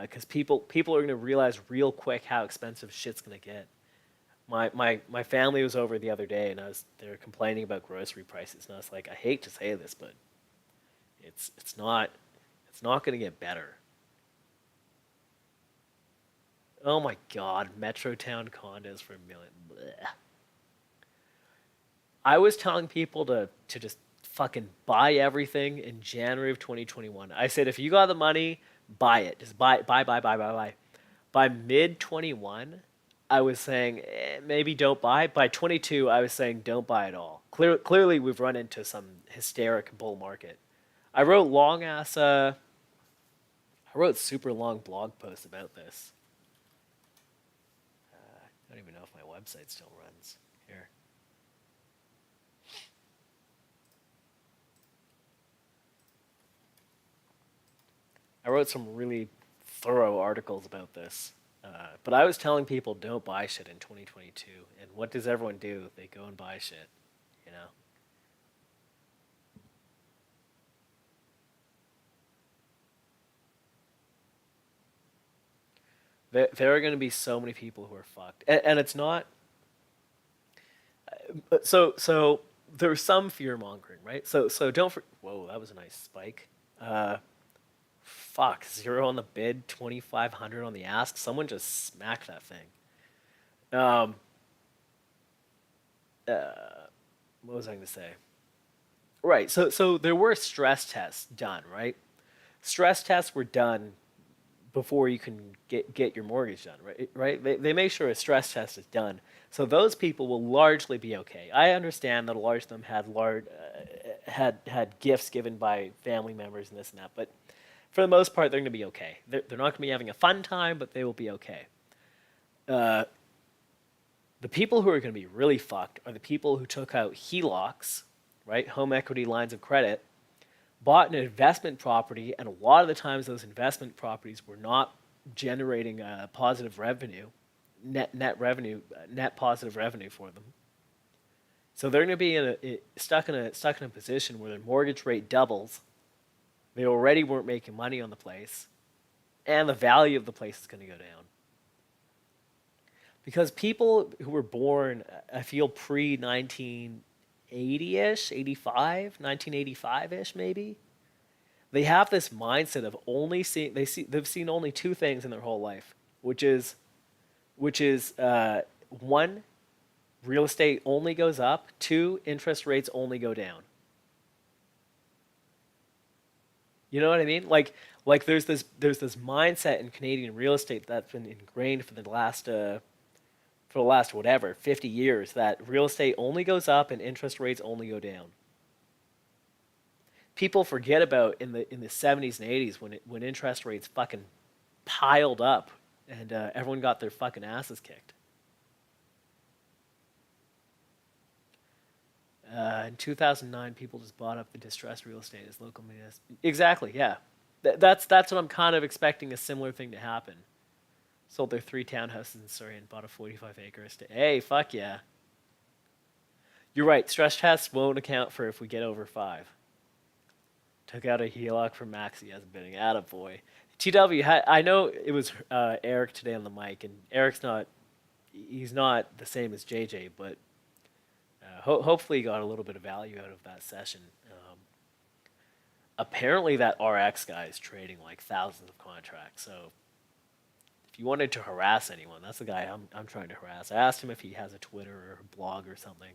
because people are gonna realize real quick how expensive shit's gonna get. My family was over the other day, and they were complaining about grocery prices, and I was like, I hate to say this, but it's not gonna get better. Oh my God, Metrotown condos for $1 million. Blech. I was telling people to just fucking buy everything in January of 2021. I said, if you got the money, buy it. Just buy. By mid 21, I was saying maybe don't buy. By 22, I was saying don't buy at all. Clearly, we've run into some hysteric bull market. I wrote I wrote super long blog posts about this. I don't even know if my website still runs here. I wrote some really thorough articles about this. But I was telling people don't buy shit in 2022. And what does everyone do? They go and buy shit, you know? There are going to be so many people who are fucked. And it's not. So there's some fear mongering, right? So don't. Whoa, that was a nice spike. Uh, Fuck, 0 on the bid, 2,500 on the ask. Someone just smacked that thing. Um, what was I going to say? Right. So there were stress tests done, right? Stress tests were done before you can get your mortgage done, right? Right? They make sure a stress test is done. So those people will largely be okay. I understand that a large of them had gifts given by family members and this and that, but for the most part, they're going to be okay. They're not going to be having a fun time, but they will be okay. Uh, the people who are going to be really fucked are the people who took out HELOCs, right? Home equity lines of credit, bought an investment property, and a lot of the times those investment properties were not generating positive revenue, net positive revenue for them. So they're going to be stuck in a position where their mortgage rate doubles. They already weren't making money on the place, and the value of the place is going to go down. Because people who were born, I feel pre 1980 ish, 85, 1985 ish maybe, they have this mindset of only seeing they've seen only two things in their whole life, which is one, real estate only goes up, two, interest rates only go down. You know what I mean? Like there's this mindset in Canadian real estate that's been ingrained for the last whatever 50 years that real estate only goes up and interest rates only go down. People forget about in the 70s and 80s when interest rates fucking piled up and everyone got their fucking asses kicked. In 2009, people just bought up the distressed real estate as local media. Exactly, yeah. That's what I'm kind of expecting a similar thing to happen. Sold their 3 townhouses in Surrey and bought a 45-acre estate. Hey, fuck yeah. You're right. Stress tests won't account for if we get over 5. Took out a HELOC for Maxi as a bidding. Attaboy. TW, I know it was Eric today on the mic, and he's not the same as JJ, but hopefully he got a little bit of value out of that session. Apparently that RX guy is trading like thousands of contracts, so if you wanted to harass anyone, that's the guy I'm trying to harass. I asked him if he has a Twitter or a blog or something.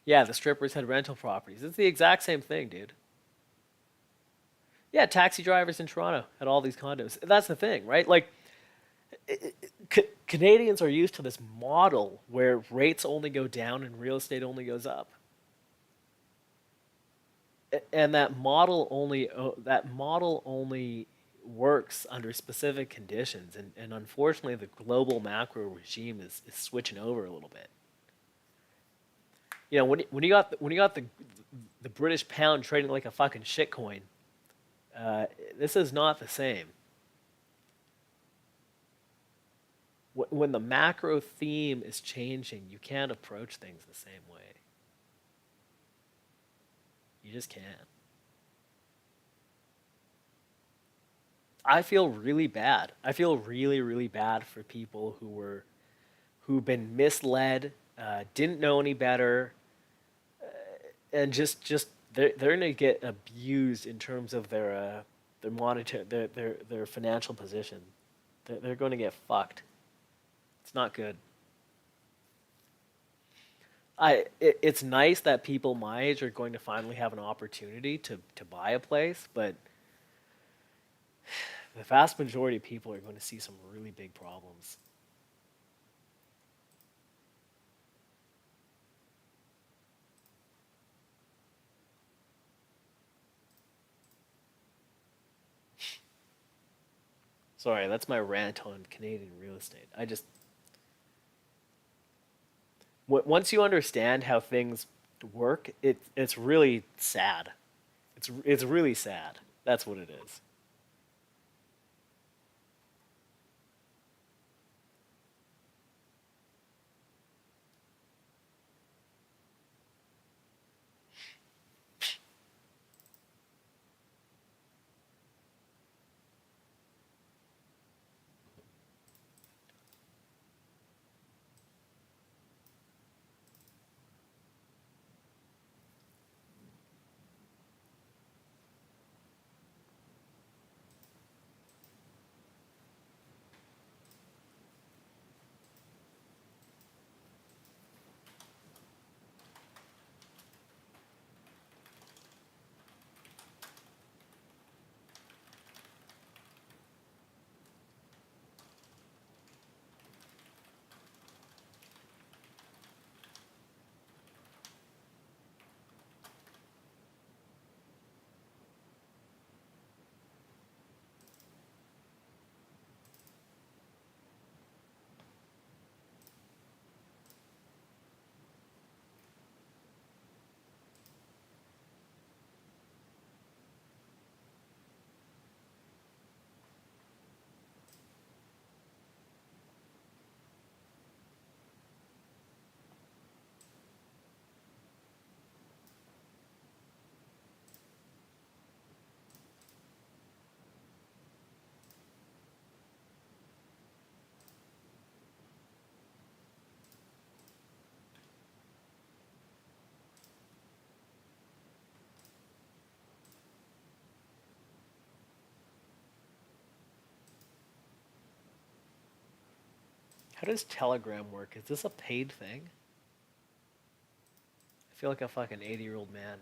Yeah, the strippers had rental properties. It's the exact same thing, dude. Yeah, taxi drivers in Toronto had all these condos. That's the thing, right? Like, Canadians are used to this model where rates only go down and real estate only goes up. And that model only works under specific conditions, and unfortunately the global macro regime is switching over a little bit. When you got the British pound trading like a fucking shitcoin, this is not the same. When the macro theme is changing, you can't approach things the same way. You just can't. I feel really bad. I feel really, really bad for people who've been misled, didn't know any better, and just they're gonna get abused in terms of their monetary their financial position. They're going to get fucked. It's not good. It's nice that people my age are going to finally have an opportunity to buy a place, but the vast majority of people are going to see some really big problems. Sorry, that's my rant on Canadian real estate. Once you understand how things work, it's really sad. It's really sad. That's what it is. How does Telegram work? Is this a paid thing? I feel like a fucking 80-year-old man.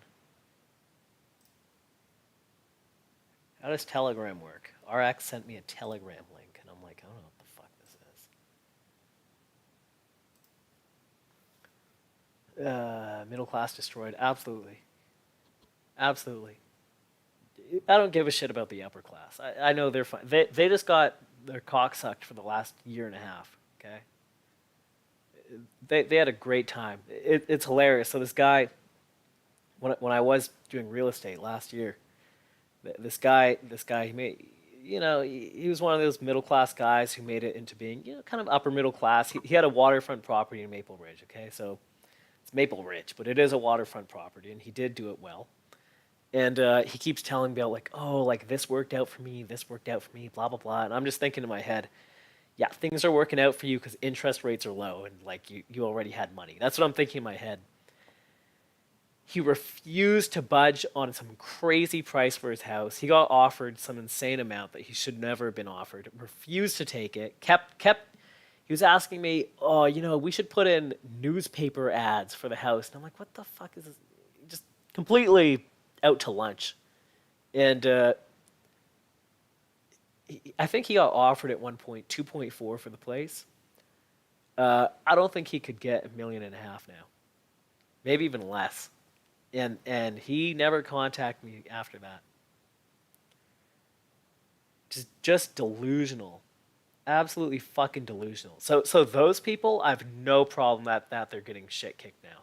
How does Telegram work? RX sent me a Telegram link, and I'm like, I don't know what the fuck this is. Middle class destroyed. Absolutely. Absolutely. I don't give a shit about the upper class. I know they're fine. They just got their cock sucked for the last year and a half. Okay. They had a great time. It's hilarious. So this guy, when I was doing real estate last year, he made, he was one of those middle class guys who made it into being, kind of upper middle class. He had a waterfront property in Maple Ridge. Okay, so it's Maple Ridge, but it is a waterfront property, and he did do it well. And he keeps telling me about like, oh, like this worked out for me, blah blah blah. And I'm just thinking in my head, yeah, things are working out for you because interest rates are low, and like you already had money. That's what I'm thinking in my head. He refused to budge on some crazy price for his house. He got offered some insane amount that he should never have been offered. Refused to take it. Kept. He was asking me, "Oh, we should put in newspaper ads for the house." And I'm like, "What the fuck is this?" Just completely out to lunch. And I think he got offered at one point 2.4 for the place. I don't think he could get $1.5 million now. Maybe even less. And he never contacted me after that. Just delusional, absolutely fucking delusional. So those people, I have no problem that they're getting shit kicked now.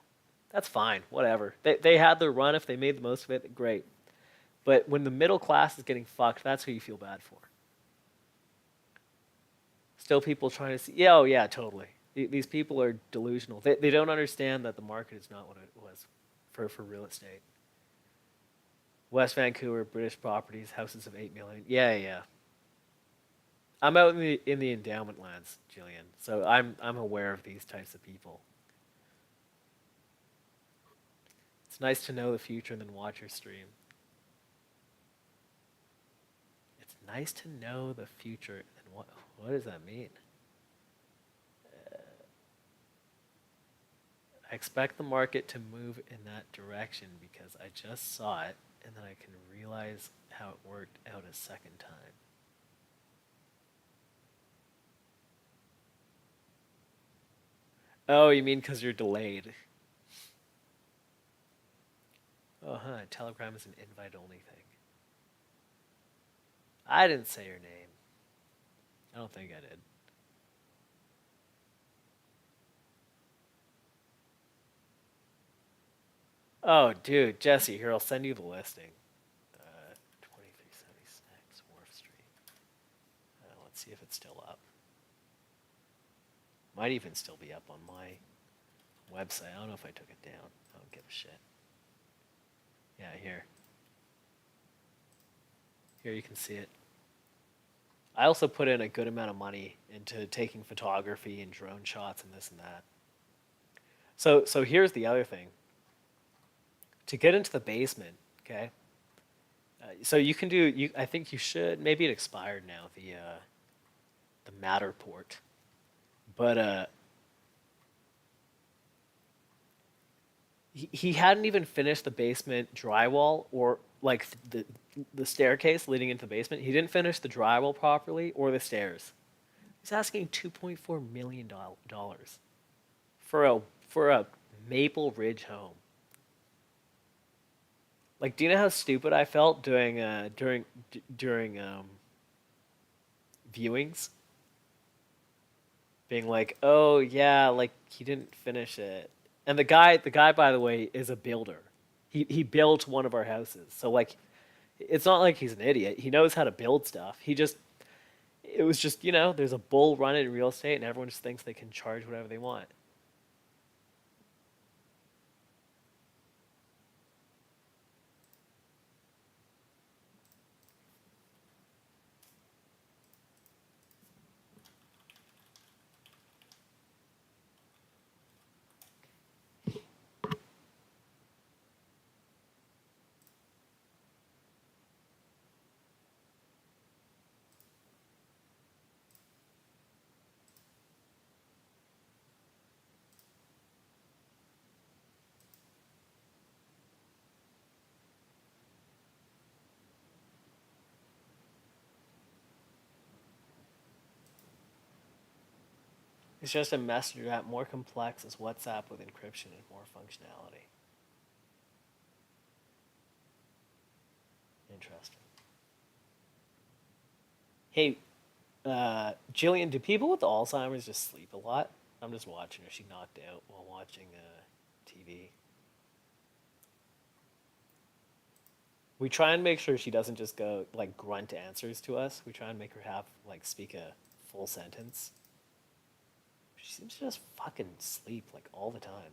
That's fine, whatever. They had their run. If they made the most of it, great. But when the middle class is getting fucked, that's who you feel bad for. Still, people trying to see. Yeah, oh yeah, totally. These people are delusional. They don't understand that the market is not what it was for real estate. West Vancouver, British properties, houses of 8 million. Yeah, yeah. I'm out in the endowment lands, Jillian. So I'm aware of these types of people. It's nice to know the future and then watch your stream. It's nice to know the future and what does that mean? I expect the market to move in that direction because I just saw it and then I can realize how it worked out a second time. Oh, you mean because you're delayed? Oh, huh. Telegram is an invite-only thing. I didn't say your name. I don't think I did. Oh, dude, Jesse, here, I'll send you the listing. 2376 Wharf Street. Let's see if it's still up. Might even still be up on my website. I don't know if I took it down. I don't give a shit. Yeah, here. Here you can see it. I also put in a good amount of money into taking photography and drone shots and this and that. So here's the other thing. To get into the basement, okay? So you can do. I think you should. Maybe it expired now. The Matterport, but he hadn't even finished the basement drywall or like the staircase leading into the basement. He didn't finish the drywall properly or the stairs. He's asking $2.4 million for a Maple Ridge home. Like, do you know how stupid I felt during viewings? Being like, oh yeah, like he didn't finish it. And the guy, by the way, is a builder. He built one of our houses. So like, it's not like he's an idiot. He knows how to build stuff. It was just, there's a bull run in real estate, and everyone just thinks they can charge whatever they want. It's just a messenger app, more complex as WhatsApp with encryption and more functionality. Interesting. Hey, Jillian, do people with Alzheimer's just sleep a lot? I'm just watching her. She knocked out while watching TV. We try and make sure she doesn't just go like grunt answers to us. We try and make her have like speak a full sentence. She seems to just fucking sleep like all the time.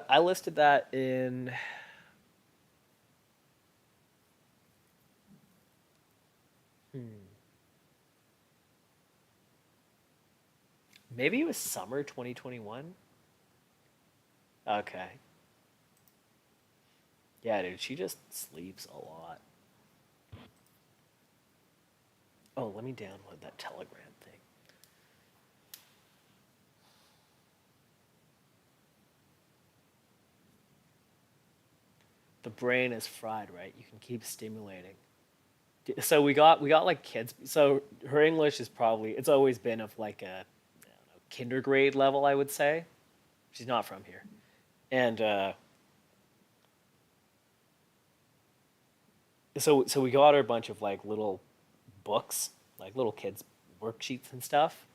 I listed that in. Hmm. Maybe it was summer 2021. Okay. Yeah, dude, she just sleeps a lot. Oh, let me download that Telegram thing. The brain is fried, right? You can keep stimulating. So we got like kids. So her English is probably it's always been of like a I don't know, kindergarten level, I would say. She's not from here, and so we got her a bunch of like little books, like little kids worksheets and stuff,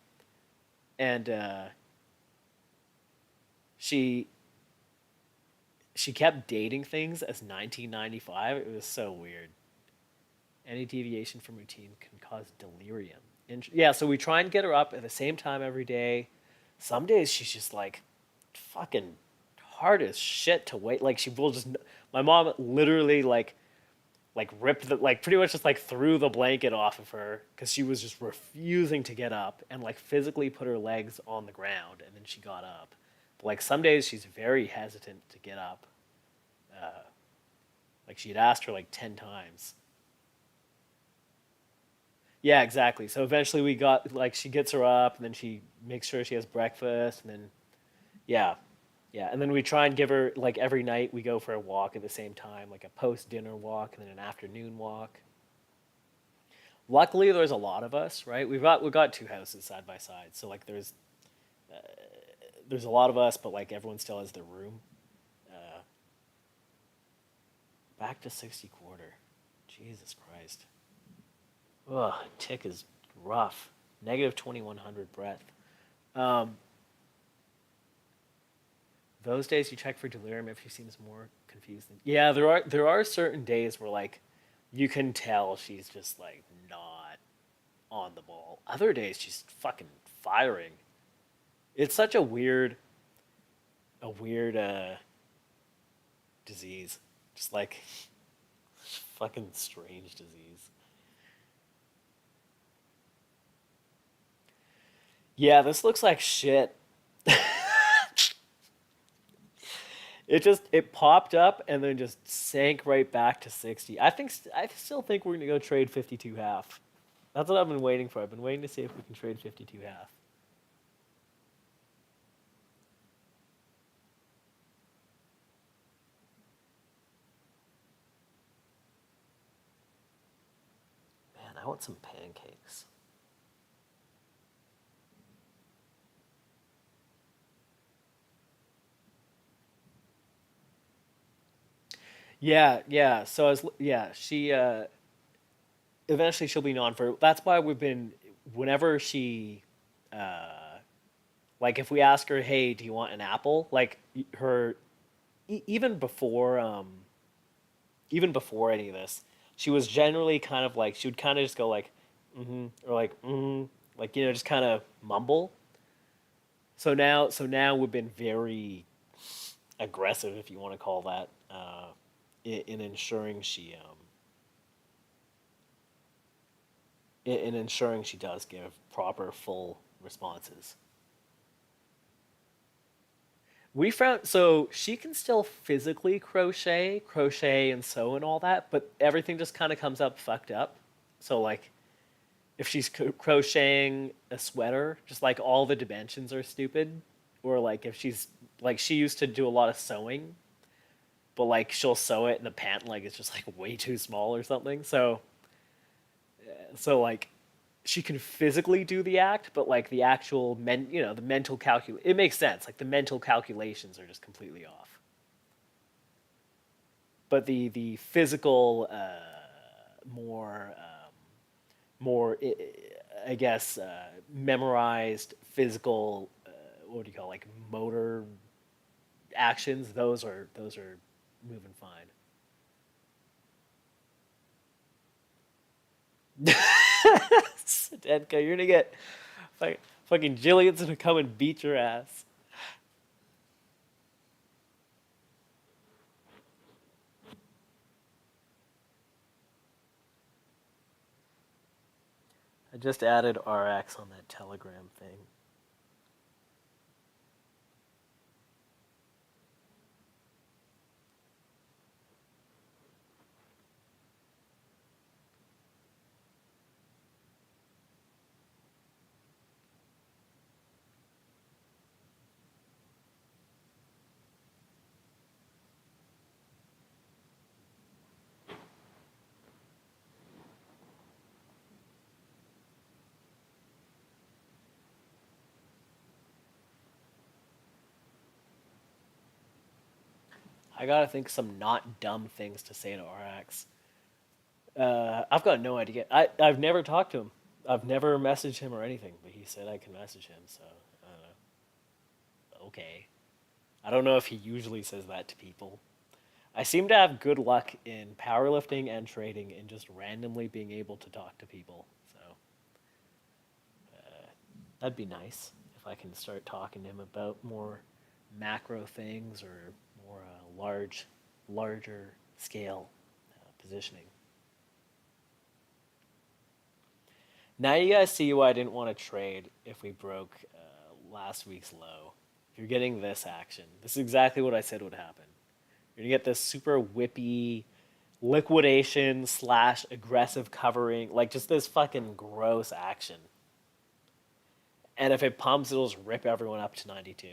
and she she kept dating things as 1995. It was so weird. Any deviation from routine can cause delirium. And yeah, so we try and get her up at the same time every day. Some days she's just like fucking hard as shit to wait. Like she will just. My mom literally like ripped the like pretty much just like threw the blanket off of her because she was just refusing to get up and like physically put her legs on the ground and then she got up. But like some days she's very hesitant to get up. Uh, like she had asked her like 10 times. Yeah, exactly. So eventually we got like she gets her up and then she makes sure she has breakfast and then yeah. Yeah, and then we try and give her like every night we go for a walk at the same time, like a post dinner walk and then an afternoon walk. Luckily there's a lot of us, right? We've got two houses side by side. So like there's a lot of us, but like everyone still has their room. Uh, Back to 60 quarter. Jesus Christ. Ugh, tick is rough. Negative 2100 breath. Um, those days you check for delirium if she seems more confused. Yeah, there are certain days where like you can tell she's just like not on the ball. Other days she's fucking firing. It's such a weird disease. Just like fucking strange disease. Yeah, this looks like shit. It popped up and then just sank right back to 60. I still think we're gonna go trade 52 half. That's what I've been waiting for. I've been waiting to see if we can trade 52 half. Man, I want some pancakes. Yeah, yeah. So as yeah, she eventually she'll be non for. That's why we've been whenever she uh like if we ask her, "Hey, do you want an apple?" Like her even before any of this, she was generally kind of like she would kind of just go like or like just kind of mumble. So now we've been very aggressive, if you want to call that, in ensuring in ensuring she does give proper full responses. We found so she can still physically crochet and sew and all that, but everything just kind of comes up fucked up. So like if she's crocheting a sweater, just like all the dimensions are stupid, or like if she's like she used to do a lot of sewing, but like she'll sew it and the pant leg is just like way too small or something. So like she can physically do the act, but like the actual the mental it makes sense. Like the mental calculations are just completely off. But the physical, more I guess, memorized physical, what do you call it, like motor actions? Those are moving fine. Denka, you're gonna get fucking Jillian's gonna come and beat your ass. I just added RX on that Telegram thing. I gotta think some not dumb things to say to RX. I've got no idea. I've never talked to him. I've never messaged him or anything, but he said I can message him, so I don't know. Okay. I don't know if he usually says that to people. I seem to have good luck in powerlifting and trading and just randomly being able to talk to people. So that'd be nice if I can start talking to him about more macro things or more larger scale positioning. Now you guys see why I didn't want to trade if we broke last week's low. If you're getting this action, this is exactly what I said would happen. You're gonna get this super whippy liquidation slash aggressive covering, like just this fucking gross action. And if it pumps, it'll just rip everyone up to 92.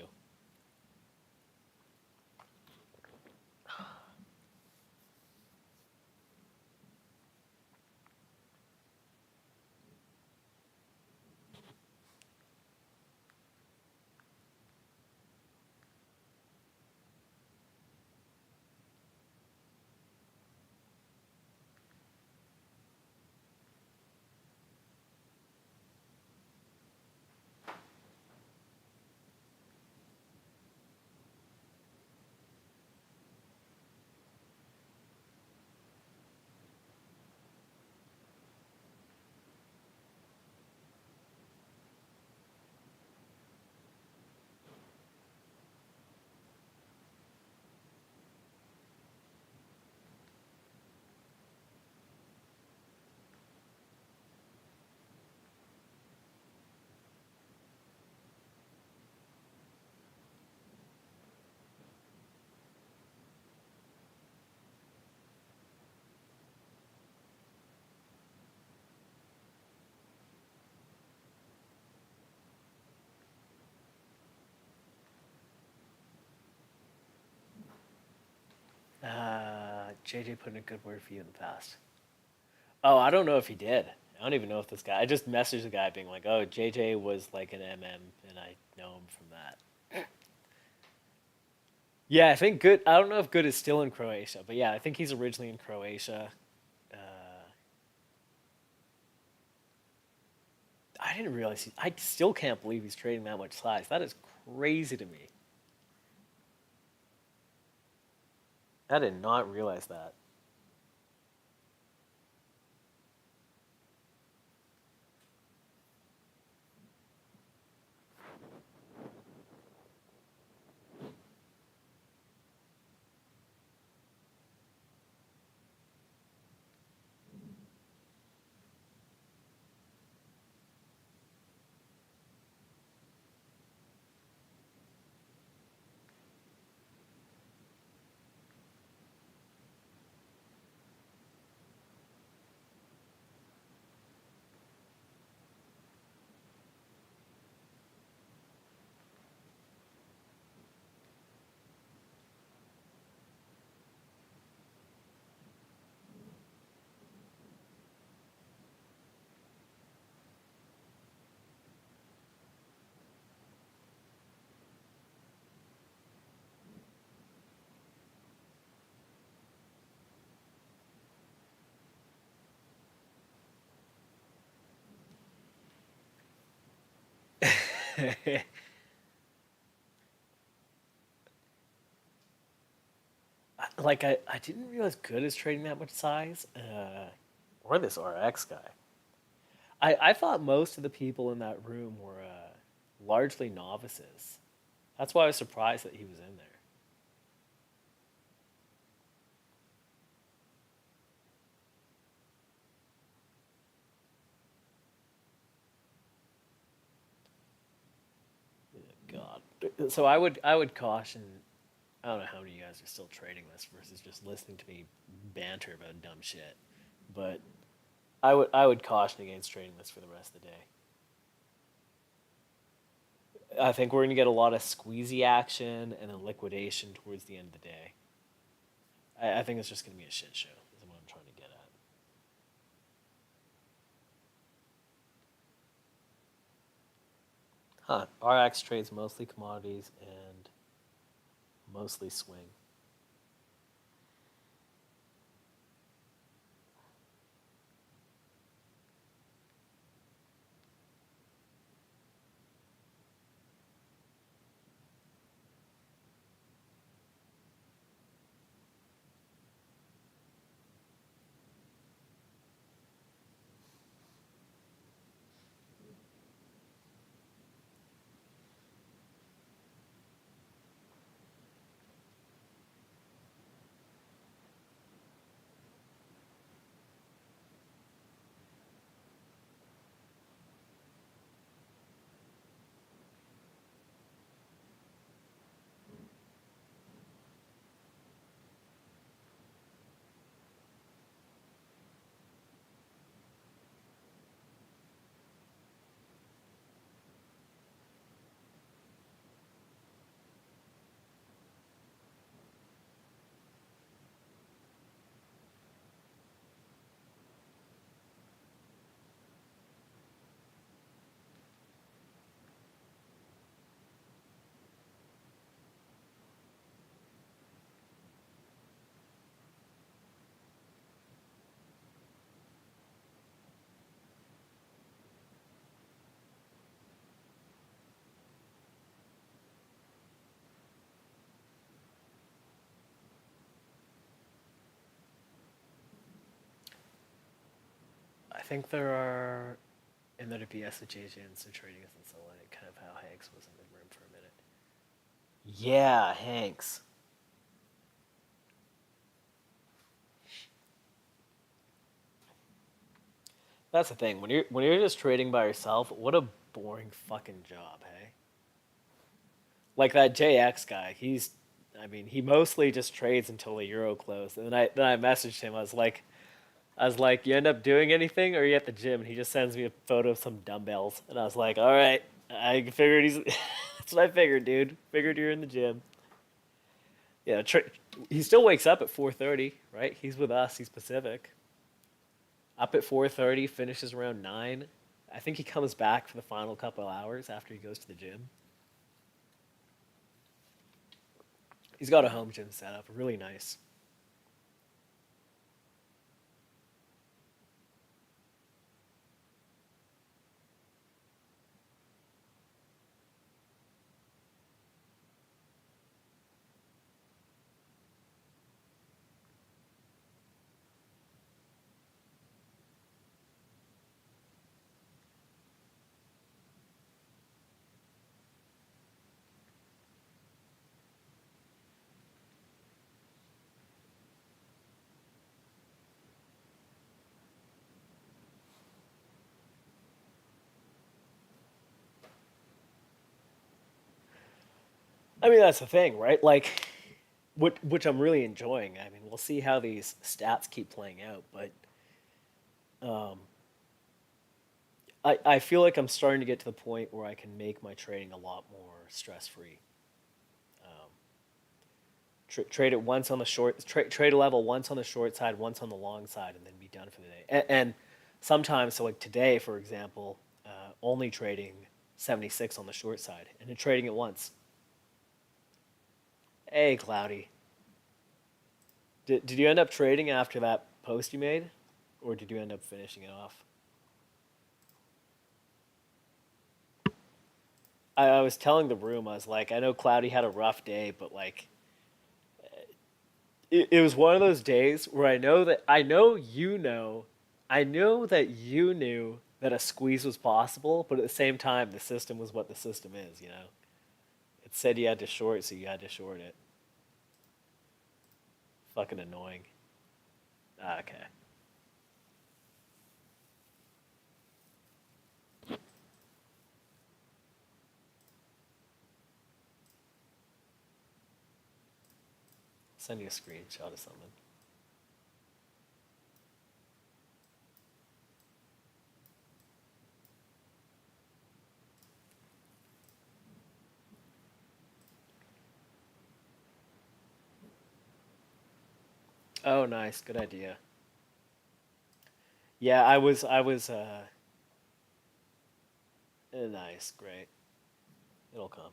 JJ put in a good word for you in the past. Oh, I don't know if he did. I don't even know if this guy. I just messaged the guy being like, "Oh, JJ was like an MM, and I know him from that." Yeah, I think Good. I don't know if Good is still in Croatia, but yeah, I think he's originally in Croatia. Uh, I didn't realize. I still can't believe he's trading that much size. That is crazy to me. I did not realize that. Like I didn't realize good is trading that much size, or this RX guy. I thought most of the people in that room were largely novices. That's why I was surprised that he was in there. God. So I would caution. I don't know how many of you guys are still trading this versus just listening to me banter about dumb shit, but I would caution against trading this for the rest of the day. I think we're going to get a lot of squeezy action and then liquidation towards the end of the day. I think it's just going to be a shit show. Is what I'm trying to get at. Huh? RX trades mostly commodities and mostly swing. I think there are, and there'd be SHAGNs and trading isn't so like kind of how Hanks was in the room for a minute. Yeah, Hanks. That's the thing. When you're just trading by yourself, what a boring fucking job, hey? Like that JX guy, I mean, he mostly just trades until the euro closed. And then I messaged him. I was like, you end up doing anything, or are you at the gym? And he just sends me a photo of some dumbbells, and I was like, all right, I figured he's. That's what I figured, dude. Figured you're in the gym. Yeah, he still wakes up at 4:30, right? He's with us. He's Pacific. Up at 4:30, finishes around 9. I think he comes back for the final couple hours after he goes to the gym. He's got a home gym set up, really nice. I mean, that's the thing, right? Like, which I'm really enjoying. I mean, we'll see how these stats keep playing out, but um, I feel like I'm starting to get to the point where I can make my trading a lot more stress free. Um, trade it once on the short, trade a level once on the short side, once on the long side, and then be done for the day. And sometimes, so like today, for example, only trading 76 on the short side and then trading it once. Hey, Cloudy. Did you end up trading after that post you made? Or did you end up finishing it off? I was telling the room, I was like, I know Cloudy had a rough day, but like, it was one of those days where I know that you knew that a squeeze was possible, but at the same time, the system was what the system is, you know? It said you had to short, so you had to short it. Fucking annoying. Ah, okay. Send you a screenshot of something. Oh, nice. Good idea. Yeah, nice, great. It'll come.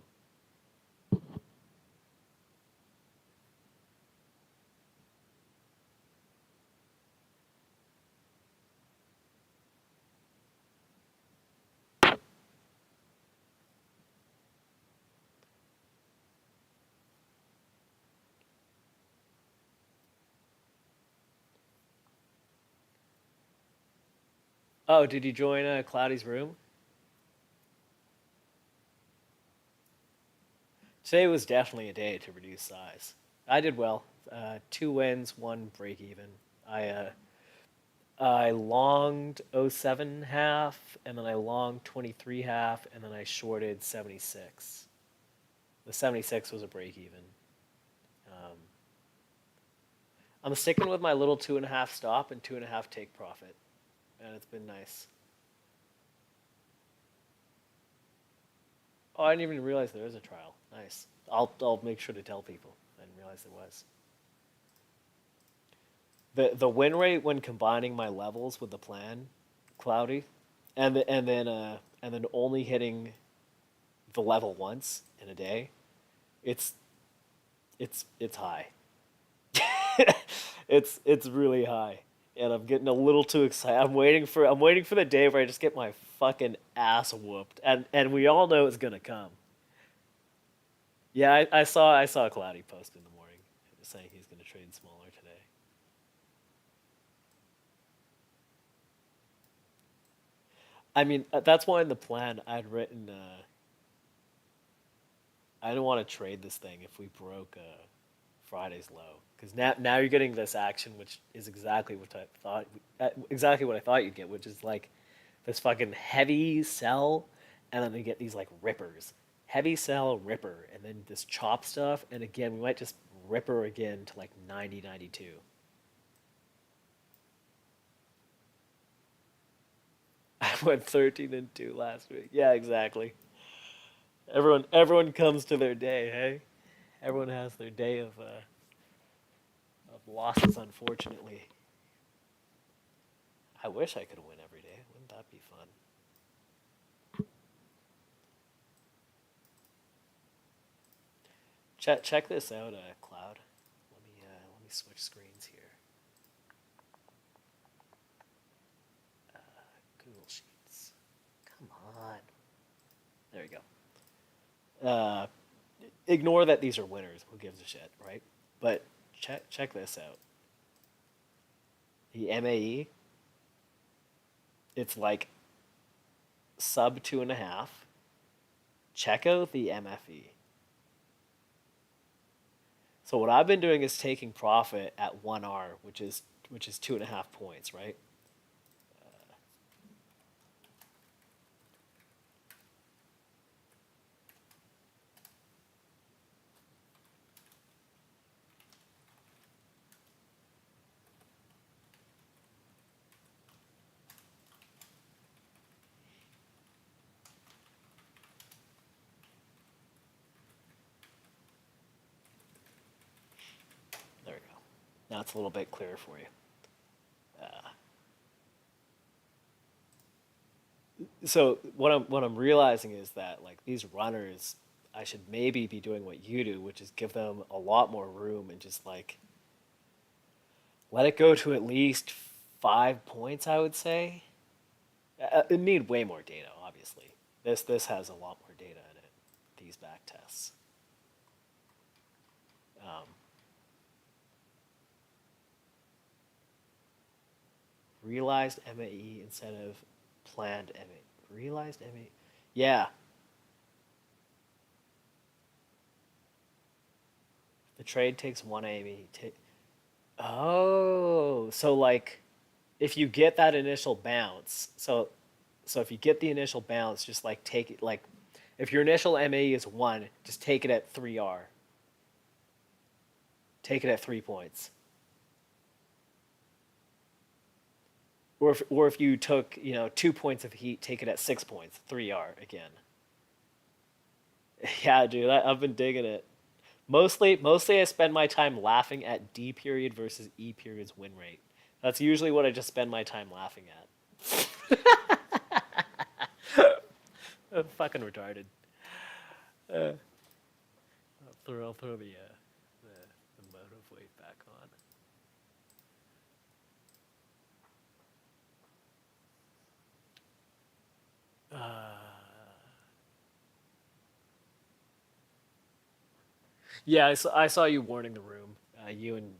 Oh, did you join Cloudy's room? Today was definitely a day to reduce size. I did well. 2 wins, one break even. I uh, I longed '07 half, and then I longed 23 half, and then I shorted 76. The 76 was a break even. Um, I'm sticking with my little 2.5 stop and 2.5 take profit, and it's been nice. Oh, I didn't even realize there is a trial. Nice. I'll make sure to tell people. I didn't realize there was. The win rate when combining my levels with the plan, cloudy, and then only hitting the level once in a day, it's it's high. It's really high, and I'm getting a little too excited. I'm waiting for the day where I just get my fucking ass whooped, and we all know it's gonna come. Yeah, I saw a Cloudy post in the morning saying he's gonna trade smaller today. I mean, that's why in the plan I'd written I don't want to trade this thing if we broke Friday's low, because now you're getting this action, which is exactly what I thought you'd get, which is like this fucking heavy sell, and then they get these like rippers, heavy sell ripper, and then this chop stuff, and again we might just ripper again to like 90 92. I went 13 and 2 last week. Yeah, exactly. Everyone comes to their day, hey? Everyone has their day of losses, unfortunately. I wish I could win every day. Wouldn't that be fun? Check this out, Cloud. Let me switch screens here. Google Sheets. Come on. There you go. Ignore that these are winners. Who gives a shit, right? But check this out. The MAE, it's like sub 2.5. Check out the MFE. So what I've been doing is taking profit at 1R, which is 2.5 points, right? There we go. Now it's a little bit clearer for you. So what I'm realizing is that like these runners, I should maybe be doing what you do, which is give them a lot more room and just like let it go to at least 5 points. I would say it need way more data. Obviously, this has a lot more data in it. these back tests. Realized MAE instead of planned MAE. Realized MAE. Yeah. The trade takes one AME. Oh, so like if you get that initial bounce, so if you get the initial bounce, just like take it like if your initial MAE is 1, just take it at 3R. Take it at 3 points. Or if you took, 2 points of heat, take it at 6 points, 3R again. Yeah, dude, I've been digging it. Mostly I spend my time laughing at D period versus E period's win rate. That's usually what I just spend my time laughing at. I'm fucking retarded. I'll throw the motive weight back on. Yeah, I saw you warning the room. You and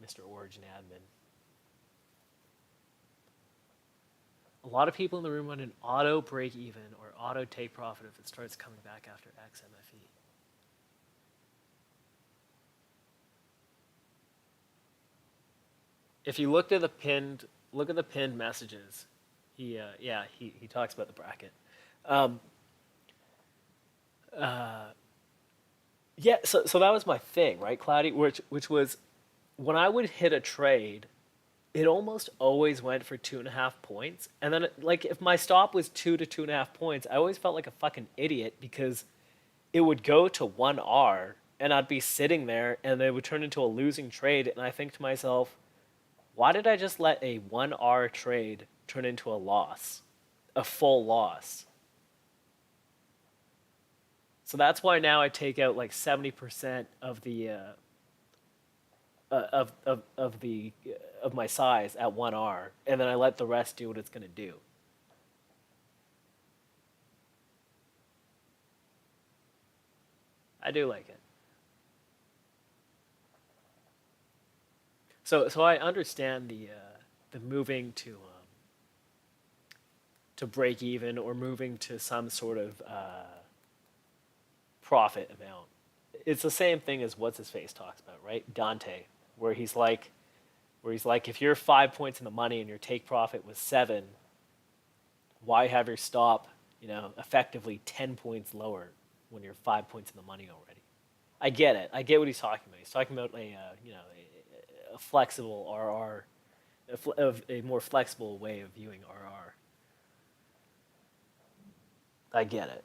Mr. Origin admin. A lot of people in the room want an auto break even or auto take profit if it starts coming back after XMFE. If you look at the pinned messages, he talks about the bracket. Yeah, so that was my thing, right, Cloudy? Which was when I would hit a trade, it almost always went for 2.5 points, and then like if my stop was 2 to 2.5 points, I always felt like a fucking idiot because it would go to 1R and I'd be sitting there and it would turn into a losing trade, and I think to myself, why did I just let a 1R trade turn into a loss, a full loss? So that's why now I take out like 70% of the of my size at 1R, and then I let the rest do what it's gonna do. I do like it. So I understand the moving to break even or moving to some sort of profit amount. It's the same thing as what's his face talks about, right? Dante, where he's like, if you're 5 points in the money and your take profit was 7, why have your stop, effectively 10 points lower when you're 5 points in the money already? I get it. I get what he's talking about. He's talking about a flexible RR, a more flexible way of viewing RR. I get it.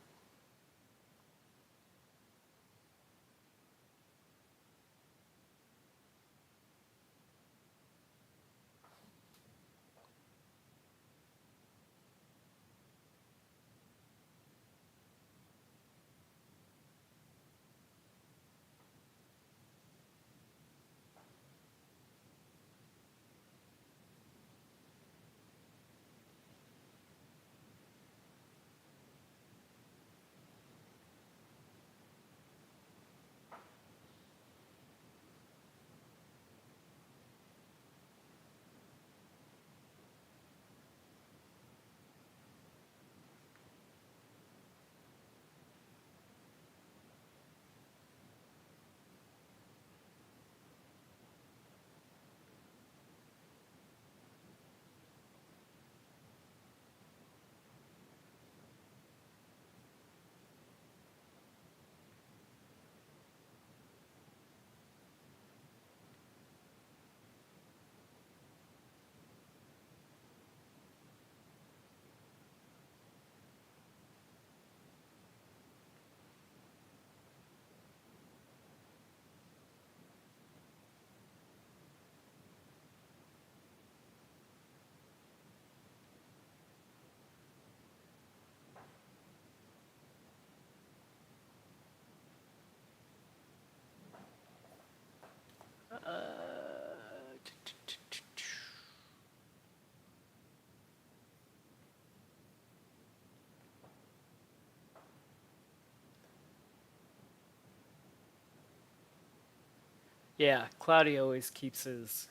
Yeah, Cloudy always keeps his.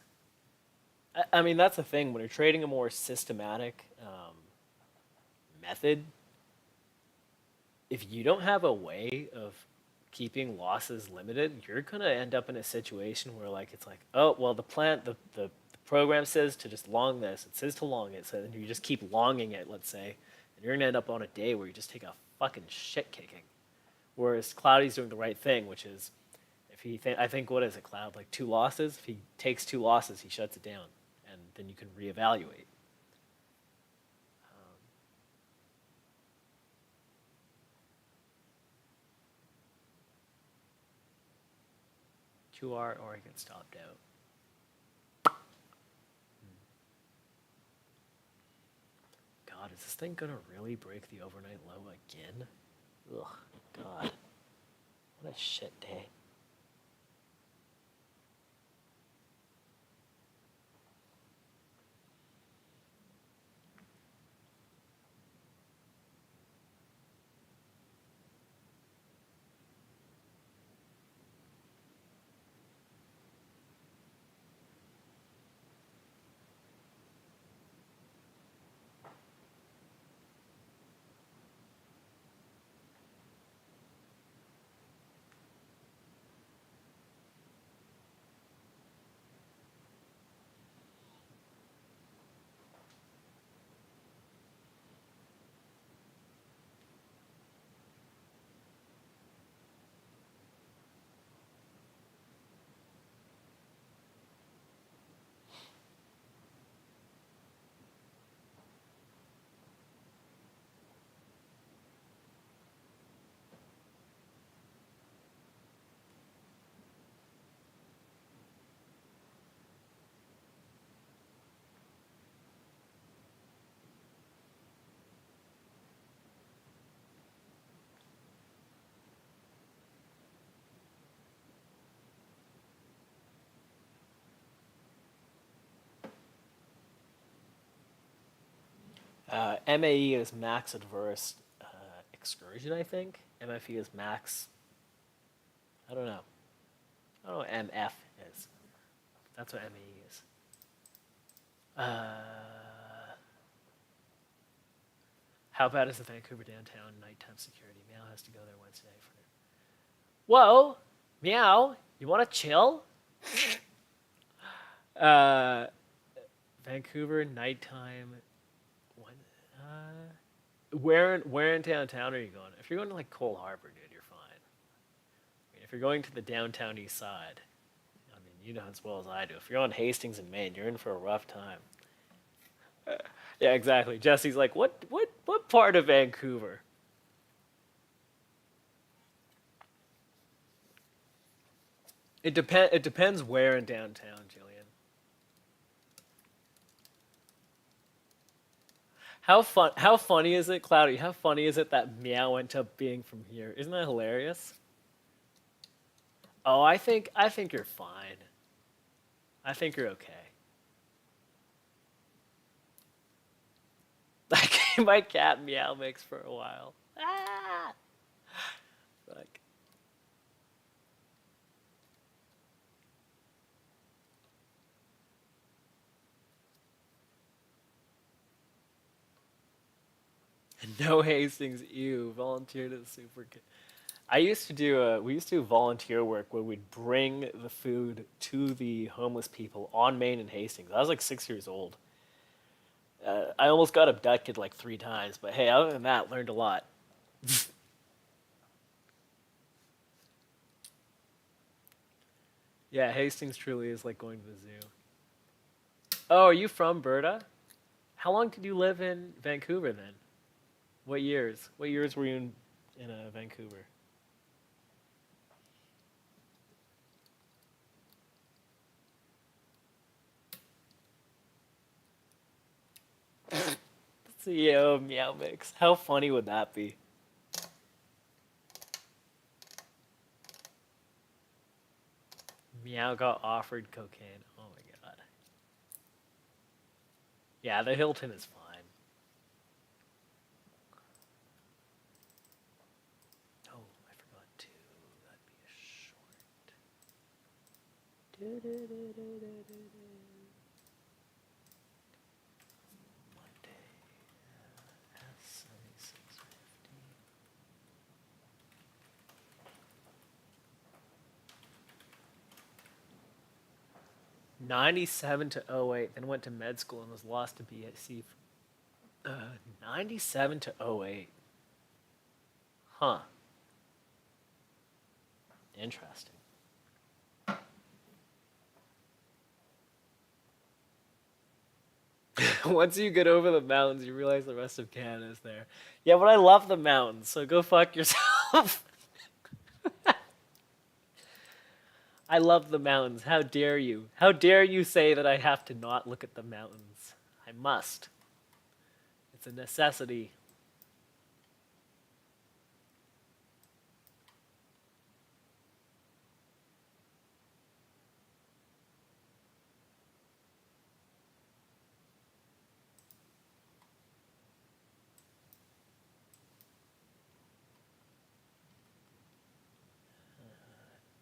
I mean, that's the thing. When you're trading a more systematic method, if you don't have a way of keeping losses limited, you're gonna end up in a situation where like it's like, oh well, the program says to just long this, it says to long it, so then you just keep longing it, let's say, and you're gonna end up on a day where you just take a fucking shit kicking. Whereas Cloudy's doing the right thing, which is if I think what is it, Cloud, like 2 losses? If he takes 2 losses, he shuts it down, and then you can reevaluate. 2R or he gets stopped out. God, is this thing gonna really break the overnight low again? Ugh, God. What a shit day. MAE is max adverse excursion, I think. MFE is max. I don't know. I don't know what MF is. That's what MAE is. How bad is the Vancouver downtown nighttime security? Meow has to go there Wednesday for. Whoa, Meow, you want to chill? uh, Vancouver nighttime. When? Where in downtown are you going? If you're going to like Cole Harbour, dude, you're fine. I mean, if you're going to the downtown east side, I mean, you know as well as I do. If you're on Hastings and Maine, you're in for a rough time. Yeah, exactly. Jesse's like, what part of Vancouver? It depends where in downtown, Jillian. How funny is it, Cloudy? How funny is it that Meow went up being from here? Isn't that hilarious? Oh, I think you're fine. I think you're okay. Like my cat Meow makes for a while. Ah! Like no Hastings, ew, volunteer to the super. I used to do we used to do volunteer work where we'd bring the food to the homeless people on Main and Hastings. I was like 6 years old. I almost got abducted like 3 times, but hey, other than that, learned a lot. Yeah, Hastings truly is like going to the zoo. Oh, are you from Berta? How long did you live in Vancouver then? What years? What years were you in Vancouver? CEO Meow Mix. How funny would that be? Meow got offered cocaine. Oh my god. Yeah, the Hilton is fine. Oh, I forgot to. That'd be a short. Monday, S7650. 97 to '08, then went to med school and was lost to BSC. 97 to '08. Huh. Interesting. Once you get over the mountains, you realize the rest of Canada is there. Yeah, but I love the mountains, so go fuck yourself. I love the mountains. How dare you? How dare you say that I have to not look at the mountains? I must. It's a necessity.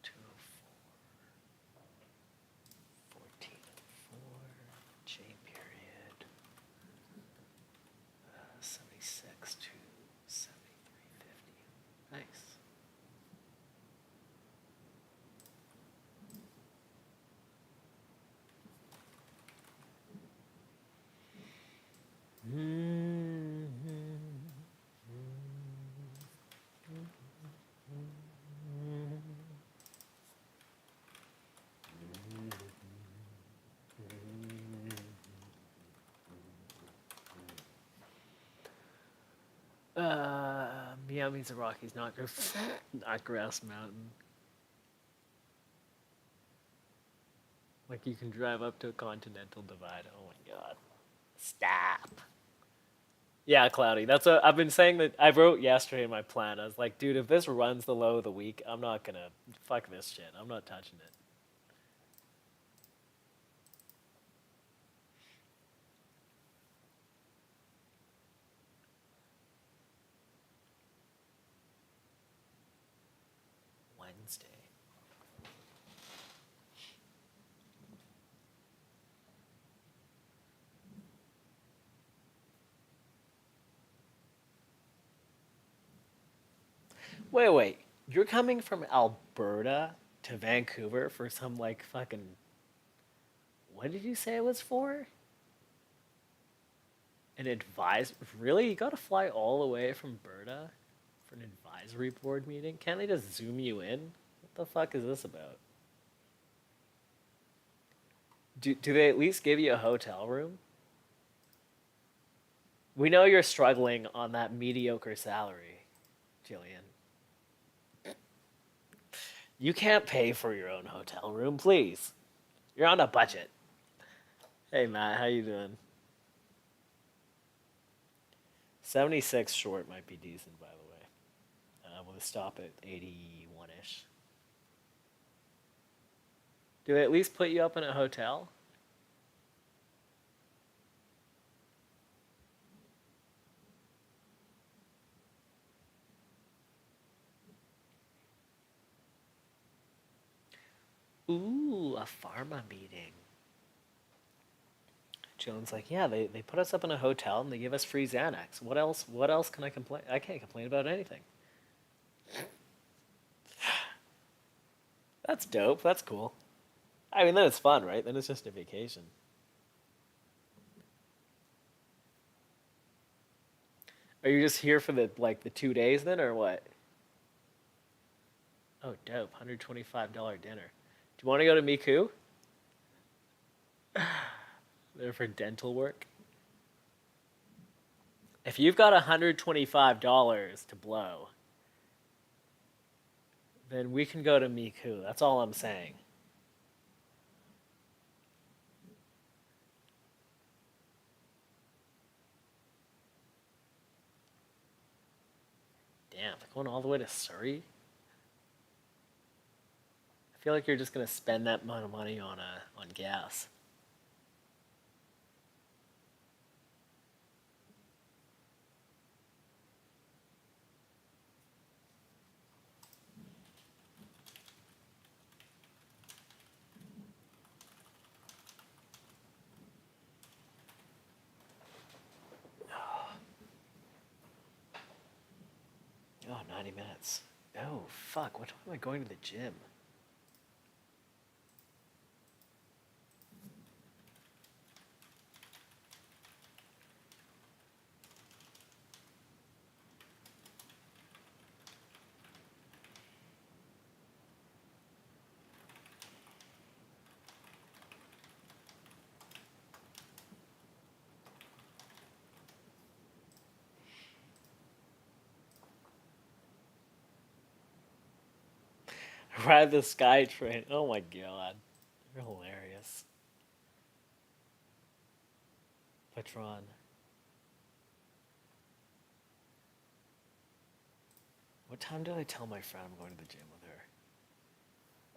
Two, 14, 4, J period. 76 to 7350. Nice. Meow means the Rockies, not not Grass Mountain. Like you can drive up to a continental divide. Oh my god. Stop. Yeah, cloudy. That's what I've been saying that I wrote yesterday in my plan. I was like, dude, if this runs the low of the week, I'm not gonna fuck this shit. I'm not touching it. Wednesday. Wait. You're coming from Alberta to Vancouver for some like fucking. What did you say it was for? An advise? Really? You gotta fly all the way from Alberta for an advisory board meeting? Can't they just zoom you in? What the fuck is this about? Do they at least give you a hotel room? We know you're struggling on that mediocre salary, Jillian. You can't pay for your own hotel room, please. You're on a budget. Hey Matt, how you doing? 76 short might be decent, by the way. We'll stop at 81-ish. Do they at least put you up in a hotel? Ooh, a pharma meeting. Joan's like, yeah, they put us up in a hotel and they give us free Xanax. What else can I complain? I can't complain about anything. That's dope. That's cool. I mean, then it's fun, right? Then it's just a vacation. Are you just here for the 2 days then, or what? Oh, dope. $125 dinner. Do you want to go to Miku? There for dental work. If you've got $125 to blow, then we can go to Miku. That's all I'm saying. Damn, going all the way to Surrey? I feel like you're just gonna spend that amount of money on gas. 90 minutes. Oh, fuck. What time am I going to the gym? Ride the sky train. Oh my god. You're hilarious. Patron. What time did I tell my friend I'm going to the gym with her?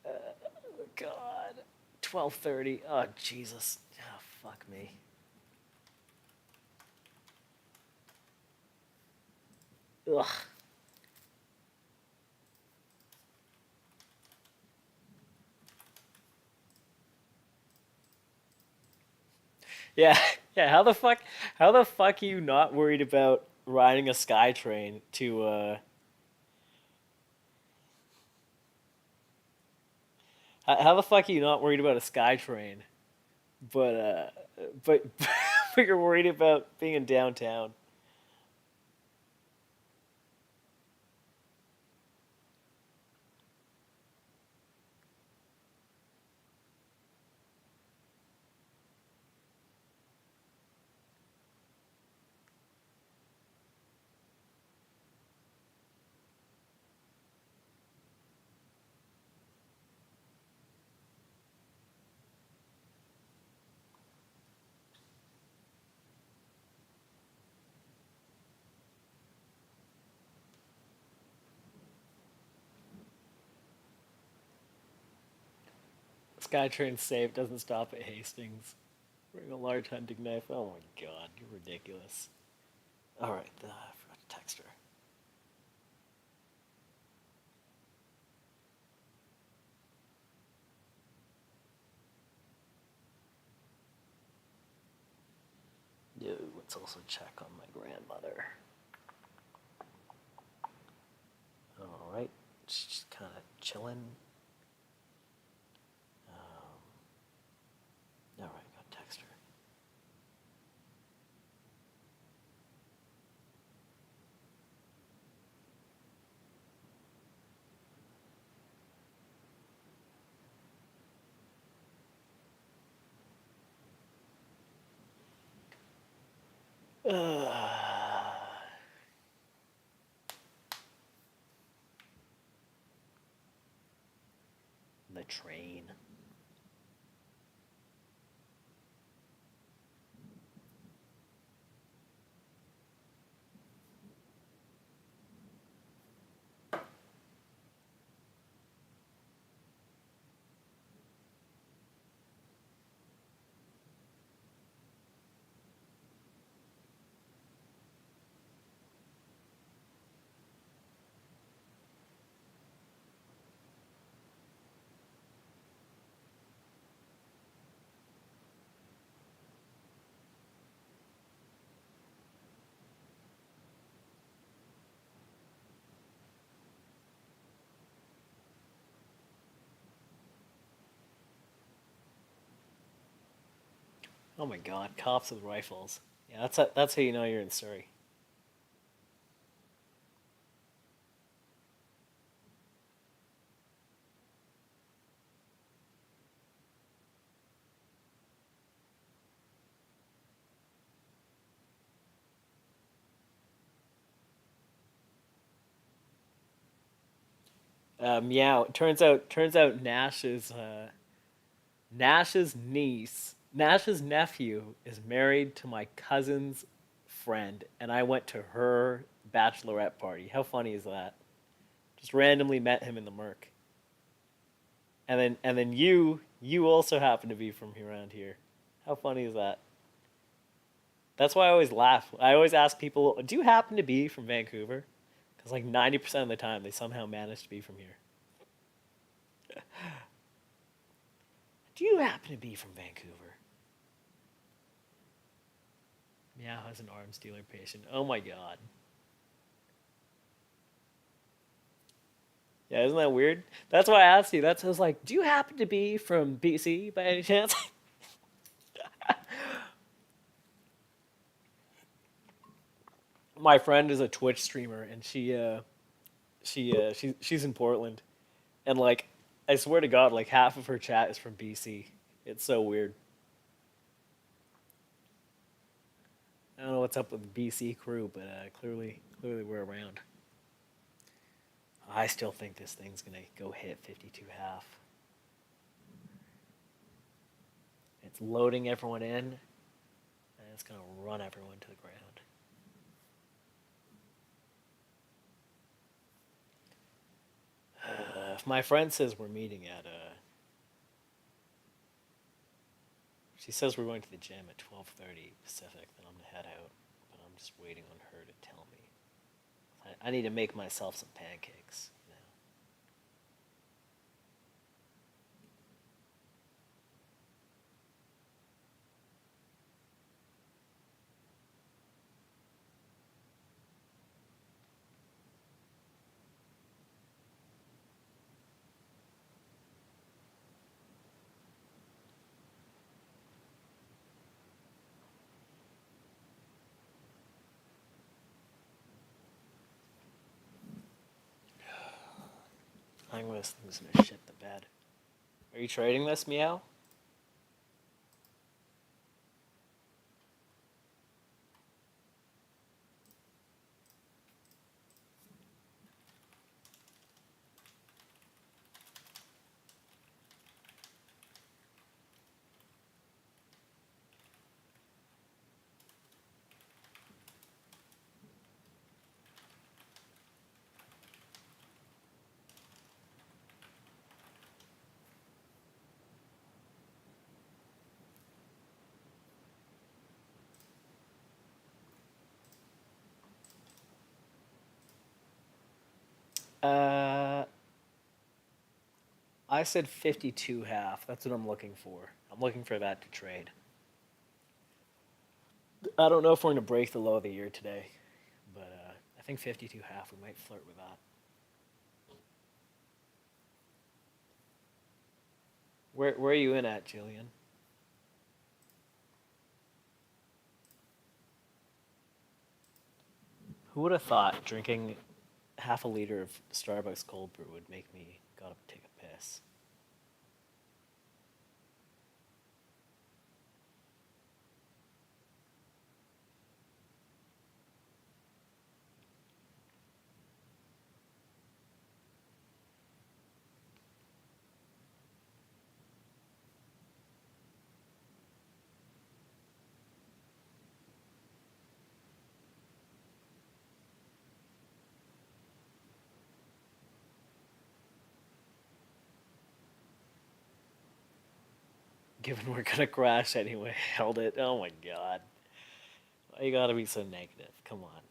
Oh god. 12:30. Oh Jesus. Oh, fuck me. Ugh. Yeah, yeah. How the fuck are you not worried about riding a sky train to how the fuck are you not worried about a sky train, but but but you're worried about being in downtown? Skytrain's safe, doesn't stop at Hastings. Bring a large hunting knife. Oh my god, you're ridiculous. Alright, I forgot to text her. Yo, let's also check on my grandmother. Alright, she's just kind of chilling. Alright, go text her. The train. Oh my god, cops with rifles. Yeah, that's how you know you're in Surrey. Meow. Turns out Nash's nephew is married to my cousin's friend, and I went to her bachelorette party. How funny is that? Just randomly met him in the Merc. And then you also happen to be from around here. How funny is that? That's why I always laugh. I always ask people, "Do you happen to be from Vancouver?" Because like 90% of the time, they somehow manage to be from here. Do you happen to be from Vancouver? Meow has an arms dealer patient. Oh my god. Yeah, isn't that weird? That's why I asked you. I was like, do you happen to be from BC by any chance? My friend is a Twitch streamer, and she's in Portland, and like, I swear to God, like half of her chat is from BC. It's so weird. I don't know what's up with the BC crew, but clearly we're around. I still think this thing's gonna go hit 52 half. It's loading everyone in, and it's gonna run everyone to the ground. If my friend says we're meeting at she says we're going to the gym at 12:30 Pacific, then I'm gonna head out. But I'm just waiting on her to tell me. I need to make myself some pancakes. I'm just gonna shit the bed. Are you trading this, Meow? Uh, I said 52 half. That's what I'm looking for. I'm looking for that to trade. I don't know if we're going to break the low of the year today, but I think 52 half, we might flirt with that. Where are you in at, Jillian? Who would have thought drinking half a liter of Starbucks cold brew would make me gotta take a piss? Given we're gonna crash anyway, held it. Oh my god. Why you gotta be so negative? Come on.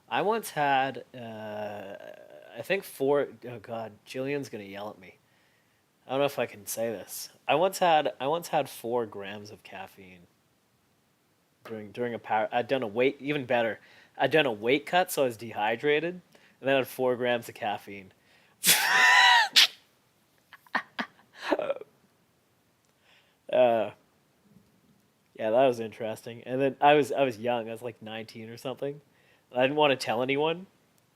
I once had, I think four. Oh God, Jillian's gonna yell at me. I don't know if I can say this. I once had 4 grams of caffeine during a power. I'd done a weight even better. I'd done a weight cut, so I was dehydrated, and then I had 4 grams of caffeine. Uh, yeah, that was interesting. And then I was young. I was like 19 or something. I didn't want to tell anyone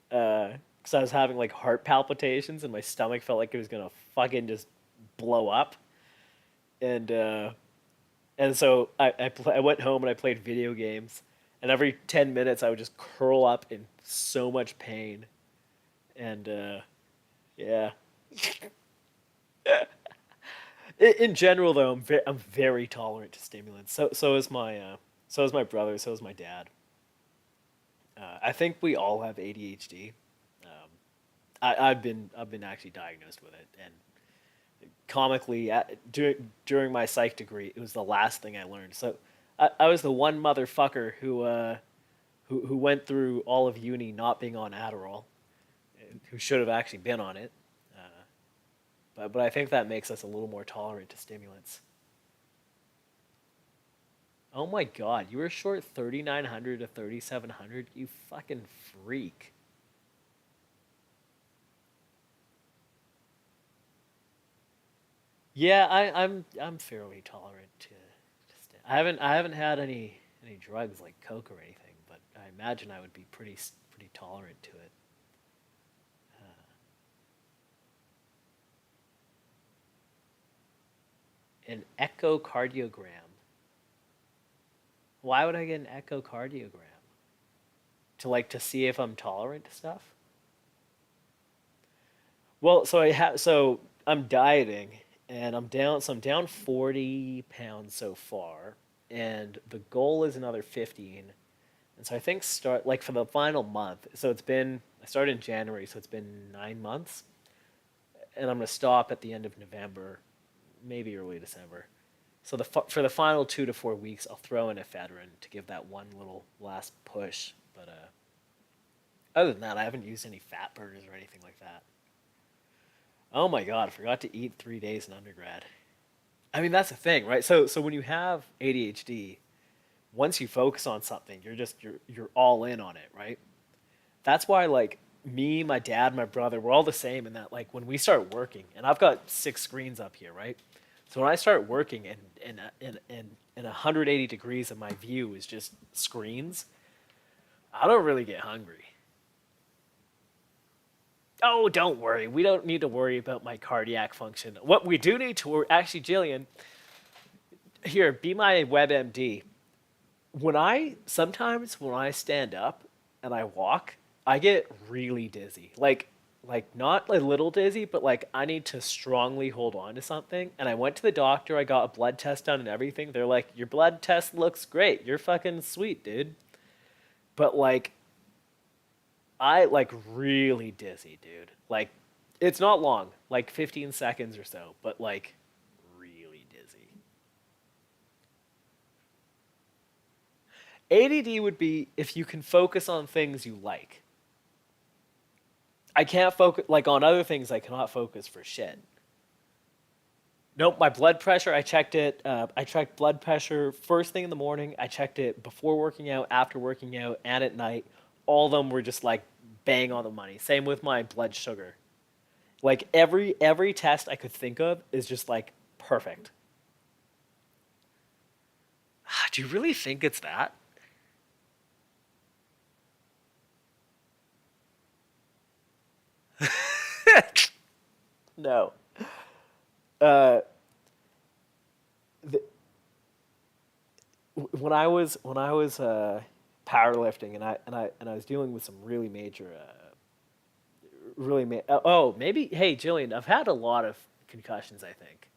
because I was having like heart palpitations and my stomach felt like it was gonna fucking just blow up. And so I went home and I played video games. And every 10 minutes I would just curl up in so much pain. And yeah, in general though, I'm very tolerant to stimulants. So is my brother. So is my dad. I think we all have ADHD. Um, I've been actually diagnosed with it, and comically, during my psych degree, it was the last thing I learned. So I was the one motherfucker who went through all of uni not being on Adderall, and who should have actually been on it. Uh, but I think that makes us a little more tolerant to stimulants. Oh my God, you were short 3,900 to 3,700. You fucking freak. Yeah, I'm fairly tolerant to I haven't had any drugs like coke or anything, but I imagine I would be pretty tolerant to it. An echocardiogram. Why would I get an echocardiogram? To see if I'm tolerant to stuff? Well, so I'm dieting and I'm down 40 pounds so far, and the goal is another 15. And so I think start like for the final month. So I started in January, so it's been 9 months, and I'm gonna stop at the end of November, maybe early December. So for the final 2 to 4 weeks, I'll throw in ephedrine to give that one little last push. But other than that, I haven't used any fat burners or anything like that. Oh my God, I forgot to eat 3 days in undergrad. I mean, that's the thing, right? So when you have ADHD, once you focus on something, you're all in on it, right? That's why like me, my dad, my brother, we're all the same in that like when we start working, and I've got 6 screens up here, right? So when I start working and 180 degrees of my view is just screens, I don't really get hungry. Oh, don't worry. We don't need to worry about my cardiac function. What we do need to worry, actually, Jillian, here, be my WebMD. Sometimes when I stand up and I walk, I get really dizzy. Like not a little dizzy, but like I need to strongly hold on to something. And I went to the doctor, I got a blood test done and everything. They're like, your blood test looks great. You're fucking sweet, dude. But like I like really dizzy, dude. Like it's not long, like 15 seconds or so, but like really dizzy. ADD would be if you can focus on things you like. I can't focus like on other things. I cannot focus for shit. Nope, my blood pressure. I checked it. I checked blood pressure first thing in the morning. I checked it before working out, after working out, and at night. All of them were just like bang on the money. Same with my blood sugar. Like every test I could think of is just like perfect. Do you really think it's that? No. Uh, the, when I was powerlifting and I was dealing with some really major oh, maybe, hey Jillian, I've had a lot of concussions, I think.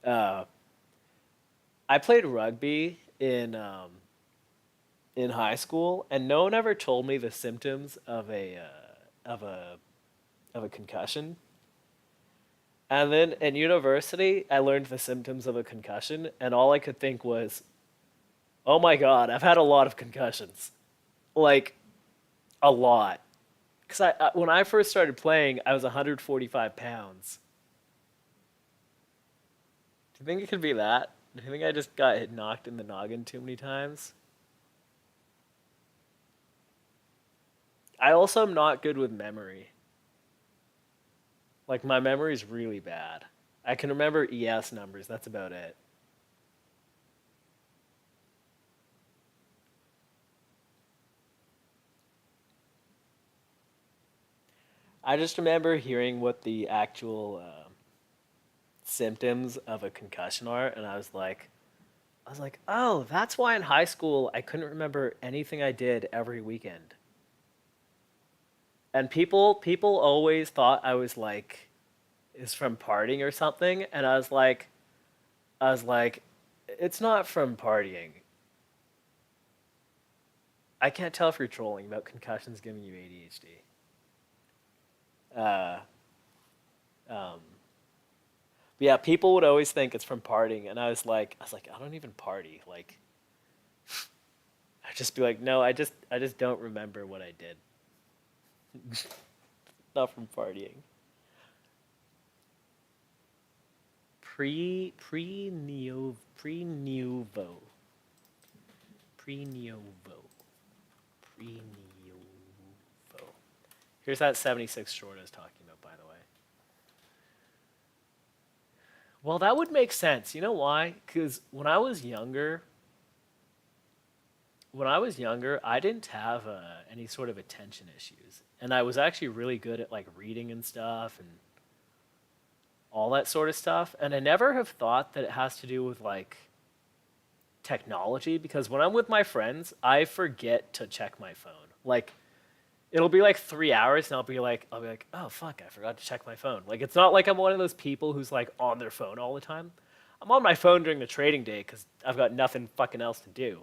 Uh, I played rugby in high school, and no one ever told me the symptoms of a concussion. And then in university, I learned the symptoms of a concussion, and all I could think was, "Oh my God, I've had a lot of concussions, like a lot." Because when I first started playing, I was 145 pounds. Do you think it could be that? Do you think I just got hit knocked in the noggin too many times? I also am not good with memory. Like my memory is really bad. I can remember ES numbers. That's about it. I just remember hearing what the actual symptoms of a concussion are, and I was like, oh, that's why in high school I couldn't remember anything I did every weekend. And people always thought I was like is from partying or something, and I was like, it's not from partying. I can't tell if you're trolling about concussions giving you ADHD. Uh, um, but yeah, people would always think it's from partying, and I was like, I don't even party. Like, I'd just be like, no, I just don't remember what I did. Not from partying. Pre nuvo pre nuvo pre nuvo. Here's that 76 short I was talking about, by the way. Well, that would make sense. You know why? Because when I was younger, I didn't have any sort of attention issues, and I was actually really good at like reading and stuff and all that sort of stuff. And I never have thought that it has to do with like technology because when I'm with my friends, I forget to check my phone. Like it'll be like 3 hours and I'll be like, oh fuck, I forgot to check my phone. Like it's not like I'm one of those people who's like on their phone all the time. I'm on my phone during the trading day because I've got nothing fucking else to do,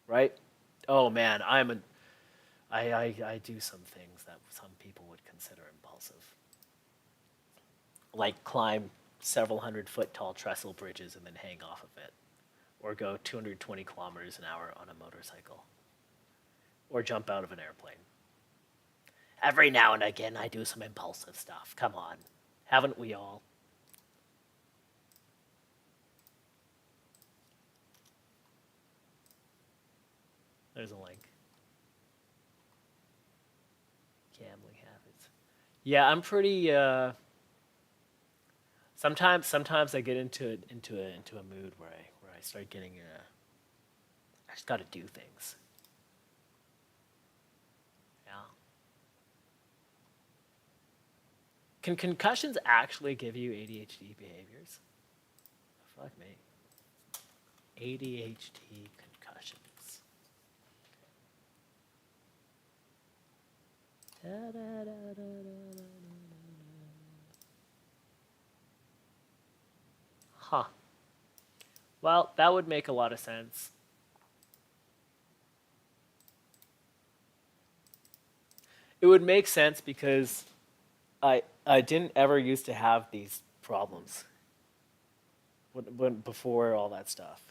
right? Oh man, I do some things that some people would consider impulsive, like climb several 100-foot tall trestle bridges and then hang off of it, or go 220 kilometers an hour on a motorcycle, or jump out of an airplane. Every now and again, I do some impulsive stuff. Come on. Haven't we all? There's a link. Gambling habits. Yeah, I'm pretty. Sometimes I get into a mood where I start getting. I just got to do things. Yeah. Can concussions actually give you ADHD behaviors? Fuck me. ADHD concussions. Huh. Well, that would make a lot of sense. It would make sense because I didn't ever used to have these problems before all that stuff.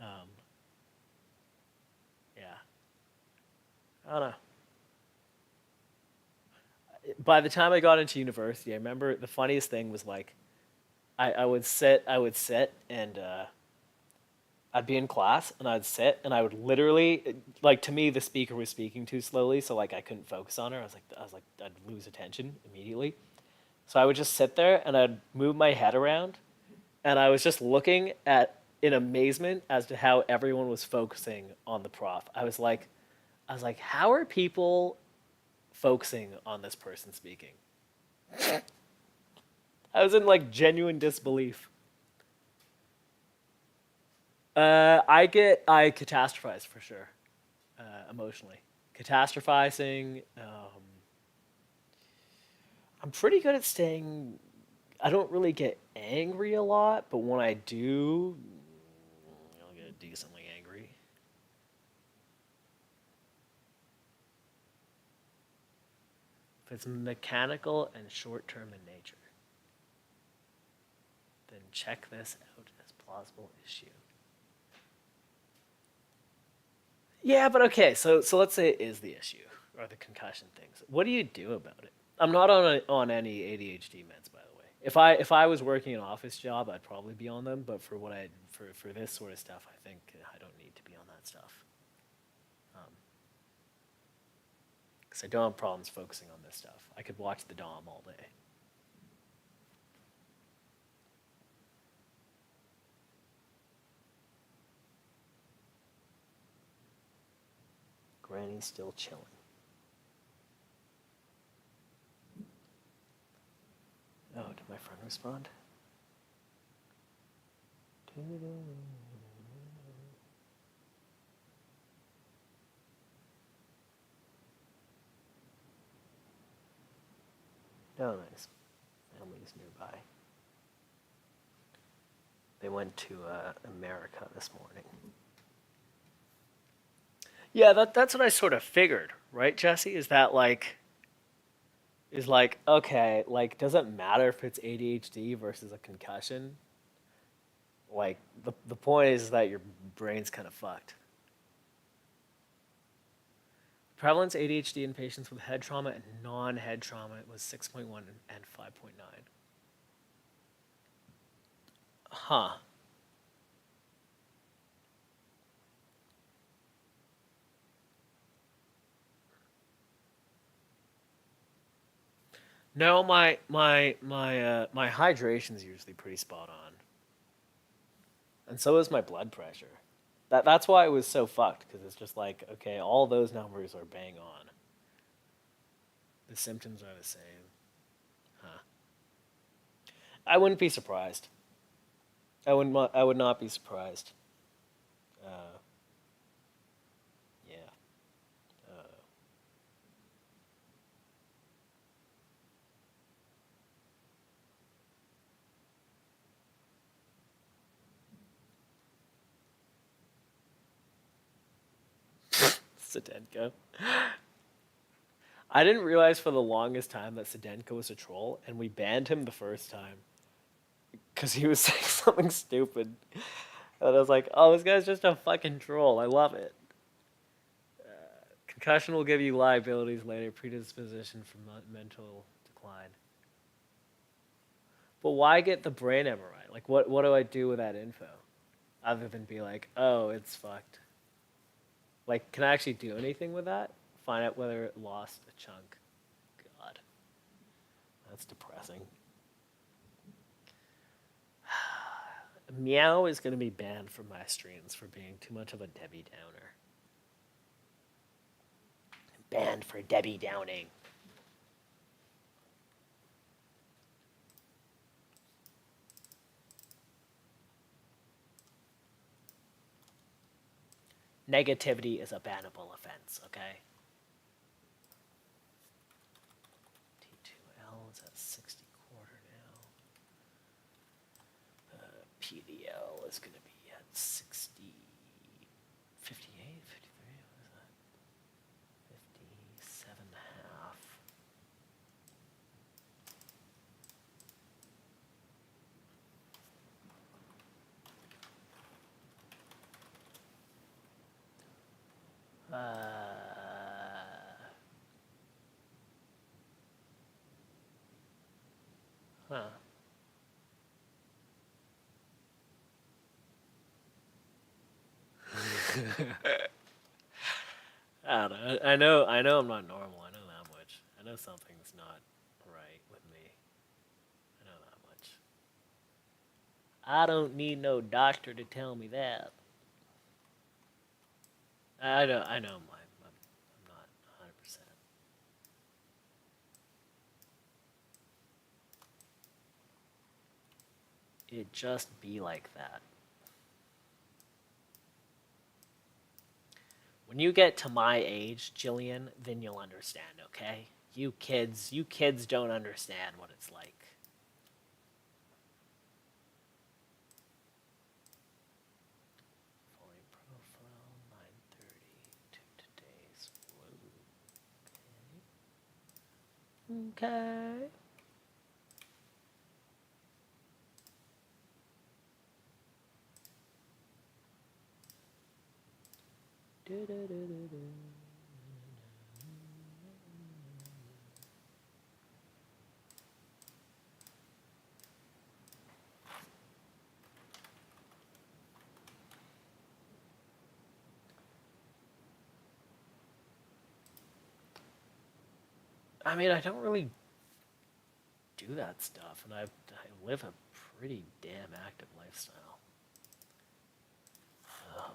Um, yeah, I don't know. By the time I got into university, I remember the funniest thing was like I would sit and I'd be in class and I'd sit and I would literally like to me the speaker was speaking too slowly, so like I couldn't focus on her. I was like I'd lose attention immediately. So I would just sit there and I'd move my head around and I was just looking at in amazement as to how everyone was focusing on the prof. I was like, how are people focusing on this person speaking? I was in like genuine disbelief. I catastrophize for sure, emotionally. Catastrophizing. I'm pretty good at staying. I don't really get angry a lot, but when I do, I'll get decently angry. If it's mechanical and short term in nature, then check this out as plausible issue. Yeah, but okay. So let's say it is the issue or the concussion things. What do you do about it? I'm not on any ADHD meds, by the way. If I was working an office job, I'd probably be on them. But for this sort of stuff, I think I don't need to be on that stuff. Because I don't have problems focusing on this stuff. I could watch the Dom all day. Granny's still chilling. Oh, did my friend respond? Oh, nice. Family's nearby. They went to America this morning. Yeah, that's what I sort of figured, right, Jesse? Is like okay, like does it matter if it's ADHD versus a concussion? Like the point is that your brain's kind of fucked. Prevalence ADHD in patients with head trauma and non-head trauma was 6.1 and 5.9. Huh. No, my hydration's usually pretty spot on, and so is my blood pressure. That's why it was so fucked, because it's just like, okay, all those numbers are bang on. The symptoms are the same. Huh. I wouldn't be surprised. I would not be surprised. Uh, yeah. Uh, Sedenko. I didn't realize for the longest time that Sedenko was a troll, and we banned him the first time because he was saying something stupid. And I was like, oh, this guy's just a fucking troll. I love it. Concussion will give you liabilities later, predisposition for mental decline. But why get the brain MRI? Like, what do I do with that info? Other than be like, oh, it's fucked. Like, can I actually do anything with that? Find out whether it lost a chunk. God. That's depressing. Meow is going to be banned from my streams for being too much of a Debbie Downer. Banned for Debbie Downing. Negativity is a bannable offense, okay? T2L is at 60 quarter now. PDL is going to be at 60, 58, 53, what is that? 57 and a half. Huh. I don't know. I know I'm not normal. I know that much. I know something's not right with me. I know that much. I don't need no doctor to tell me that. I know. I'm not 100%. It just be like that. When you get to my age, Jillian, then you'll understand, okay? You kids don't understand what it's like. Fully profile, 9:30 to today's. Whoa. Okay. I mean, I don't really do that stuff, and I live a pretty damn active lifestyle. Val,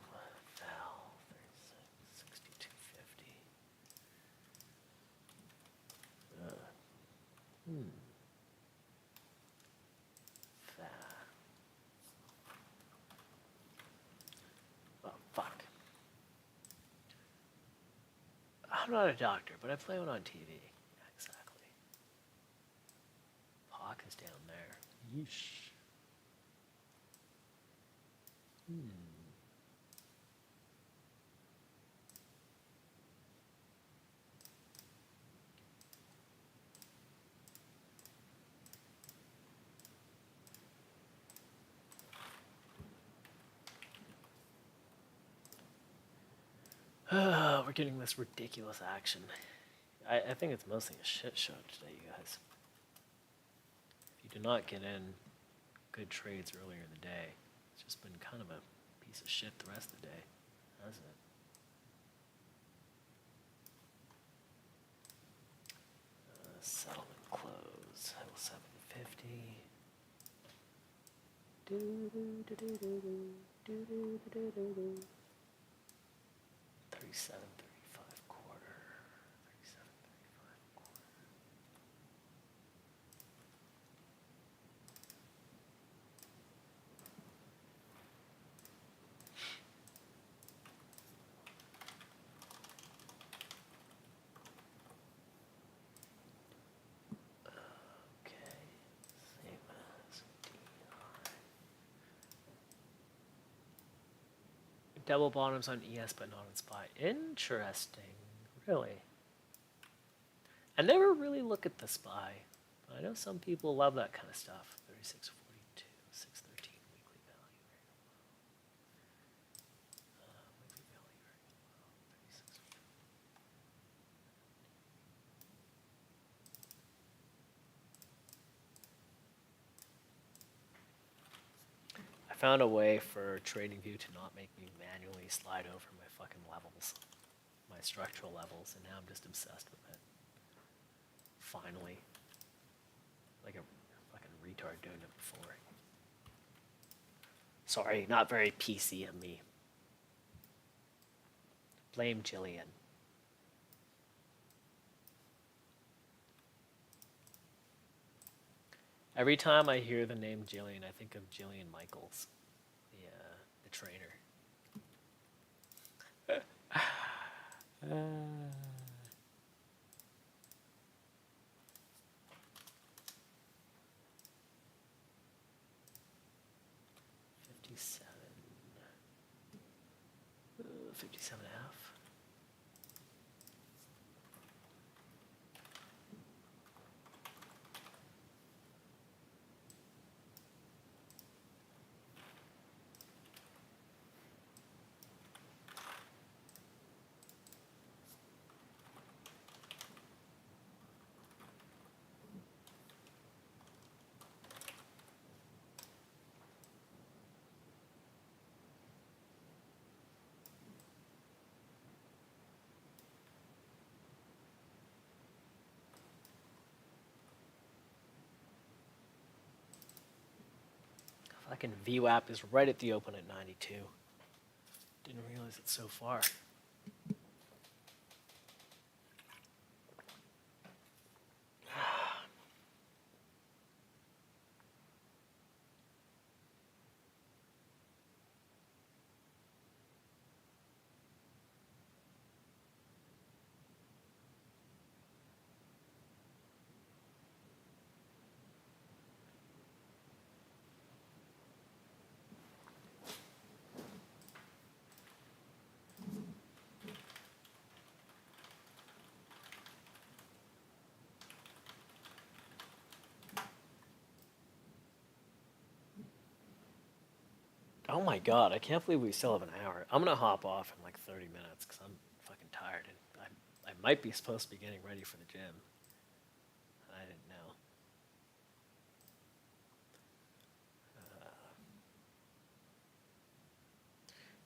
36, 6250. That. Oh, fuck. I'm not a doctor, but I play one on TV. Yeah, exactly. Hawk is down there. Yeesh. We're getting this ridiculous action. I think it's mostly a shit show today, you guys. If you do not get in good trades earlier in the day, it's just been kind of a piece of shit the rest of the day, hasn't it? Settlement close. Hill 750. 37.35 quarter. 37.35 quarter. Okay, same as DI. Double bottoms on ES but not on SPY. Interesting. Really? I never really look at the SPY. But I know some people love that kind of stuff. 36.42, 613 weekly value. Weekly value very low. 36. I found a way for TradingView to not make me manually slide over my fucking levels, my structural levels, and now I'm just obsessed with it. Finally. Like a fucking retard doing it before. Sorry, not very PC of me. Blame Jillian. Every time I hear the name Jillian, I think of Jillian Michaels, the trainer. $57. 57 and a half. Fucking VWAP is right at the open at 92. Didn't realize it's so far. Oh my god, I can't believe we still have an hour. I'm gonna hop off in like 30 minutes because I'm fucking tired and I might be supposed to be getting ready for the gym. And I didn't know.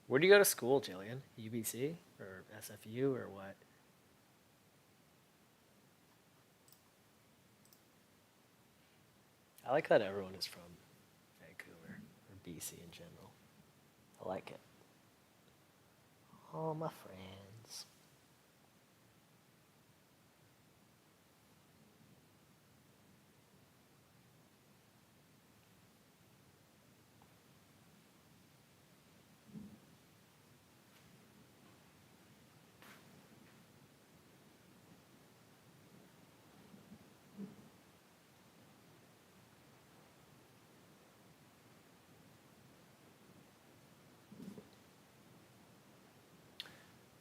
Where do you go to school, Jillian? UBC or SFU or what? I like that everyone is from Vancouver or BC in general. I like it. All my friends.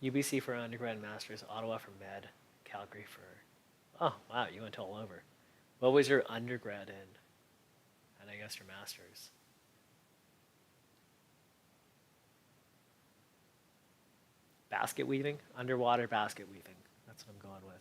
UBC for undergrad and masters, Ottawa for med, Calgary for... Oh, wow, you went all over. What was your undergrad in? And I guess your master's. Basket weaving? Underwater basket weaving. That's what I'm going with.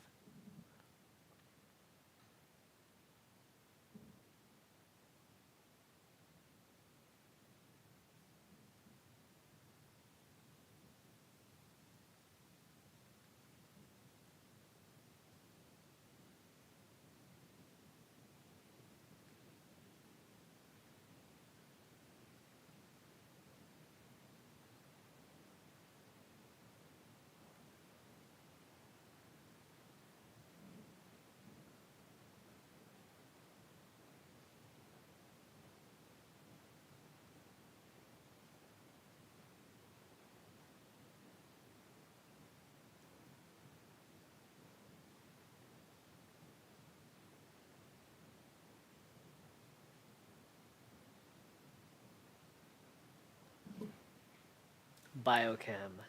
Biochem.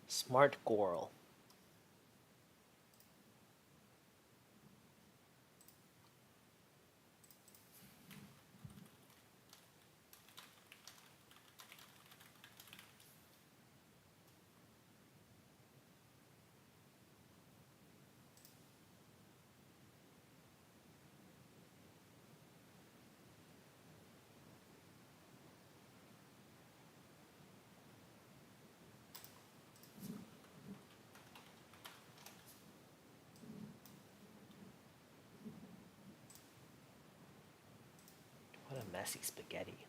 Smart Goral. What a messy spaghetti.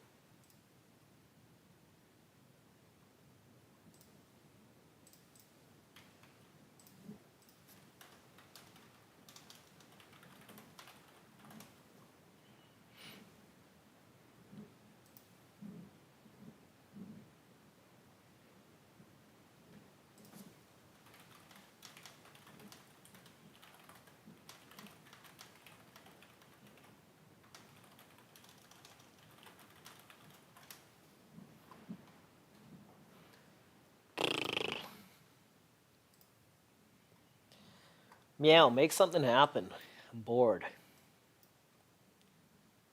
Meow, make something happen. I'm bored.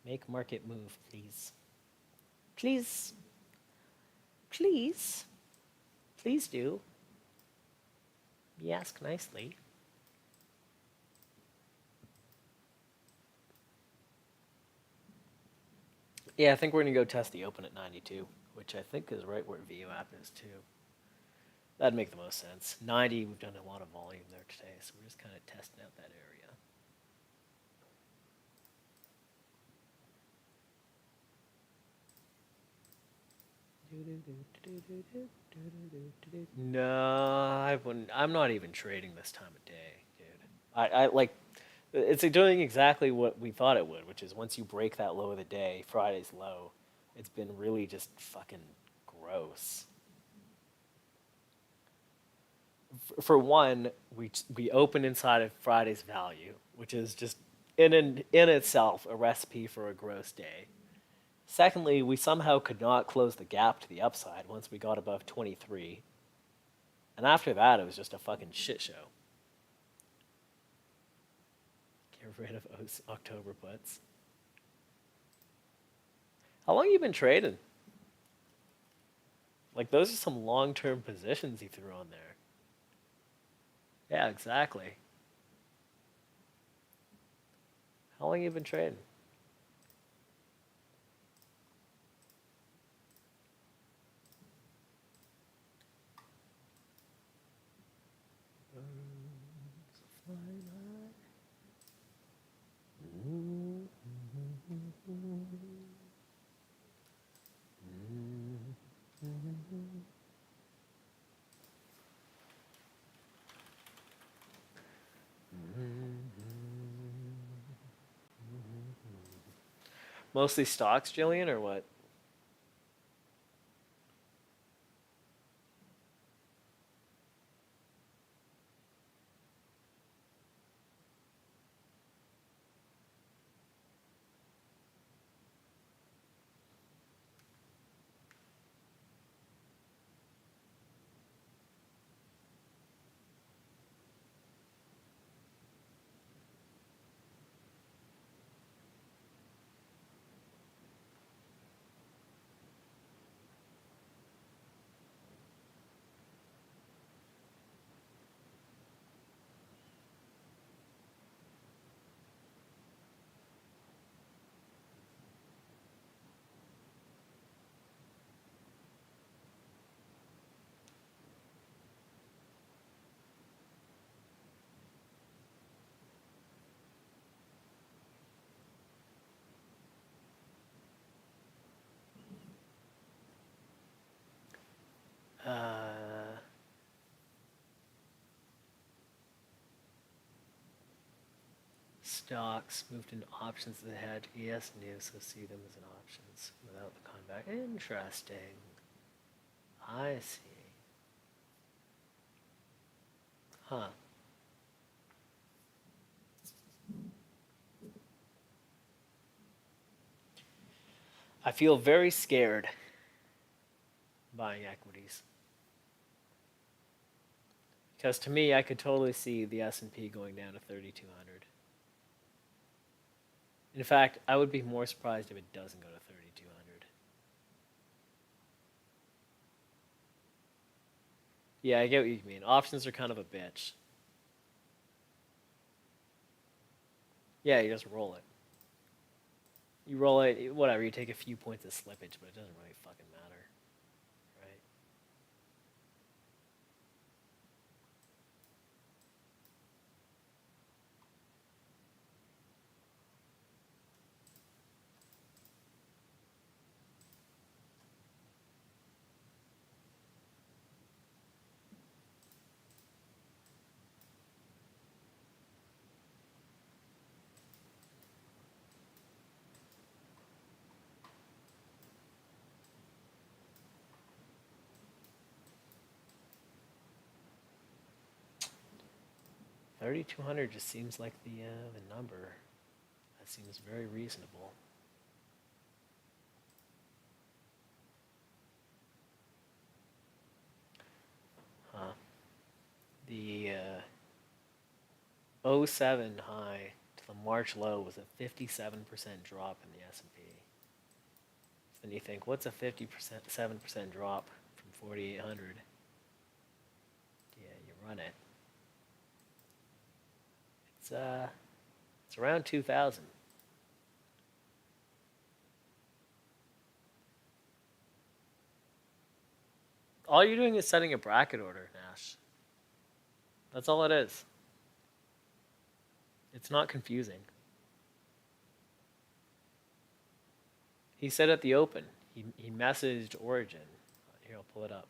Make market move, please. Please. Please. Please do. You ask nicely. Yeah, I think we're going to go test the open at 92, which I think is right where VWAP is too. That'd make the most sense. 90, we've done a lot of volume there today, so we're just kind of testing out that area. No, I wouldn't. I'm not even trading this time of day, dude. I like. It's doing exactly what we thought it would, which is once you break that low of the day, Friday's low, it's been really just fucking gross. For one, we open inside of Friday's value, which is just in itself a recipe for a gross day. Secondly, we somehow could not close the gap to the upside once we got above 23. And after that, it was just a fucking shit show. Get rid of October puts. How long you been trading? Like, those are some long-term positions he threw on there. Yeah, exactly. How long you been trading? Mostly stocks, Jillian, or what? stocks moved into options that had ES new, so see them as an options without the convex. Interesting. I see. Huh. I feel very scared buying equities. Because to me, I could totally see the S&P going down to 3,200. In fact, I would be more surprised if it doesn't go to 3,200. Yeah, I get what you mean. Options are kind of a bitch. Yeah, you just roll it. You roll it, whatever, you take a few points of slippage, but it doesn't really fucking matter, right? 3,200 just seems like the number. That seems very reasonable. Huh. The '07 high to the March low was a 57% drop in the S&P. So then you think, what's a 7% drop from 4,800? Yeah, you run it. It's around 2,000. All you're doing is setting a bracket order, Nash. That's all it is. It's not confusing. He said at the open, he messaged Origin. Here, I'll pull it up.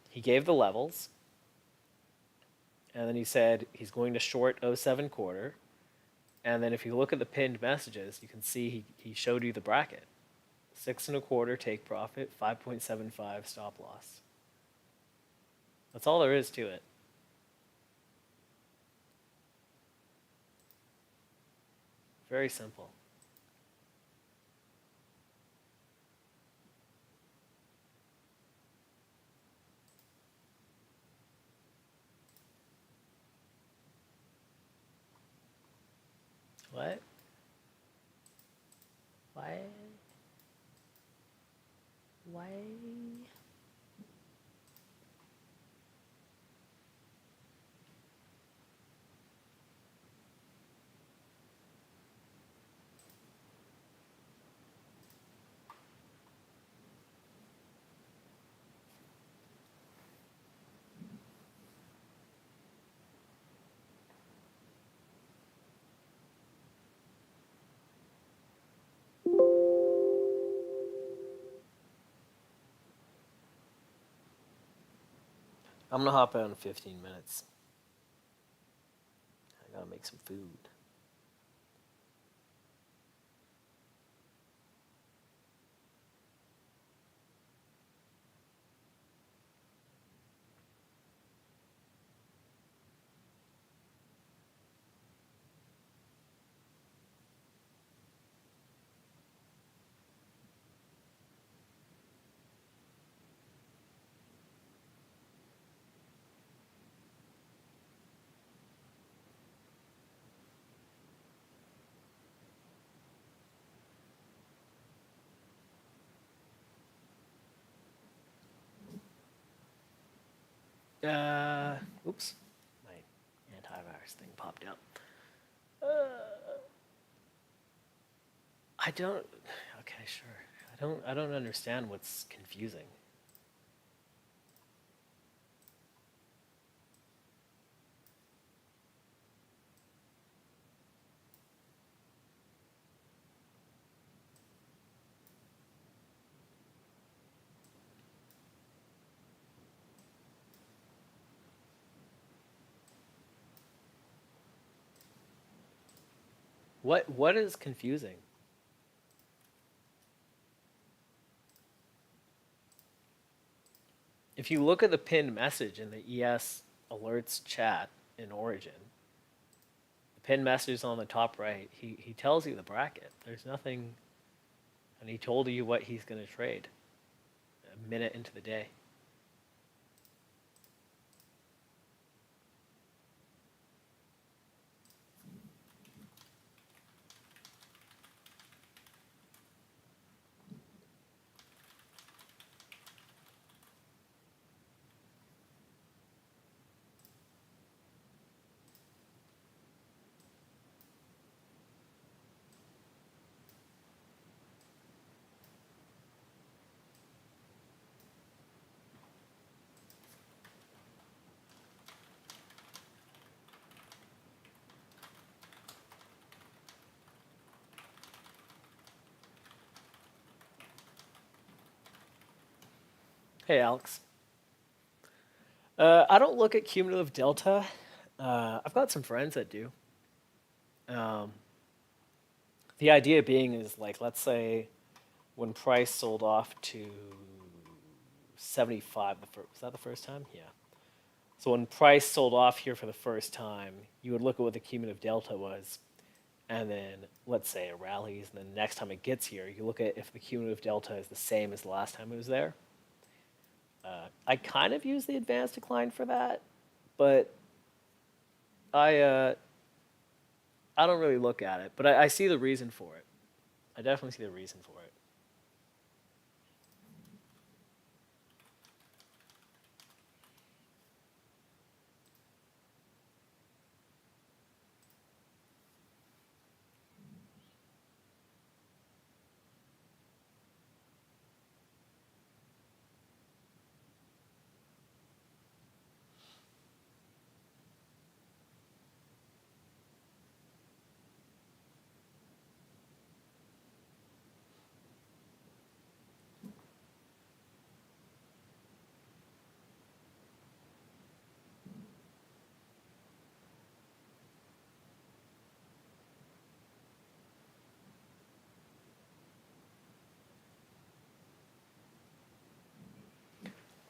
He gave the levels, and then he said he's going to short '07 quarter. And then if you look at the pinned messages, you can see he showed you the bracket. 6.25 take profit, 5.75 stop loss. That's all there is to it. Very simple. What? Why? Why? I'm gonna hop out in 15 minutes. I gotta make some food. Oops, my antivirus thing popped up. I don't. Okay, sure. I don't understand what's confusing. What is confusing? If you look at the pinned message in the ES alerts chat in Origin, the pinned message is on the top right. He tells you the bracket. There's nothing, and he told you what he's going to trade a minute into the day. Hey, Alex. I don't look at cumulative delta. I've got some friends that do. Um, the idea being is like, let's say when price sold off to 75, was that the first time? Yeah. So when price sold off here for the first time, you would look at what the cumulative delta was, and then let's say it rallies, and then the next time it gets here, you look at if the cumulative delta is the same as the last time it was there. I kind of use the advanced decline for that, but I I don't really look at it, but I see the reason for it. I definitely see the reason for it.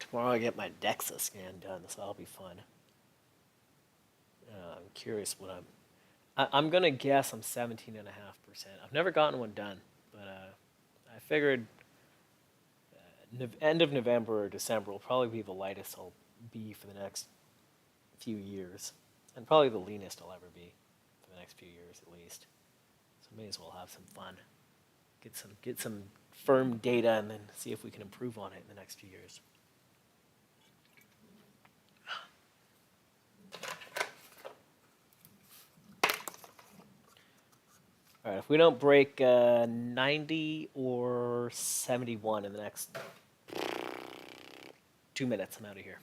Tomorrow I get my DEXA scan done, so that'll be fun. I'm curious what I'm gonna guess I'm 17.5%. I've never gotten one done, but I figured end of November or December will probably be the lightest I'll be for the next few years, and probably the leanest I'll ever be for the next few years at least. So may as well have some fun, get some firm data, and then see if we can improve on it in the next few years. All right, if we don't break 90 or 71 in the next 2 minutes, I'm out of here.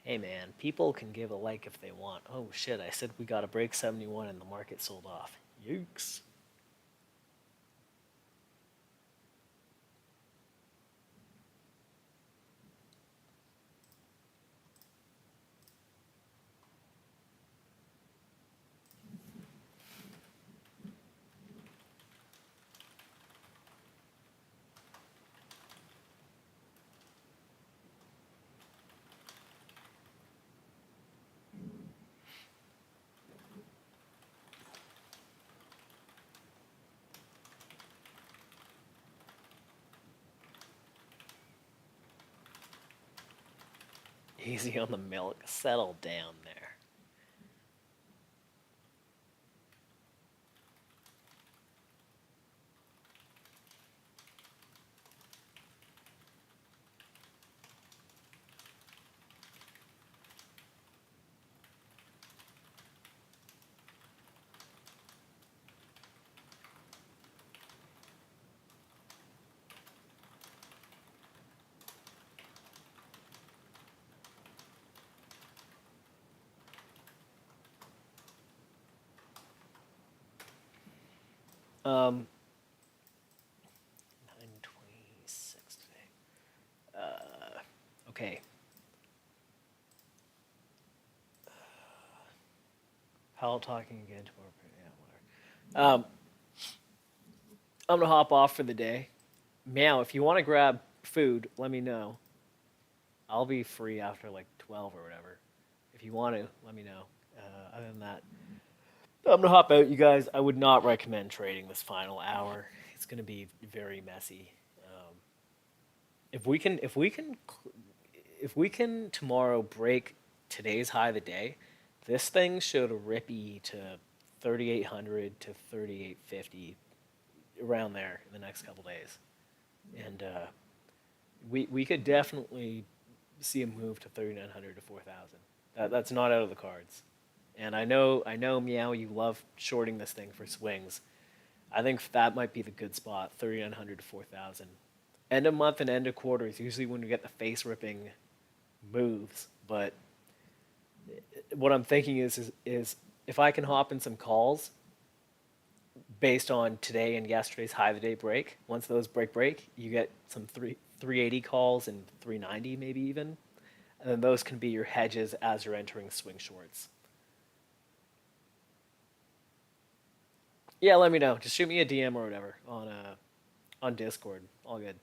Hey man, people can give a like if they want. Oh shit, I said we got to break 71 and the market sold off. Yikes. Easy on the milk. Settle down there. Um, 9:26 today. Okay. Pal talking again tomorrow. Yeah, whatever. I'm gonna hop off for the day. Meow, if you want to grab food, let me know. I'll be free after like 12 or whatever. If you want to, let me know. Other than that, I'm gonna hop out, you guys. I would not recommend trading this final hour. It's gonna be very messy. If we can, if we can, if we can tomorrow break today's high of the day, this thing should rip to 3,800 to 3,850 around there in the next couple days, and we could definitely see a move to 3,900 to 4,000. That's not out of the cards. And I know, Meow, you love shorting this thing for swings. I think that might be the good spot, 3,900 to 4,000. End of month and end of quarter is usually when we get the face ripping moves. But what I'm thinking is if I can hop in some calls based on today and yesterday's high of the day break, once those break, you get some 380 calls and 390 maybe even. And then those can be your hedges as you're entering swing shorts. Yeah, let me know. Just shoot me a DM or whatever on Discord. All good.